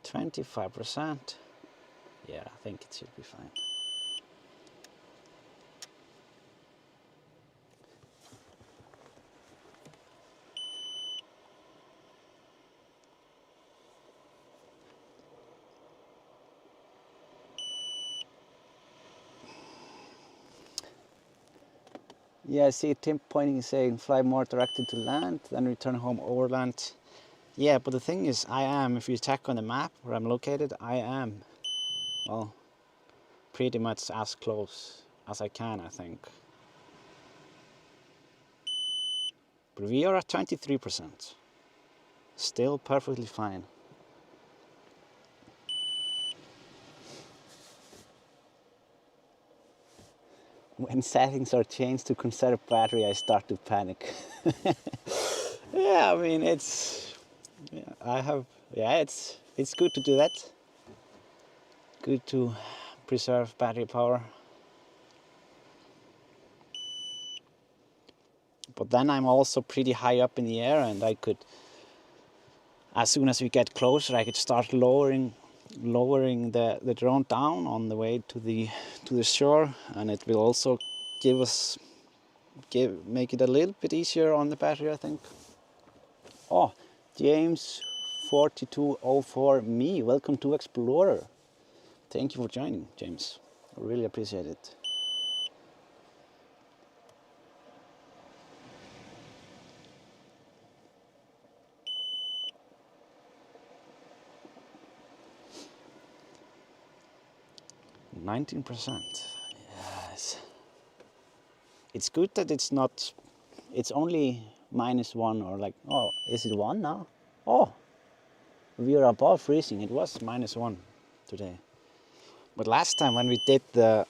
A: 25%. Yeah, I think it should be fine. Yeah, I see Tim pointing saying fly more directly to land, then return home overland. Yeah, but the thing is, if you check on the map where I'm located, I am, well, pretty much as close as I can, I think. But we are at 23%. Still perfectly fine. When settings are changed to conserve battery, I start to panic. Yeah, I mean, it's good to do that. Good to preserve battery power. But then I'm also pretty high up in the air, and I could, as soon as we get closer, I could start lowering lowering the drone down on the way to the shore, and it will also make it a little bit easier on the battery, I think. Oh, James 4204 me, welcome to Explorer. Thank you for joining, James. I really appreciate it. %. Yes. It's good that it's only -1 or like, oh, is it 1 now? Oh, we are above freezing. It was -1 today. But last time when we did the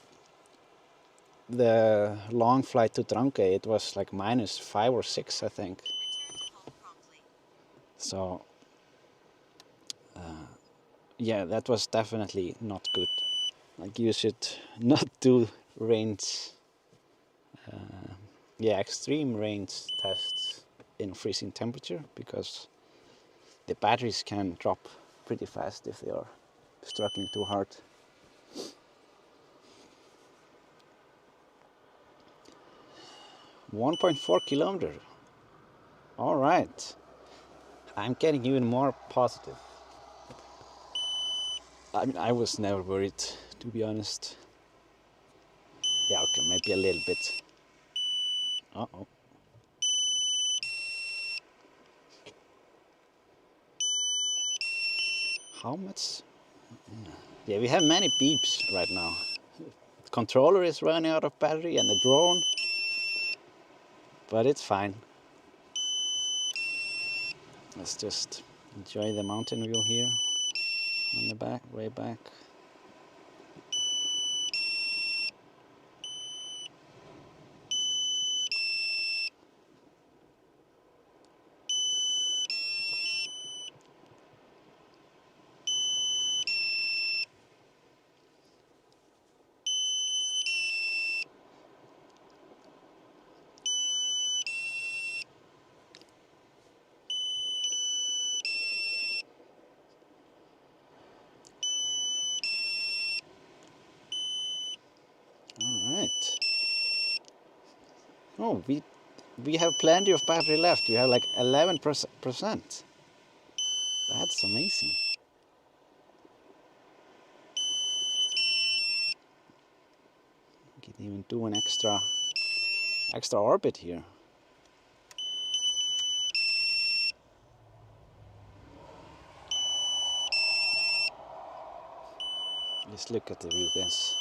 A: long flight to Drangey, it was like -5 or 6, I think.
C: Return home promptly.
A: So, yeah, that was definitely not good. Like, you should not do extreme range tests in freezing temperature, because the batteries can drop pretty fast if they are struggling too hard. .4 kilometers. All right. I'm getting even more positive. I mean, I was never worried, to be honest. Yeah, okay, maybe a little bit. Uh-oh. How much? Yeah, we have many beeps right now. The controller is running out of battery and the drone, but it's fine. Let's just enjoy the mountain view here on the back, way back. All right. Oh, we have plenty of battery left. We have like 11%. That's amazing. We can even do an extra orbit here. Let's look at the view, guys.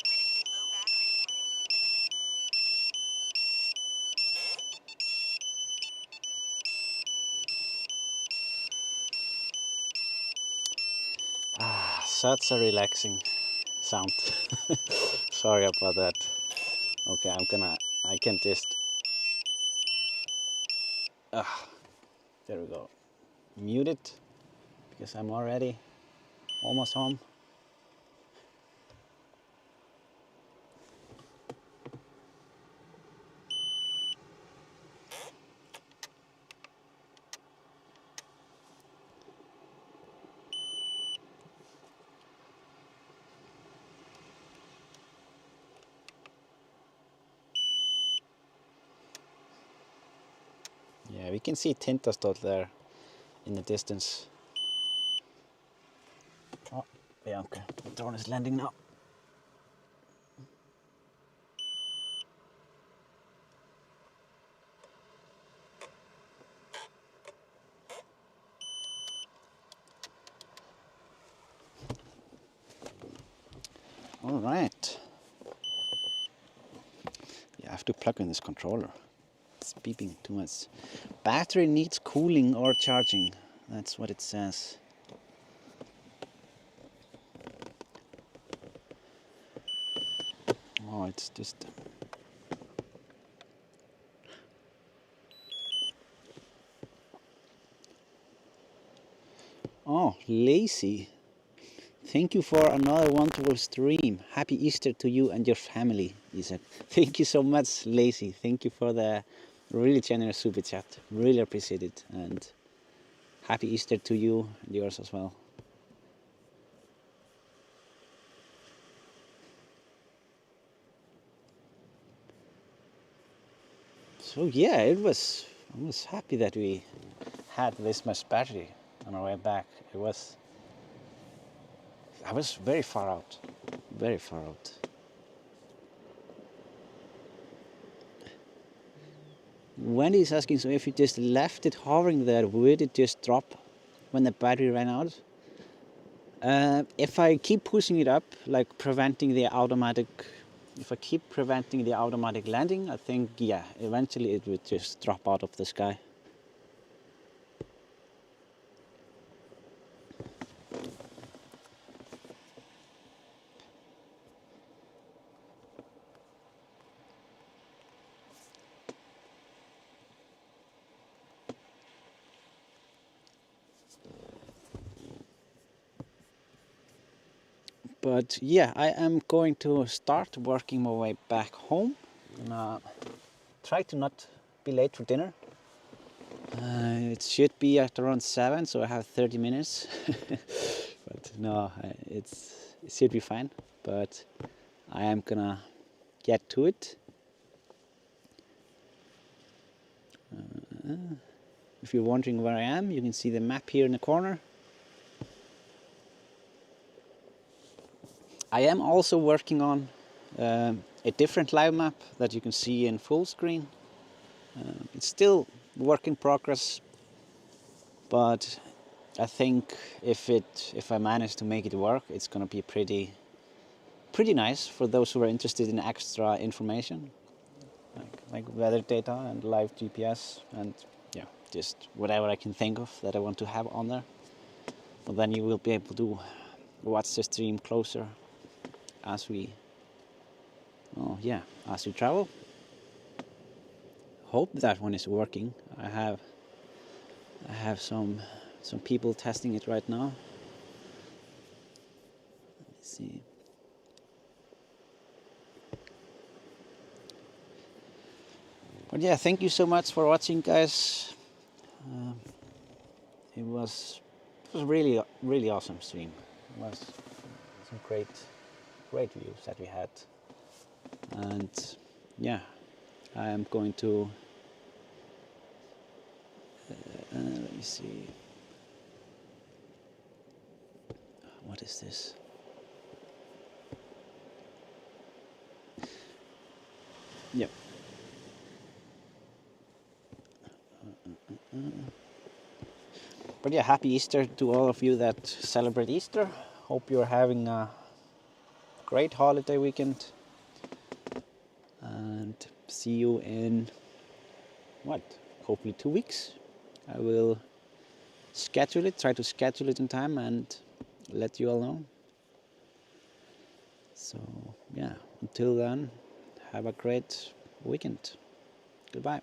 C: Critically low battery
A: Ah, such a relaxing sound. Sorry about that. Okay, I can just, there we go. Mute it, because I'm already almost home. Yeah, we can see Tindastóll there in the distance. Oh, yeah, okay. The drone is landing now. All right. Yeah, I have to plug in this controller. It's beeping too much. Battery needs cooling or charging. That's what it says. Oh, it's just... Oh, Lazy. Thank you for another wonderful stream. Happy Easter to you and your family, Isak. Thank you so much, Lazy. Thank you for the really generous super chat. Really appreciate it, and happy Easter to you and yours as well. So yeah, I was happy that we had this much battery on our way back. I was very far out, very far out. Wendy is asking, so if you just left it hovering there, would it just drop when the battery ran out? If I keep pushing it up, like if I keep preventing the automatic landing, I think, yeah, eventually it would just drop out of the sky. But yeah, I am going to start working my way back home. Try to not be late for dinner. It should be at around 7, so I have 30 minutes. But no, it should be fine. But I am gonna get to it. If you're wondering where I am, you can see the map here in the corner. I am also working on a different live map that you can see in full screen. It's still work in progress, but I think if I manage to make it work, it's gonna be pretty nice for those who are interested in extra information, like weather data and live GPS and yeah, just whatever I can think of that I want to have on there. Well, then you will be able to watch the stream closer as we travel. Hope that one is working. I have some people testing it right now. Let me see. But yeah, thank you so much for watching, guys. It was really awesome stream. It was some great views that we had, and yeah, I am going to let me see. What is this? Yep. But yeah, happy Easter to all of you that celebrate Easter. Hope you're having a great holiday weekend. And see you in, hopefully 2 weeks. I will try to schedule it in time and let you all know. So yeah, until then, have a great weekend. Goodbye.